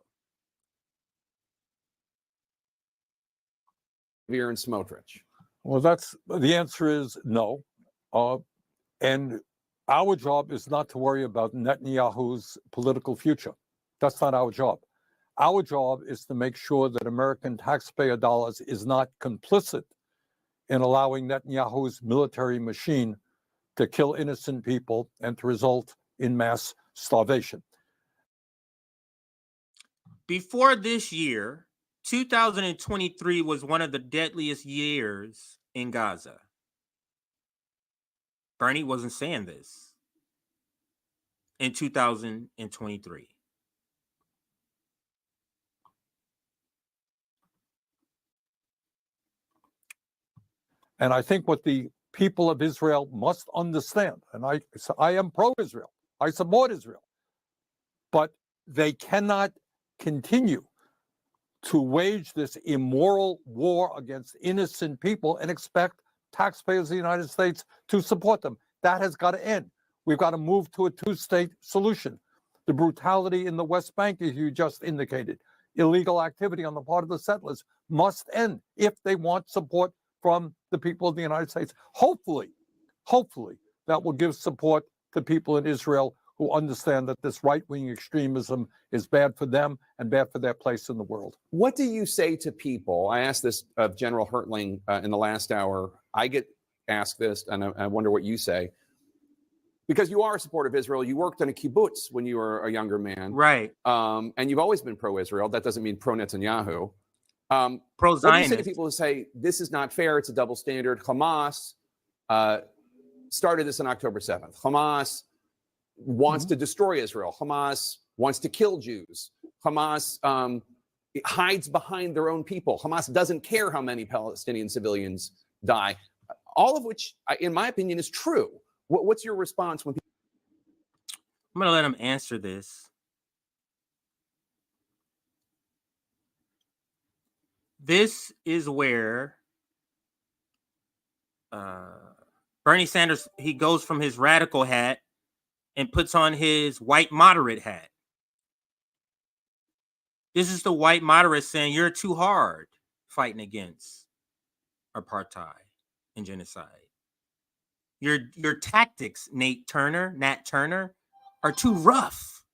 Veer and Smotrich. Well, the answer is no. And our job is not to worry about Netanyahu's political future. That's not our job. Our job is to make sure that American taxpayer dollars is not complicit in allowing Netanyahu's military machine to kill innocent people and to result in mass starvation. Before this year, 2023 was one of the deadliest years in Gaza. Bernie wasn't saying this in 2023. And I think what the people of Israel must understand, and I am pro-Israel, I support Israel, but they cannot continue to wage this immoral war against innocent people and expect taxpayers of the United States to support them. That has got to end. We've got to move to a two-state solution. The brutality in the West Bank, as you just indicated, illegal activity on the part of the settlers must end if they want support from the people of the United States. Hopefully, that will give support to people in Israel who understand that this right-wing extremism is bad for them and bad for their place in the world. What do you say to people? I asked this of General Hertling in the last hour. I get asked this, and I wonder what you say. Because you are a supporter of Israel. You worked in a kibbutz when you were a younger man. Right. And you've always been pro-Israel. That doesn't mean pro-Netanyahu. Pro-Zionist. What do you say to people who say, this is not fair, it's a double standard? Hamas started this on October 7th. Hamas wants to destroy Israel. Hamas wants to kill Jews. Hamas hides behind their own people. Hamas doesn't care how many Palestinian civilians die. All of which, in my opinion, is true. What's your response when people... I'm going to let him answer this. This is where Bernie Sanders, he goes from his radical hat and puts on his white moderate hat. This is the white moderate saying you're too hard fighting against apartheid and genocide. Your tactics, Nat Turner, are too rough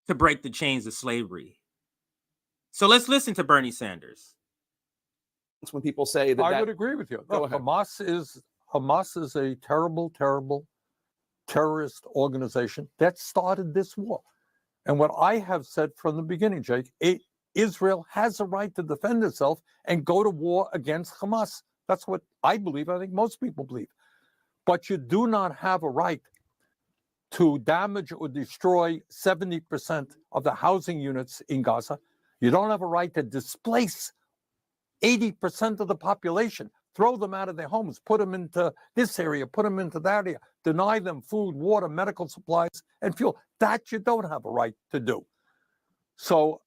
to break the chains of slavery. So let's listen to Bernie Sanders. When people say that, I would agree with you. Look, Hamas is a terrible, terrible terrorist organization that started this war. And what I have said from the beginning, Jake, Israel has a right to defend itself and go to war against Hamas. That's what I believe. I think most people believe. But you do not have a right to damage or destroy 70% of the housing units in Gaza. You don't have a right to displace 80% of the population, throw them out of their homes, put them into this area, put them into that area, deny them food, water, medical supplies, and fuel. That you don't have a right to do. So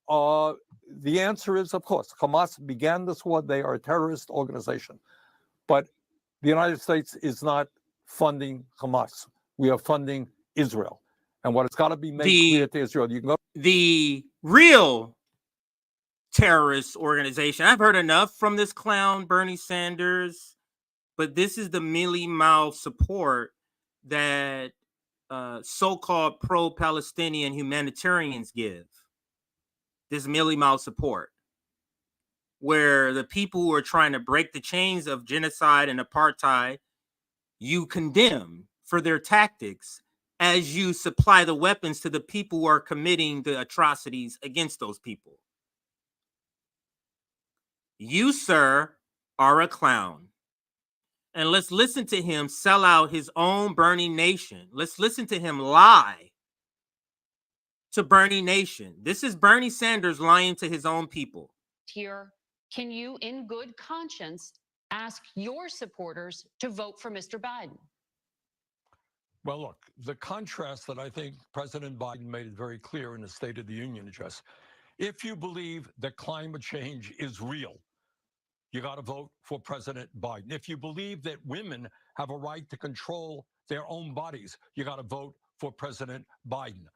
the answer is, of course, Hamas began this war. They are a terrorist organization. But the United States is not funding Hamas. We are funding Israel. And what it's got to be made clear to Israel, you can go. The real terrorist organization. I've heard enough from this clown, Bernie Sanders, but this is the mealy-mouthed support that so-called pro-Palestinian humanitarians give. This mealy-mouthed support, where the people who are trying to break the chains of genocide and apartheid, you condemn for their tactics as you supply the weapons to the people who are committing the atrocities against those people. You, sir, are a clown. And let's listen to him sell out his own Bernie Nation. Let's listen to him lie to Bernie Nation. This is Bernie Sanders lying to his own people. Here, can you, in good conscience, ask your supporters to vote for Mr. Biden? Well, look, the contrast that I think President Biden made it very clear in the State of the Union address. If you believe that climate change is real, you got to vote for President Biden. If you believe that women have a right to control their own bodies, you got to vote for President Biden.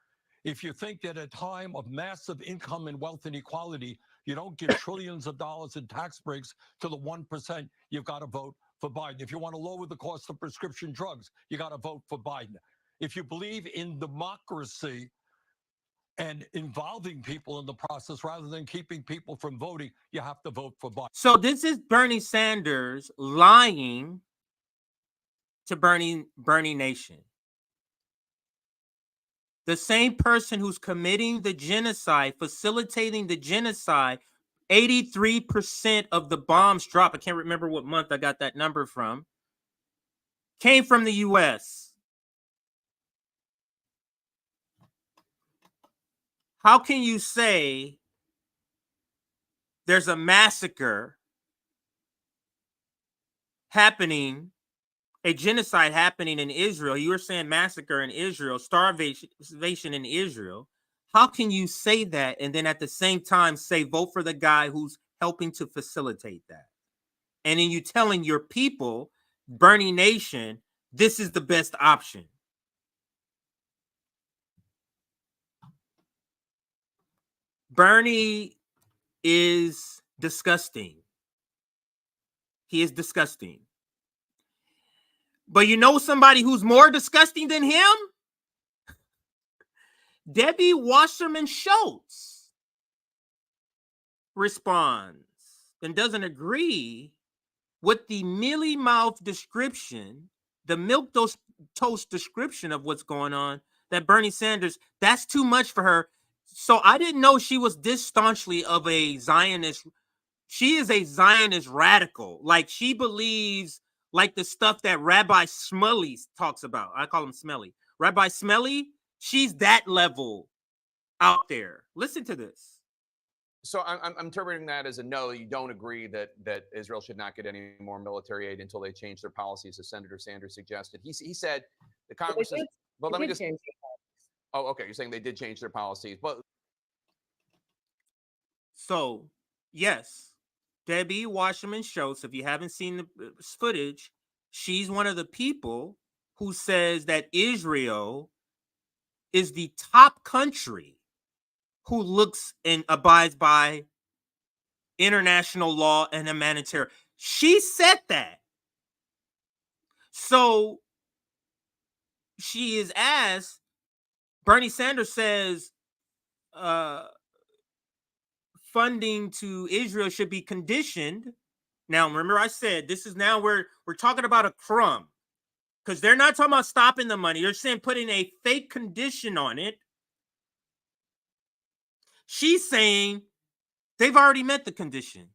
If you think that at a time of massive income and wealth inequality, you don't give trillions of dollars in tax breaks to the 1%, you've got to vote for Biden. If you want to lower the cost of prescription drugs, you got to vote for Biden. If you believe in democracy and involving people in the process rather than keeping people from voting, you have to vote for Biden. So this is Bernie Sanders lying to Bernie Nation. The same person who's committing the genocide, facilitating the genocide, 83% of the bombs dropped. I can't remember what month I got that number from. Came from the U.S. How can you say there's a massacre happening, a genocide happening in Israel? You were saying massacre in Israel, starvation in Israel. How can you say that and then at the same time say vote for the guy who's helping to facilitate that? And then you telling your people, Bernie Nation, this is the best option. Bernie is disgusting. He is disgusting. But you know somebody who's more disgusting than him? Debbie Wasserman Schultz responds and doesn't agree with the mealy-mouthed description, the milquetoast description of what's going on, that Bernie Sanders, that's too much for her. So I didn't know she was this staunchly of a Zionist. She is a Zionist radical. Like, she believes like the stuff that Rabbi Smelly talks about. I call him Smelly. Rabbi Smelly, she's that level out there. Listen to this. So I'm interpreting that as a no. You don't agree that Israel should not get any more military aid until they change their policies, as Senator Sanders suggested. He said the Congress is. Well, let me just. Oh, okay. You're saying they did change their policies, but. So, yes, Debbie Wasserman Schultz, if you haven't seen the footage, she's one of the people who says that Israel is the top country who looks and abides by international law and humanitarian. She said that. So she is asked, Bernie Sanders says funding to Israel should be conditioned. Now, remember I said, this is now where we're talking about a crumb, because they're not talking about stopping the money. They're saying putting a fake condition on it. She's saying they've already met the condition.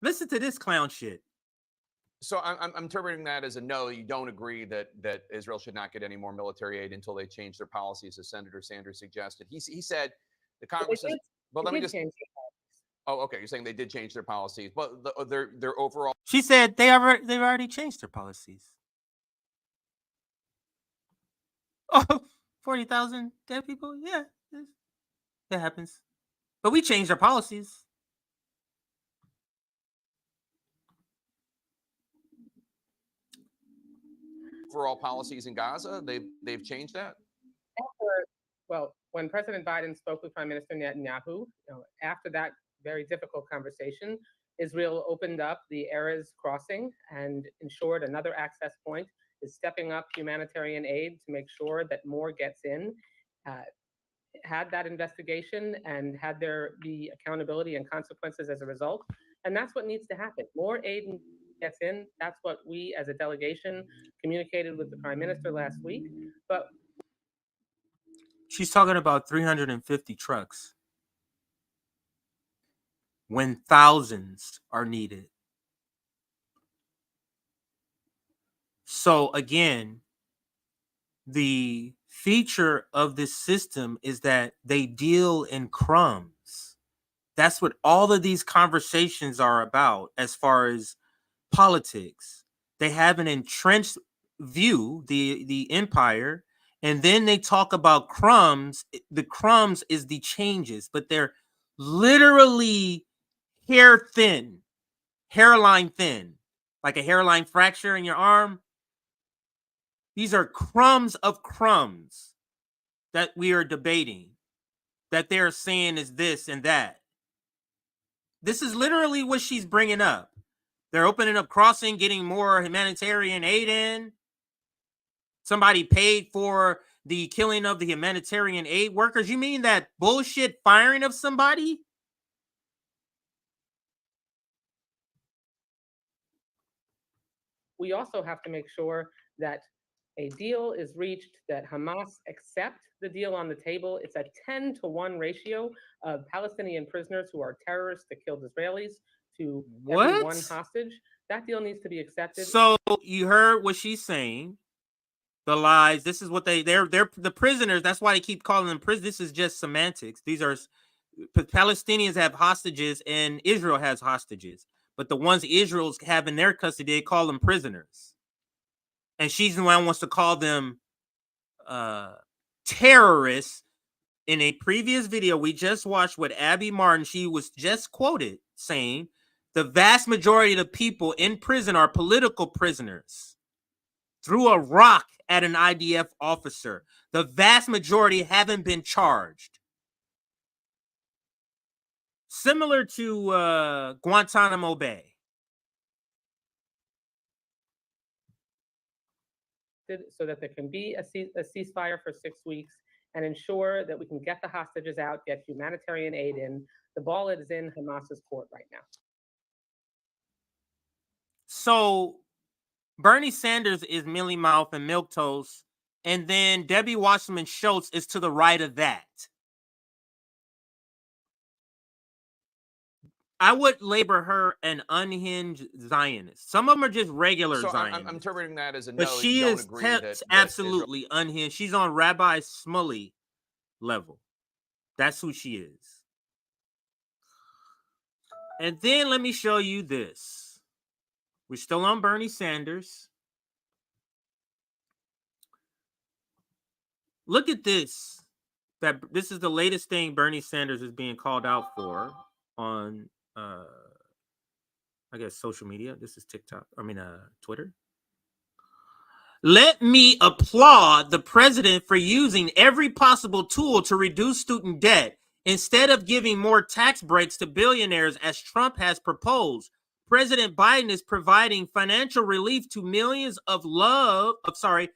Listen to this clown shit. So I'm interpreting that as a no. You don't agree that Israel should not get any more military aid until they change their policies, as Senator Sanders suggested. He said the Congress is. But let me just. Oh, okay. You're saying they did change their policies, but their overall. She said they've already changed their policies. Oh, 40,000 dead people. Yeah, that happens. But we changed our policies. Overall policies in Gaza, they've changed that. Well, when President Biden spoke with Prime Minister Netanyahu, after that very difficult conversation, Israel opened up the Erez crossing and ensured another access point, is stepping up humanitarian aid to make sure that more gets in, had that investigation and had there be accountability and consequences as a result. And that's what needs to happen. More aid gets in. That's what we as a delegation communicated with the Prime Minister last week. But she's talking about 350 trucks when thousands are needed. So again, the feature of this system is that they deal in crumbs. That's what all of these conversations are about as far as politics. They have an entrenched view, the empire, and then they talk about crumbs. The crumbs is the changes, but they're literally hair thin, hairline thin, like a hairline fracture in your arm. These are crumbs of crumbs that we are debating, that they're saying is this and that. This is literally what she's bringing up. They're opening up crossing, getting more humanitarian aid in. Somebody paid for the killing of the humanitarian aid workers. You mean that bullshit firing of somebody? We also have to make sure that a deal is reached, that Hamas accept the deal on the table. It's a 10-to-1 ratio of Palestinian prisoners who are terrorists that killed Israelis to every one hostage. That deal needs to be accepted. So you heard what she's saying. The lies. This is what they're the prisoners. That's why they keep calling them prisoners. This is just semantics. These are Palestinians have hostages and Israel has hostages. But the ones Israel's have in their custody, they call them prisoners. And she's the one who wants to call them terrorists. In a previous video we just watched with Abby Martin, she was just quoted saying the vast majority of the people in prison are political prisoners. Threw a rock at an IDF officer. The vast majority haven't been charged. Similar to Guantanamo Bay. So that there can be a ceasefire for 6 weeks and ensure that we can get the hostages out, get humanitarian aid in. The ball is in Hamas's court right now. So Bernie Sanders is Millie Mouth and Milquetoast, and then Debbie Wasserman Schultz is to the right of that. I would label her an unhinged Zionist. Some of them are just regular Zionists. I'm interpreting that as a no. But she is absolutely unhinged. She's on Rabbi Smully level. That's who she is. And then let me show you this. We're still on Bernie Sanders. Look at this. This is the latest thing Bernie Sanders is being called out for on I guess social media. This is TikTok. Twitter. Let me applaud the president for using every possible tool to reduce student debt instead of giving more tax breaks to billionaires as Trump has proposed. President Biden is providing financial relief to millions of low-income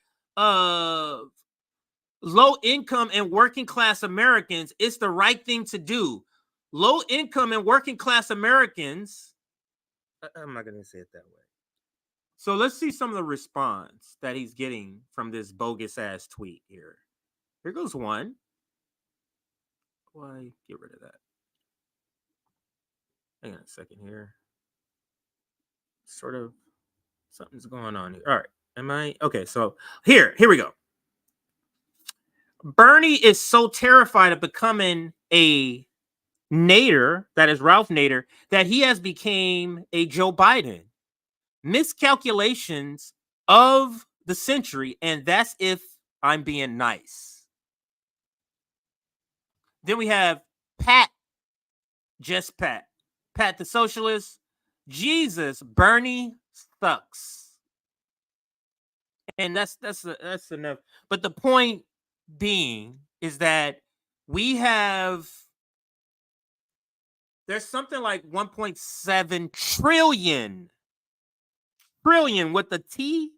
and working-class Americans. It's the right thing to do. Low-income and working-class Americans, I'm not going to say it that way. So let's see some of the response that he's getting from this bogus-ass tweet here. Here goes one. Why get rid of that? Hang on a second here. Sort of something's going on here. All right. Okay, so here we go. Bernie is so terrified of becoming a Nader, that is Ralph Nader, that he has become a Joe Biden. Miscalculations of the century, and that's if I'm being nice. Then we have Pat, just Pat. Pat the socialist. Jesus, Bernie sucks. And that's enough. But the point being is that there's something like 1.7 trillion with the T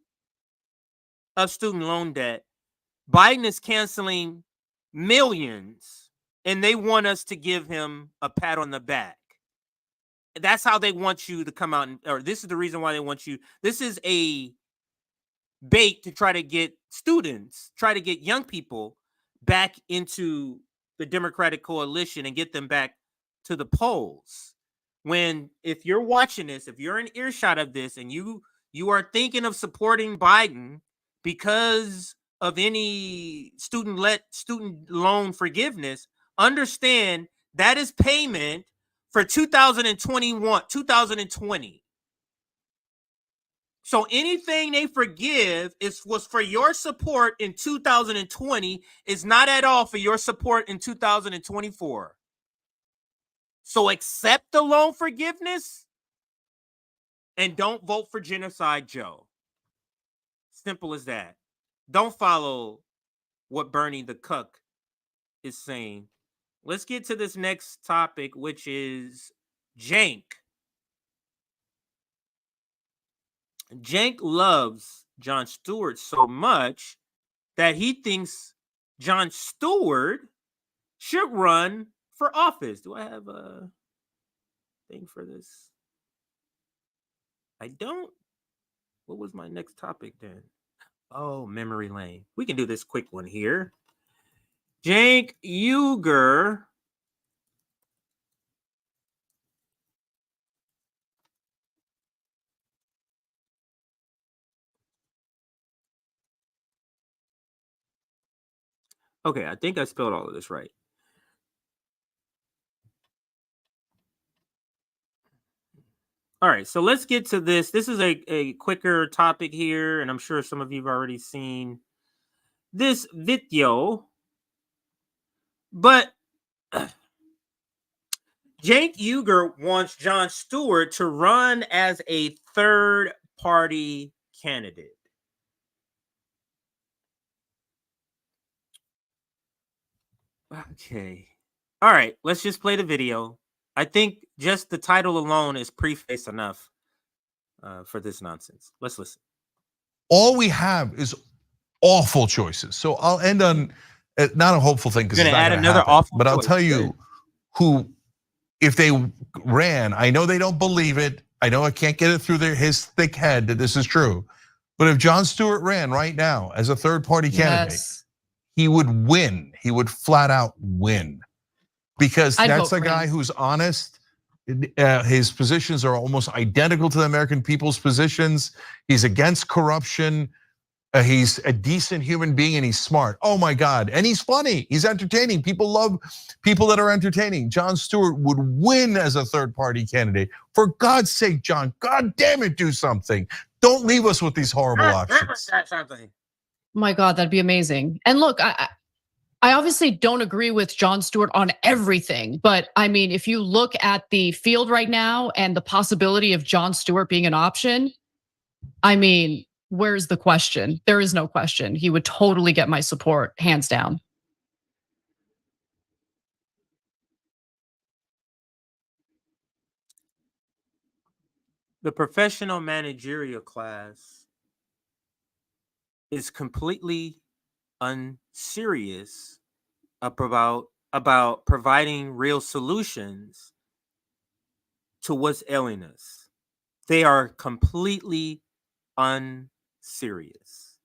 of student loan debt. Biden is canceling millions, and they want us to give him a pat on the back. That's how they want you to come out, or this is the reason why they want you. This is a bait to try to get young people back into the Democratic coalition and get them back to the polls. If you're watching this, if you're in earshot of this, and you are thinking of supporting Biden because of any student loan forgiveness, understand that is payment for 2020. So anything they forgive was for your support in 2020, is not at all for your support in 2024. So accept the loan forgiveness and don't vote for Genocide Joe. Simple as that. Don't follow what Bernie the Cuck is saying. Let's get to this next topic, which is Cenk. Cenk loves Jon Stewart so much that he thinks Jon Stewart should run for office. Do I have a thing for this? I don't. What was my next topic then? Oh, memory lane. We can do this quick one here. Cenk Uygur. Okay, I think I spelled all of this right. All right, so let's get to this. This is a quicker topic here, and I'm sure some of you have already seen this video. But Cenk Uygur wants Jon Stewart to run as a third-party candidate. Okay. All right, let's just play the video. I think just the title alone is preface enough for this nonsense. Let's listen. All we have is awful choices. So I'll end on not a hopeful thing because it's not going to happen. Awful but I'll tell you who, if they ran, I know they don't believe it. I know I can't get it through his thick head that this is true. But if Jon Stewart ran right now as a third-party candidate, he would win. He would flat out win. Because that's a guy who's honest. His positions are almost identical to the American people's positions. He's against corruption. He's a decent human being and he's smart. Oh my God, and he's funny. He's entertaining. People love people that are entertaining. Jon Stewart would win as a third-party candidate. For God's sake, John, God damn it, do something. Don't leave us with these horrible options. My God, that'd be amazing. And look, I obviously don't agree with Jon Stewart on everything, but I mean, if you look at the field right now and the possibility of Jon Stewart being an option, I mean, where's the question? There is no question. He would totally get my support, hands down. The professional managerial class is completely unserious about providing real solutions to what's ailing us. They are completely unserious.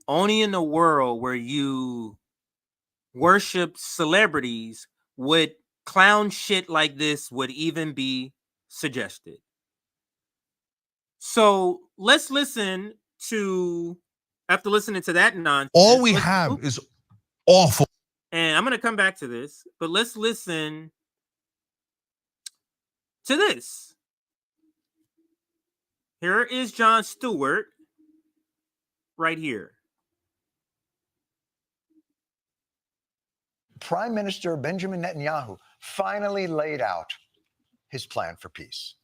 Only in a world where you worship celebrities would clown shit like this would even be suggested. So let's listen to, after listening to that nonsense. All we have is awful. And I'm going to come back to this, but let's listen to this. Here is Jon Stewart right here. Prime Minister Benjamin Netanyahu finally laid out his plan for peace.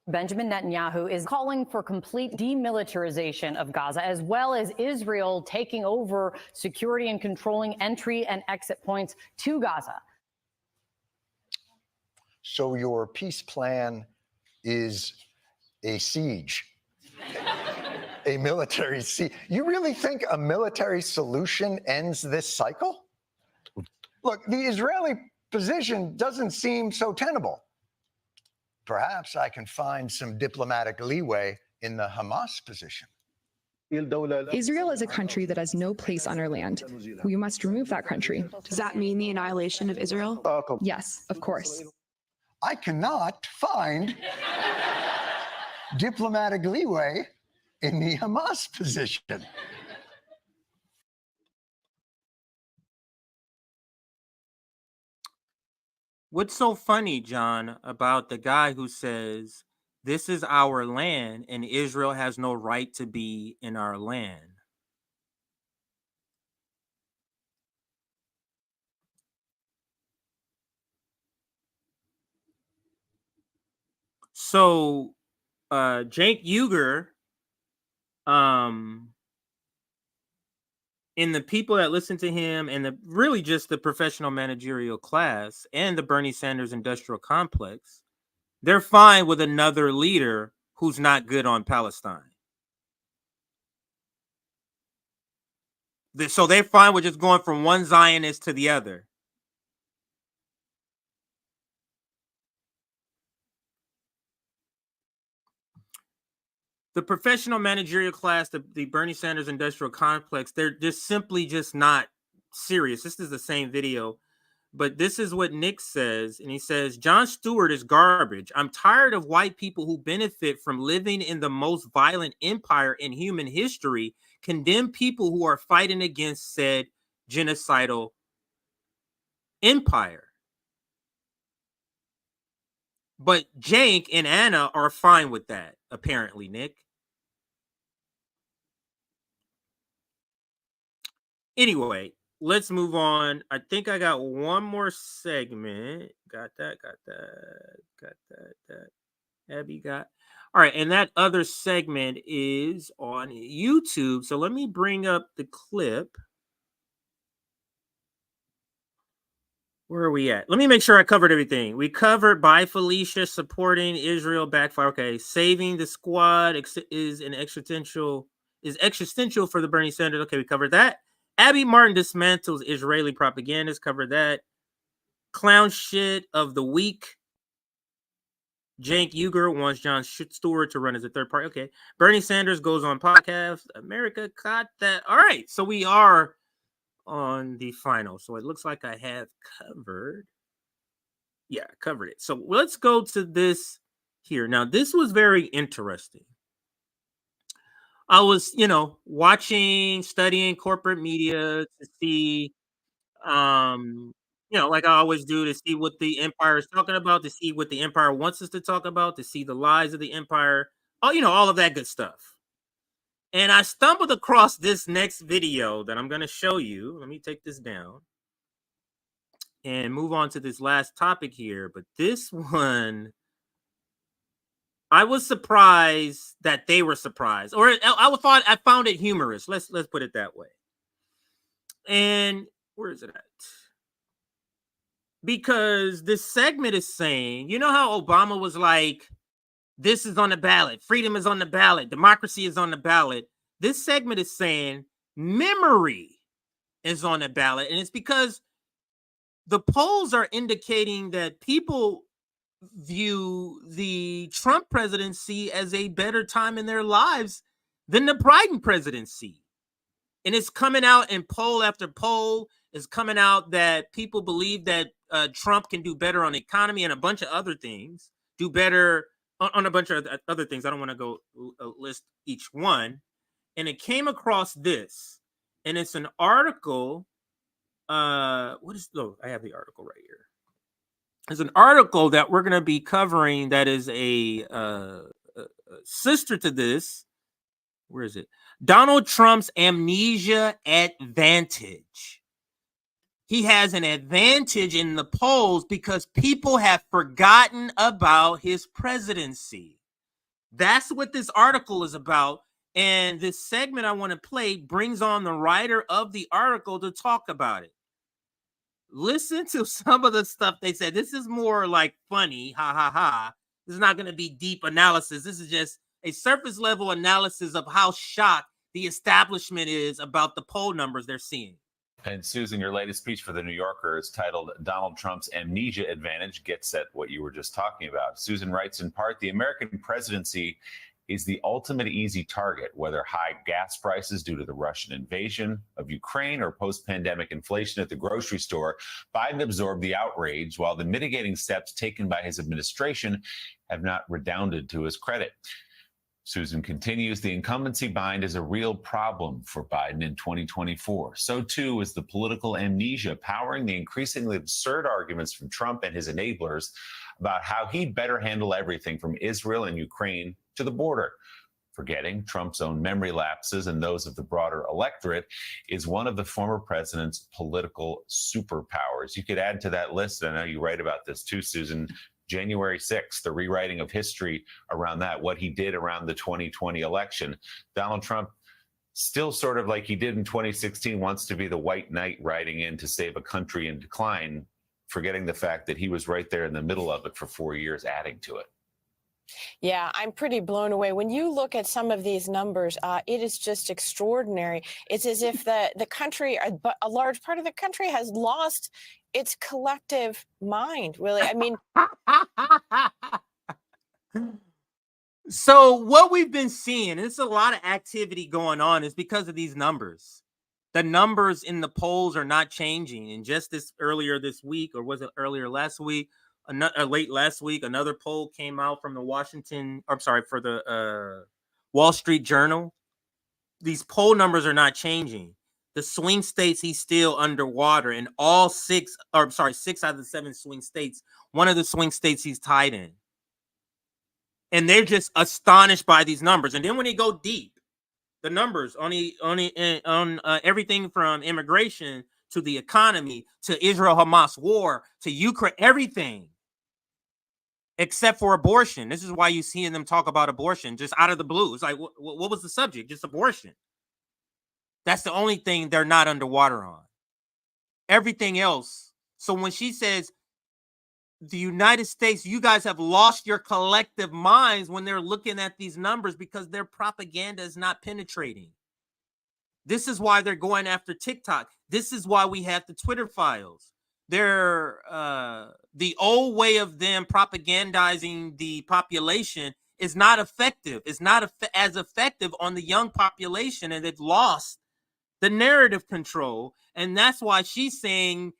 Benjamin Netanyahu is calling for complete demilitarization of Gaza, as well as Israel taking over security and controlling entry and exit points to Gaza. So your peace plan is a siege, a military siege. You really think a military solution ends this cycle? Look, the Israeli position doesn't seem so tenable. Perhaps I can find some diplomatic leeway in the Hamas position. Israel is a country that has no place on our land. We must remove that country. Does that mean the annihilation of Israel? Yes, of course. I cannot find diplomatic leeway in the Hamas position. What's so funny, John, about the guy who says, this is our land and Israel has no right to be in our land? So, Cenk Uygur And the people that listen to him and really just the professional managerial class and the Bernie Sanders industrial complex, they're fine with another leader who's not good on Palestine. So they're fine with just going from one Zionist to the other. The professional managerial class, the Bernie Sanders industrial complex, they're just simply just not serious. This is the same video, but this is what Nick says. And he says, Jon Stewart is garbage. I'm tired of white people who benefit from living in the most violent empire in human history condemn people who are fighting against said genocidal empire. But Jank and Anna are fine with that, apparently, Nick. Anyway, let's move on. I think I got one more segment. Got that. Abby got. All right, and that other segment is on YouTube. So let me bring up the clip. Where are we at? Let me make sure I covered everything. We covered by Felicia supporting Israel backfire. Okay, saving the squad is existential for the Bernie Sanders. Okay, we covered that. Abby Martin dismantles Israeli propagandist. Covered that. Clown shit of the week. Cenk Uygur wants Jon Stewart to run as a third party. Okay. Bernie Sanders goes on podcast. America caught that. All right. So we are on the final. So it looks like I have covered. Yeah, I covered it. So let's go to this here. Now, this was very interesting. I was, studying corporate media to see, like I always do, to see what the empire is talking about, to see what the empire wants us to talk about, to see the lies of the empire, all of that good stuff. And I stumbled across this next video that I'm going to show you. Let me take this down and move on to this last topic here. But this one, I was surprised that they were surprised, or I found it humorous. Let's put it that way. And where is it at? Because this segment is saying, you know how Obama was like, this is on the ballot, freedom is on the ballot, democracy is on the ballot. This segment is saying memory is on the ballot. And it's because the polls are indicating that people view the Trump presidency as a better time in their lives than the Biden presidency. And it's coming out in poll after poll. It's coming out that people believe that Trump can do better on the economy and a bunch of other things, do better on a bunch of other things. I don't want to go list each one. And it came across this, and it's an article. I have the article right here. There's an article that we're going to be covering that is a sister to this. Where is it? Donald Trump's amnesia advantage. He has an advantage in the polls because people have forgotten about his presidency. That's what this article is about. And this segment I want to play brings on the writer of the article to talk about it. Listen to some of the stuff they said. This is more like funny, ha ha ha. This is not going to be deep analysis. This is just a surface level analysis of how shocked the establishment is about the poll numbers they're seeing. And Susan, your latest speech for the New Yorker is titled Donald Trump's Amnesia Advantage Gets at What You Were Just Talking About. Susan writes in part, the American presidency is the ultimate easy target, whether high gas prices due to the Russian invasion of Ukraine or post-pandemic inflation at the grocery store. Biden absorbed the outrage, while the mitigating steps taken by his administration have not redounded to his credit. Susan continues, the incumbency bind is a real problem for Biden in 2024. So too is the political amnesia powering the increasingly absurd arguments from Trump and his enablers about how he'd better handle everything from Israel and Ukraine to the border. Forgetting Trump's own memory lapses and those of the broader electorate is one of the former president's political superpowers. You could add to that list, and I know you write about this too, Susan, January 6th, the rewriting of history around that, what he did around the 2020 election. Donald Trump, still sort of like he did in 2016, wants to be the white knight riding in to save a country in decline, forgetting the fact that he was right there in the middle of it for 4 years, adding to it. Yeah, I'm pretty blown away. When you look at some of these numbers, it is just extraordinary. It's as if the country, a large part of the country has lost its collective mind, really. I mean. So what we've been seeing, it's a lot of activity going on, is because of these numbers. The numbers in the polls are not changing. And just earlier this week, or was it earlier last week, late last week, another poll came out from the Wall Street Journal. These poll numbers are not changing. The swing states, he's still underwater. And all 6 out of the 7 swing states, one of the swing states he's tied in. And they're just astonished by these numbers. And then when they go deep, the numbers on everything from immigration to the economy to Israel-Hamas war to Ukraine, everything except for abortion. This is why you see them talk about abortion just out of the blue. It's like, what was the subject? Just abortion. That's the only thing they're not underwater on. Everything else. So when she says, the United States, you guys have lost your collective minds when they're looking at these numbers, because their propaganda is not penetrating. This is why they're going after TikTok. This is why we have the Twitter files. They're the old way of them propagandizing the population is not effective. It's not as effective on the young population, and they've lost the narrative control. And that's why she's saying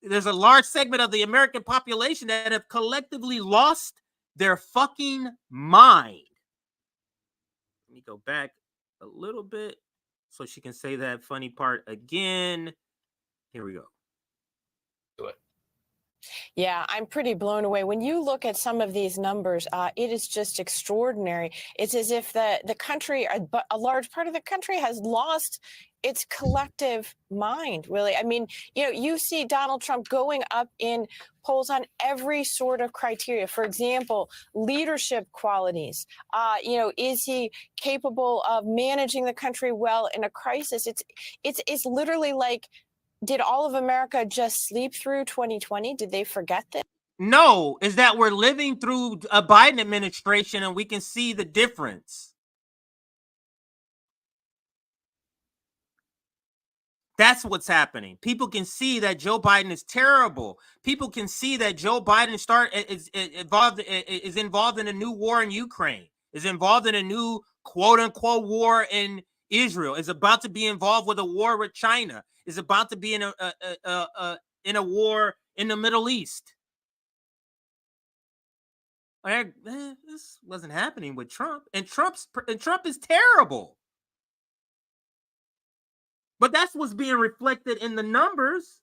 there's a large segment of the American population that have collectively lost their fucking mind. Let me go back a little bit so she can say that funny part again. Here we go. Do it. Yeah, I'm pretty blown away. When you look at some of these numbers, it is just extraordinary. It's as if the country, a large part of the country has lost its collective mind, really. I mean, you see Donald Trump going up in polls on every sort of criteria. For example, leadership qualities. Is he capable of managing the country well in a crisis? It's literally like, did all of America just sleep through 2020? Did they forget this? No, is that we're living through a Biden administration and we can see the difference. That's what's happening. People can see that Joe Biden is terrible. People can see that Joe Biden is involved in a new war in Ukraine, is involved in a new quote unquote war in Israel, is about to be involved with a war with China, is about to be in a war in the Middle East. This wasn't happening with Trump, and Trump is terrible. But that's what's being reflected in the numbers.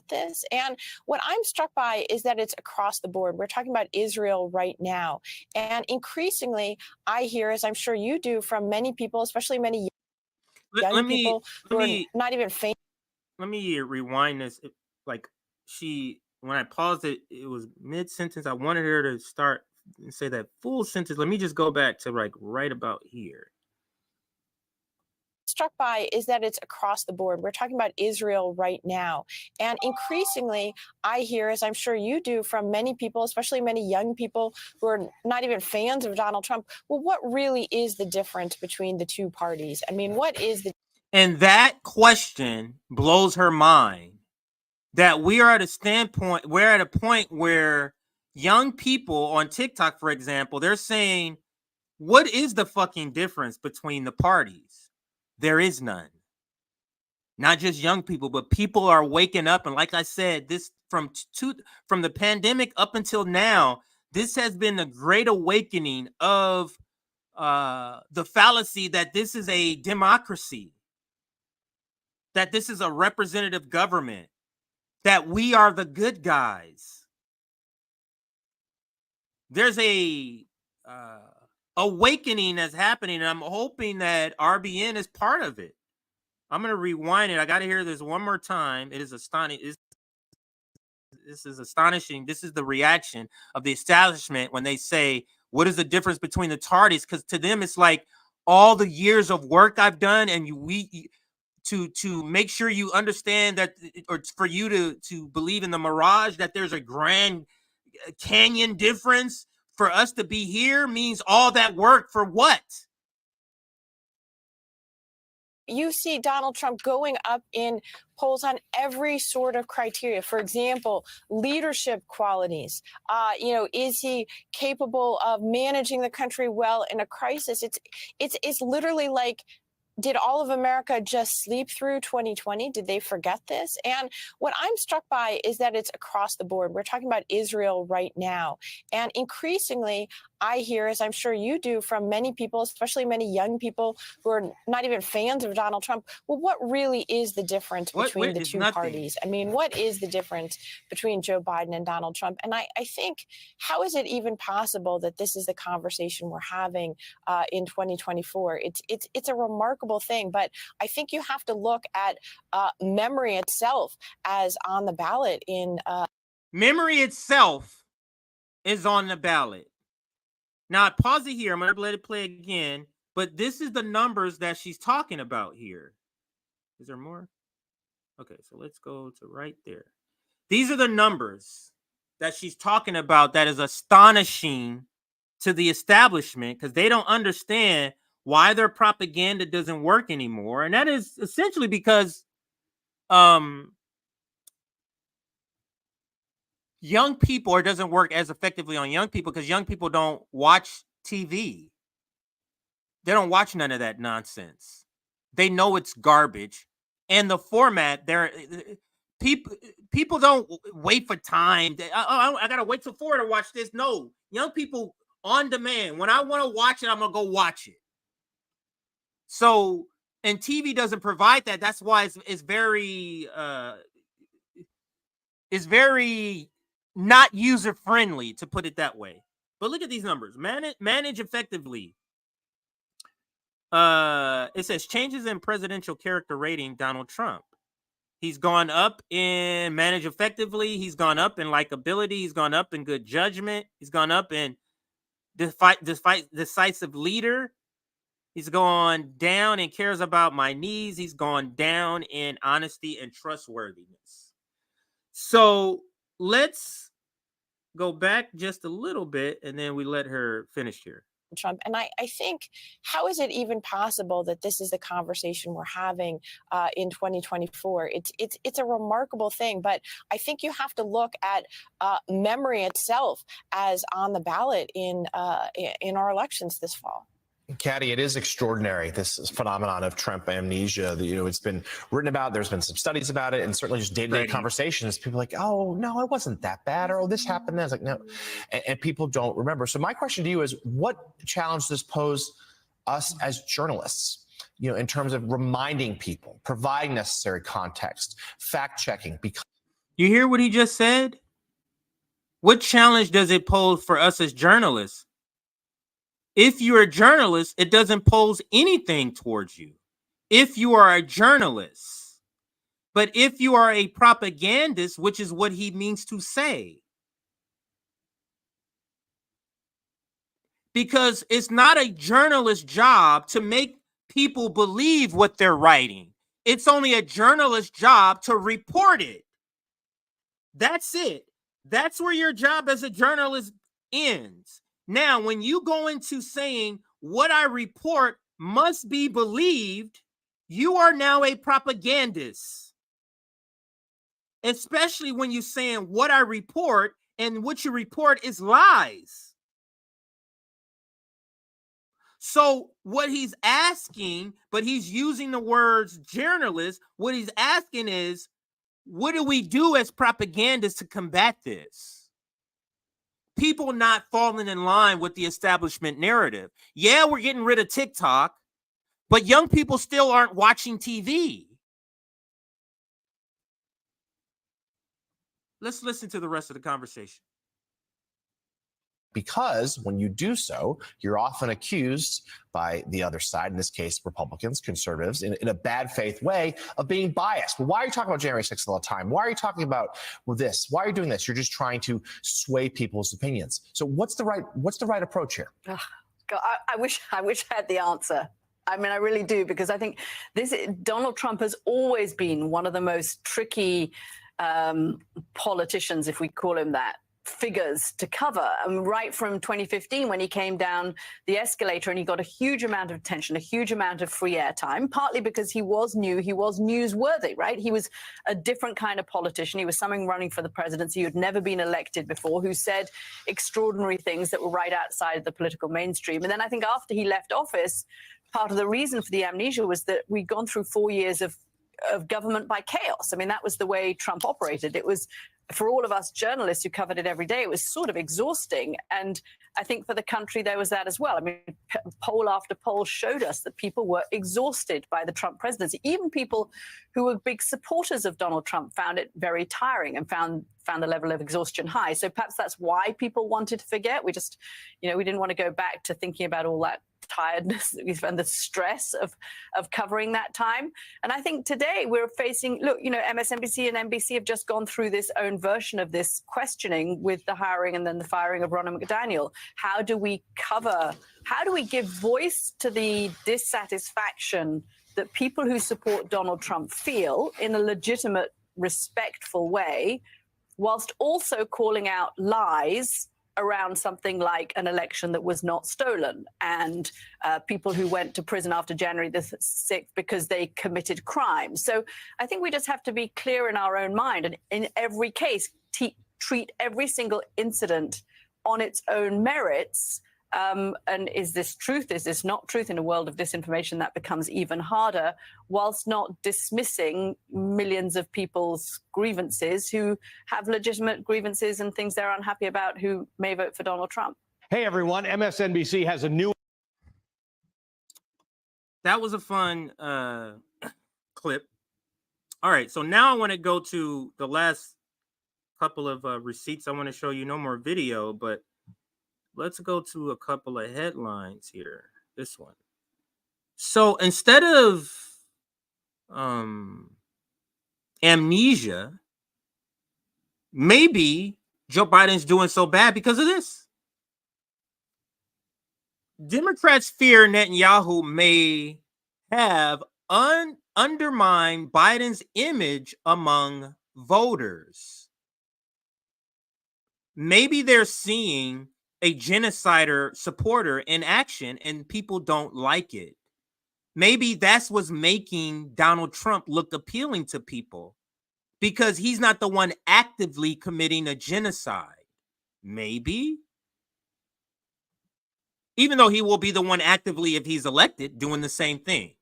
This. And what I'm struck by is that it's across the board. We're talking about Israel right now. And increasingly, I hear, as I'm sure you do, from many people, especially many young people who are not even famous. Let me rewind this. When I paused it, it was mid-sentence. I wanted her to start and say that full sentence. Let me just go back to right about here. Struck by is that it's across the board. We're talking about Israel right now. And increasingly, I hear, as I'm sure you do, from many people, especially many young people who are not even fans of Donald Trump, well, what really is the difference between the two parties? I mean, what is the... And that question blows her mind, that we're at a point where young people on TikTok, for example, they're saying, what is the fucking difference between the parties? There is none. Not just young people, but people are waking up. And like I said, this from the pandemic up until now, this has been a great awakening of the fallacy that this is a democracy, that this is a representative government, that we are the good guys. There's a awakening that's happening, and I'm hoping that RBN is part of it. I'm going to rewind it. I got to hear this one more time. It is astonishing. is astonishing. This is the reaction of the establishment when they say, what is the difference between the tardies? Because to them, it's like all the years of work I've done and to make sure you understand that, or for you to believe in the mirage that there's a Grand Canyon difference for us to be here means all that work for what? You see Donald Trump going up in polls on every sort of criteria. For example, leadership qualities. Is he capable of managing the country well in a crisis? It's literally like, did all of America just sleep through 2020? Did they forget this? And what I'm struck by is that it's across the board. We're talking about Israel right now. And increasingly, I hear, as I'm sure you do, from many people, especially many young people who are not even fans of Donald Trump, well, what really is the difference between the two parties? I mean, what is the difference between Joe Biden and Donald Trump? And I think, how is it even possible that this is the conversation we're having in 2024? It's a remarkable thing, but I think you have to look at memory itself as on the ballot in. Memory itself is on the ballot. Now, pause it here. I'm going to let it play again. But this is the numbers that she's talking about here. Is there more? Okay, so let's go to right there. These are the numbers that she's talking about that is astonishing to the establishment because they don't understand why their propaganda doesn't work anymore. And that is essentially because young people, or doesn't work as effectively on young people because young people don't watch TV. They don't watch none of that nonsense. They know it's garbage. And the format, people don't wait for time. I got to wait till 4 to watch this. No, young people on demand. When I want to watch it, I'm going to go watch it. So, and TV doesn't provide that. That's why it's very not user-friendly, to put it that way. But look at these numbers. Manage effectively. It says changes in presidential character rating, Donald Trump. He's gone up in manage effectively. He's gone up in likability. He's gone up in good judgment. He's gone up in decisive leader. He's gone down and cares about my needs. He's gone down in honesty and trustworthiness. So let's go back just a little bit, and then we let her finish here. Trump. And I think, how is it even possible that this is the conversation we're having in 2024? It's a remarkable thing, but I think you have to look at memory itself as on the ballot in our elections this fall. Caddy, it is extraordinary, this phenomenon of Trump amnesia. It's been written about. There's been some studies about it, and certainly just day-to-day conversations. People are like, oh, no, it wasn't that bad, or oh, this happened. It's like, no, and people don't remember. So my question to you is, what challenge does this pose us as journalists, in terms of reminding people, providing necessary context, fact-checking? Because you hear what he just said? What challenge does it pose for us as journalists? If you're a journalist, it doesn't pose anything towards you. If you are a journalist, but if you are a propagandist, which is what he means to say, because it's not a journalist's job to make people believe what they're writing. It's only a journalist's job to report it. That's it. That's where your job as a journalist ends. Now, when you go into saying what I report must be believed, you are now a propagandist. Especially when you're saying what I report and what you report is lies. So what he's asking, but he's using the words journalist, what he's asking is, what do we do as propagandists to combat this? People not falling in line with the establishment narrative. Yeah, we're getting rid of TikTok, but young people still aren't watching TV. Let's listen to the rest of the conversation. because when you do so, you're often accused by the other side, in this case, Republicans, conservatives, in a bad faith way of being biased. Well, why are you talking about January 6th all the time? Why are you talking about this? Why are you doing this? You're just trying to sway people's opinions. So what's the right approach here? God, I wish I had the answer. I mean, I really do, because I think Donald Trump has always been one of the most tricky politicians, if we call him that, figures to cover. Right from 2015, when he came down the escalator and he got a huge amount of attention, a huge amount of free airtime, partly because he was new, he was newsworthy, right? He was a different kind of politician. He was someone running for the presidency who had never been elected before, who said extraordinary things that were right outside of the political mainstream. And then I think after he left office, part of the reason for the amnesia was that we'd gone through 4 years of government by chaos. I mean, that was the way Trump operated. It was, for all of us journalists who covered it every day, it was sort of exhausting. And I think for the country, there was that as well. I mean, poll after poll showed us that people were exhausted by the Trump presidency. Even people who were big supporters of Donald Trump found it very tiring and found the level of exhaustion high. So perhaps that's why people wanted to forget. We just, we didn't want to go back to thinking about all that tiredness and the stress of covering that time. And I think today we're facing, look, MSNBC and NBC have just gone through this own version of this questioning with the hiring and then the firing of Ronna McDaniel. How do we give voice to the dissatisfaction that people who support Donald Trump feel in a legitimate, respectful way, whilst also calling out lies around something like an election that was not stolen and people who went to prison after January the 6th because they committed crimes. So I think we just have to be clear in our own mind and in every case treat every single incident on its own merits. And is this truth? Is this not truth? In a world of disinformation, that becomes even harder, whilst not dismissing millions of people's grievances who have legitimate grievances and things they're unhappy about who may vote for Donald Trump. Hey, everyone. MSNBC has a new... That was a fun clip. All right, so now I want to go to the last couple of receipts I want to show you. No more video, but let's go to a couple of headlines here. This one. So instead of amnesia, maybe Joe Biden's doing so bad because of this. Democrats fear Netanyahu may have undermined Biden's image among voters. Maybe they're seeing a genocider supporter in action and people don't like it. Maybe that's what's making Donald Trump look appealing to people because he's not the one actively committing a genocide. Maybe. Even though he will be the one actively, if he's elected, doing the same thing.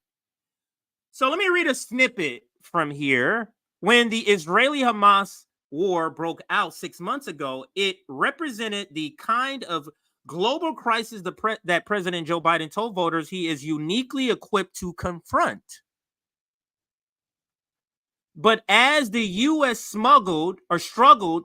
So let me read a snippet from here. When the Israeli-Hamas war broke out 6 months ago, it represented the kind of global crisis that President Joe Biden told voters he is uniquely equipped to confront. But as the U.S. struggled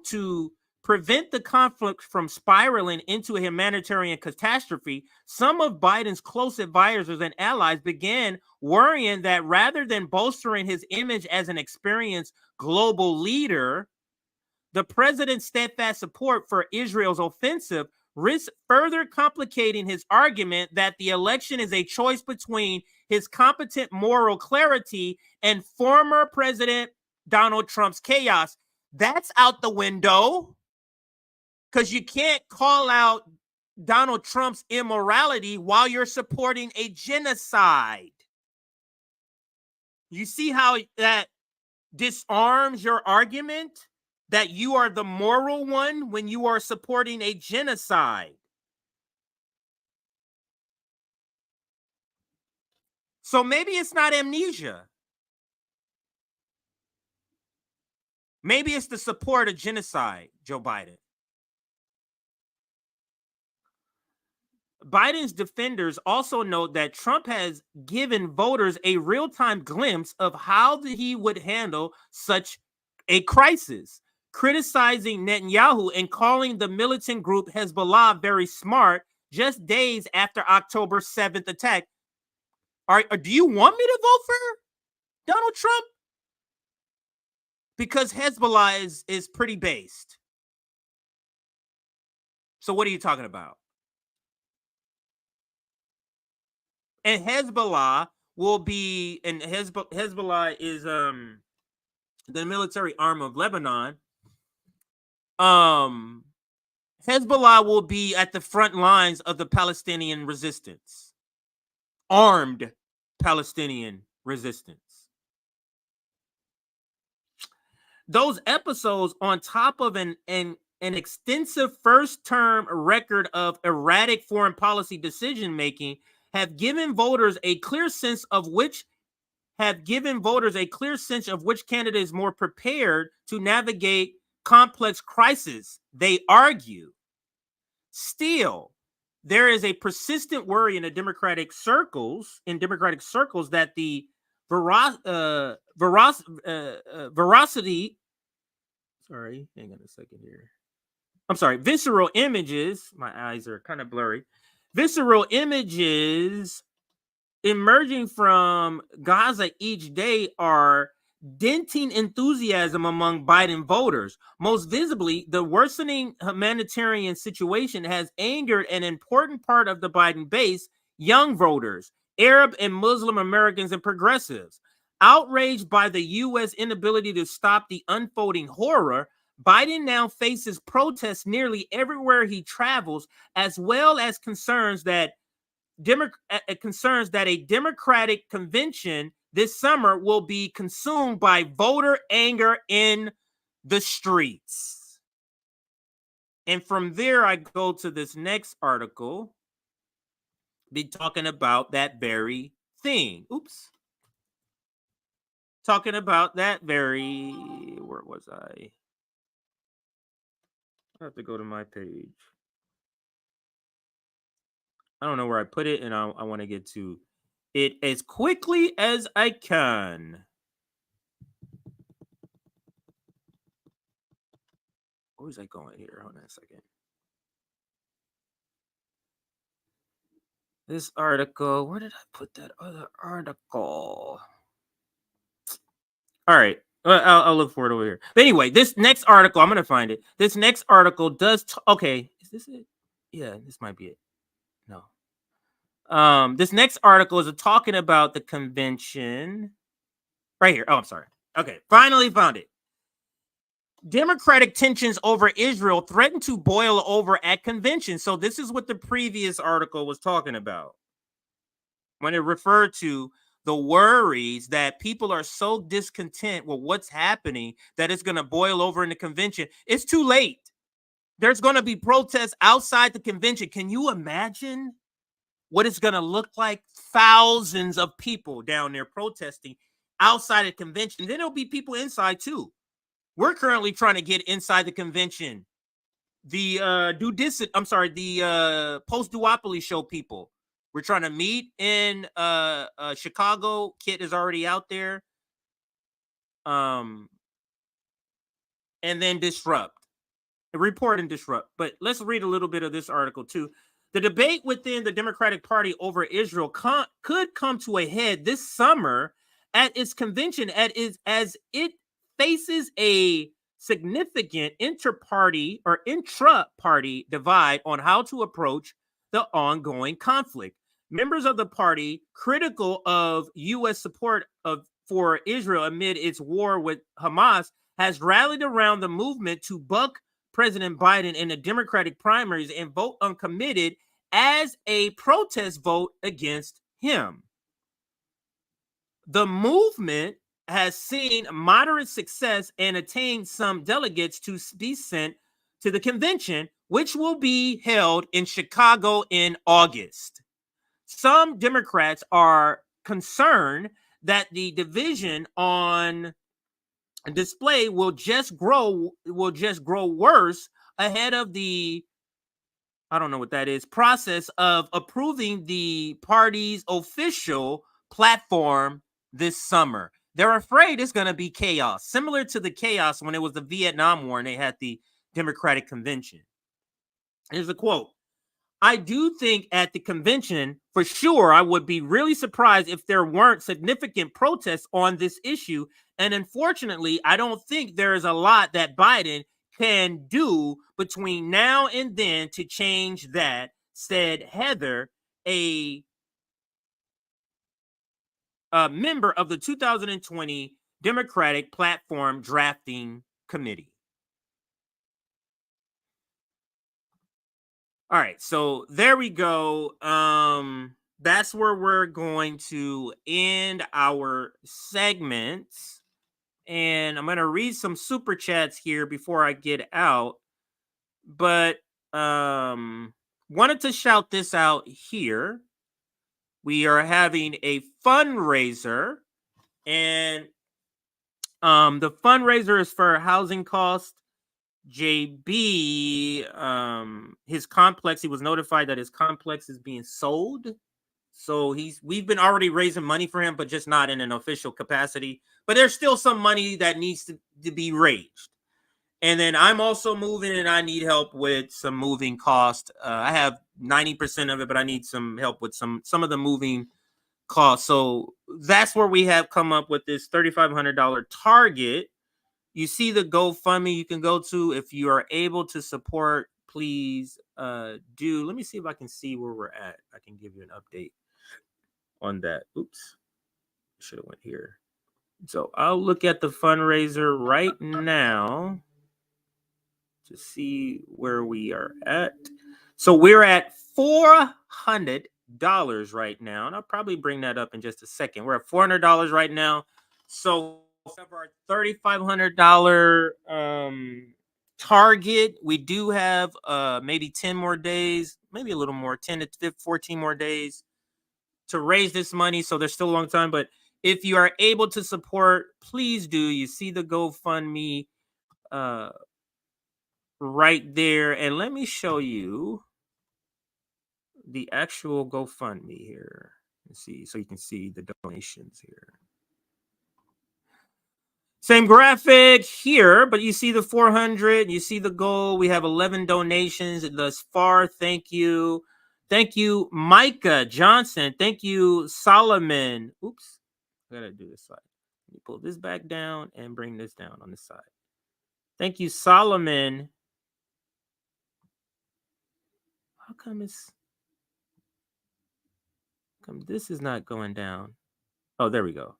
to prevent the conflict from spiraling into a humanitarian catastrophe, some of Biden's close advisors and allies began worrying that rather than bolstering his image as an experienced global leader, the president's steadfast support for Israel's offensive risks further complicating his argument that the election is a choice between his competent moral clarity and former President Donald Trump's chaos. That's out the window because you can't call out Donald Trump's immorality while you're supporting a genocide. You see how that disarms your argument that you are the moral one when you are supporting a genocide. So maybe it's not amnesia. Maybe it's the support of genocide, Joe Biden. Biden's defenders also note that Trump has given voters a real-time glimpse of how he would handle such a crisis. criticizing Netanyahu and calling the militant group Hezbollah very smart just days after October 7th attack. Do you want me to vote for Donald Trump? Because Hezbollah is pretty based. So what are you talking about? And Hezbollah will be, and Hezbollah is the military arm of Lebanon. Hezbollah will be at the front lines of the Palestinian resistance, armed Palestinian resistance. Those episodes, on top of an extensive first-term record of erratic foreign policy decision-making, have given voters a clear sense of which candidate is more prepared to navigate complex crises, they argue. Still, there is a persistent worry in Democratic circles that the veracity. Sorry, hang on a second here. I'm sorry. Visceral images. My eyes are kind of blurry. Visceral images emerging from Gaza each day are denting enthusiasm among Biden voters. Most visibly, the worsening humanitarian situation has angered an important part of the Biden base, young voters, Arab and Muslim Americans, and progressives. Outraged by the U.S. inability to stop the unfolding horror, Biden now faces protests nearly everywhere he travels, as well as concerns that a Democratic convention this summer will be consumed by voter anger in the streets. And from there, I go to this next article, be talking about that very thing. Oops. Talking about that very, where was I? I have to go to my page. I don't know where I put it, and I want to get to it as quickly as I can. Where was I going here? Hold on a second. This article, where did I put that other article? All right. I'll look for it over here. But anyway, this next article, I'm going to find it. This next article does, okay. Is this it? Yeah, this might be it. No. This next article is talking about the convention. Right here. Oh, I'm sorry. Okay. Finally found it. Democratic tensions over Israel threaten to boil over at convention. So this is what the previous article was talking about when it referred to the worries that people are so discontent with what's happening that it's going to boil over in the convention. It's too late. There's going to be protests outside the convention. Can you imagine what it's going to look like? Thousands of people down there protesting outside the convention. Then there'll be people inside too. We're currently trying to get inside the convention. The post-duopoly show people. We're trying to meet in Chicago. Kit is already out there. And then disrupt. Report and disrupt. But let's read a little bit of this article too. The debate within the Democratic Party over Israel could come to a head this summer at its convention as it faces a significant intra-party divide on how to approach the ongoing conflict. Members of the party critical of U.S. support for Israel amid its war with Hamas has rallied around the movement to buck President Biden in the Democratic primaries and vote uncommitted as a protest vote against him. The movement has seen moderate success and attained some delegates to be sent to the convention, which will be held in Chicago in August. Some Democrats are concerned that the division on display will just grow worse ahead of the, I don't know what that is, process of approving the party's official platform this summer. They're afraid it's going to be chaos, similar to the chaos when it was the Vietnam War and they had the Democratic Convention. Here's a quote. I do think at the convention, for sure, I would be really surprised if there weren't significant protests on this issue. And unfortunately, I don't think there is a lot that Biden can do between now and then to change that, said Heather, a member of the 2020 Democratic Platform Drafting Committee. All right, so there we go. That's where we're going to end our segments. And I'm going to read some super chats here before I get out. But wanted to shout this out here. We are having a fundraiser, and the fundraiser is for housing costs. JB, his complex, he was notified that his complex is being sold. So we've been already raising money for him, but just not in an official capacity. But there's still some money that needs to be raised. And then I'm also moving, and I need help with some moving cost. I have 90% of it, but I need some help with some of the moving costs. So that's where we have come up with this $3,500 target. You see the GoFundMe you can go to. If you are able to support, please do. Let me see if I can see where we're at. I can give you an update on that. Oops. Should have went here. So I'll look at the fundraiser right now to see where we are at. So we're at $400 right now. And I'll probably bring that up in just a second. We're at $400 right now. So of our $3,500 target, we do have maybe 10 more days, maybe a little more, 10 to 14 more days to raise this money. So there's still a long time. But if you are able to support, please do. You see the GoFundMe right there. And let me show you the actual GoFundMe here. Let's see, so you can see the donations here. Same graphic here, but you see the 400, you see the goal. We have 11 donations thus far. Thank you. Thank you, Micah Johnson. Thank you, Solomon. Oops, I gotta do this side. Let me pull this back down and bring this down on this side. Thank you, Solomon. How come this is not going down? Oh, there we go.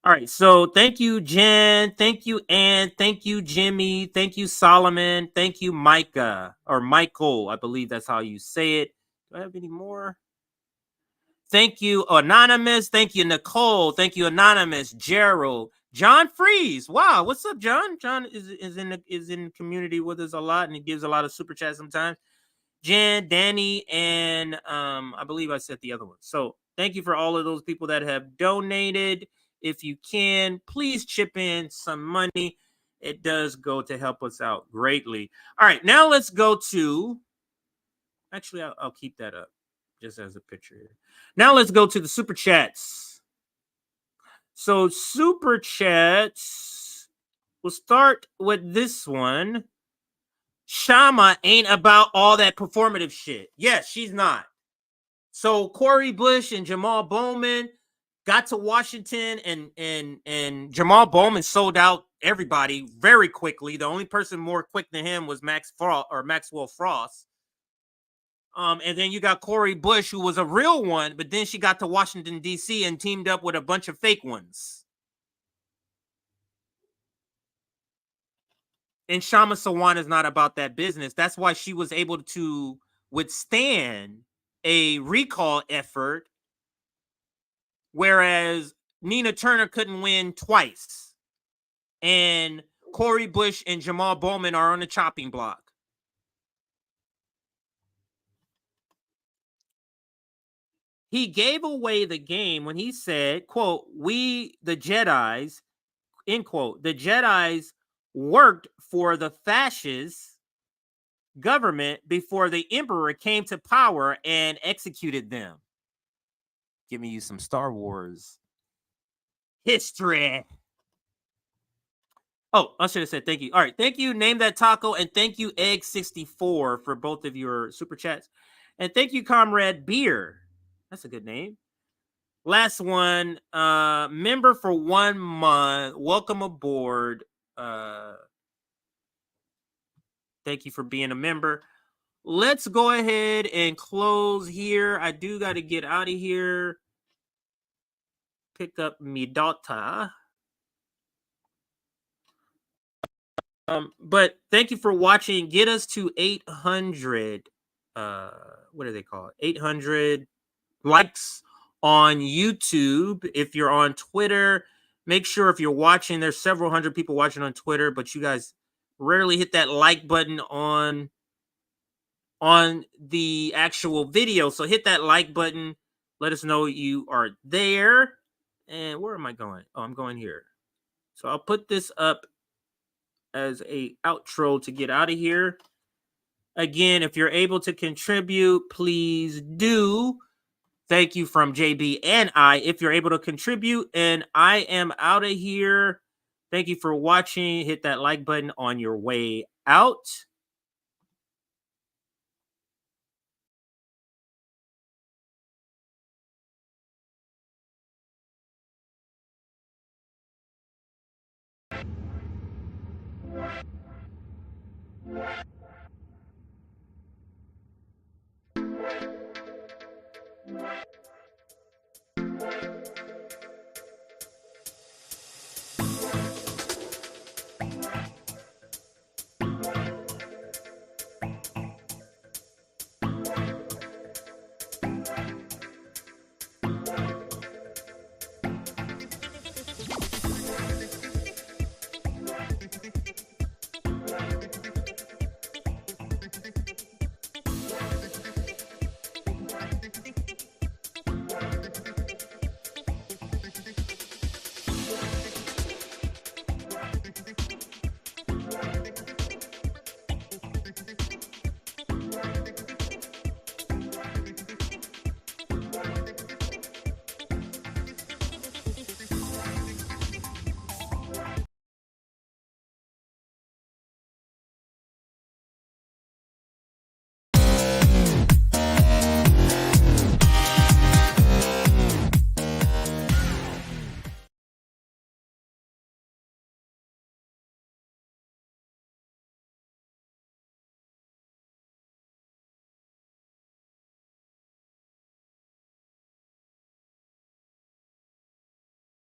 All right, so thank you, Jen. Thank you, Ann. Thank you, Jimmy. Thank you, Solomon. Thank you, Micah, or Michael. I believe that's how you say it. Do I have any more? Thank you, Anonymous. Thank you, Nicole. Thank you, Anonymous. Gerald. John Freeze. Wow, what's up, John? John is in community with us a lot, and he gives a lot of super chats sometimes. Jen, Danny, and I believe I said the other one. So thank you for all of those people that have donated. If you can, please chip in some money. It does go to help us out greatly. All right, now let's go to, actually, I'll keep that up just as a picture here. Now let's go to the super chats. So super chats, we'll start with this one. Shama ain't about all that performative shit. Yes, she's not. So Cori Bush and Jamal Bowman got to Washington, and Jamal Bowman sold out everybody very quickly. The only person more quick than him was Maxwell Frost. And then you got Cori Bush, who was a real one, but then she got to Washington, D.C. and teamed up with a bunch of fake ones. And Shama Sawan is not about that business. That's why she was able to withstand a recall effort, whereas Nina Turner couldn't win twice. And Cori Bush and Jamal Bowman are on the chopping block. He gave away the game when he said, quote, "We, the Jedis," end quote, the Jedis worked for the fascist government before the emperor came to power and executed them. Giving you some Star Wars history. Oh, I should have said thank you. All right, thank you, Name That Taco, and thank you, Egg64, for both of your super chats. And thank you, Comrade Beer. That's a good name. Last one, member for 1 month. Welcome aboard. Thank you for being a member. Let's go ahead and close here. I do got to get out of here. Pick up me daughter. But thank you for watching. Get us to 800. What do they call it? 800 likes on YouTube. If you're on Twitter, make sure if you're watching, there's several hundred people watching on Twitter, but you guys rarely hit that like button on the actual video. So hit that like button. Let us know you are there. And where am I going? Oh, I'm going here. So I'll put this up as a outro to get out of here. Again, if you're able to contribute, please do. Thank you from JB and I. If you're able to contribute, and I am out of here. Thank you for watching. Hit that like button on your way out. Yeah.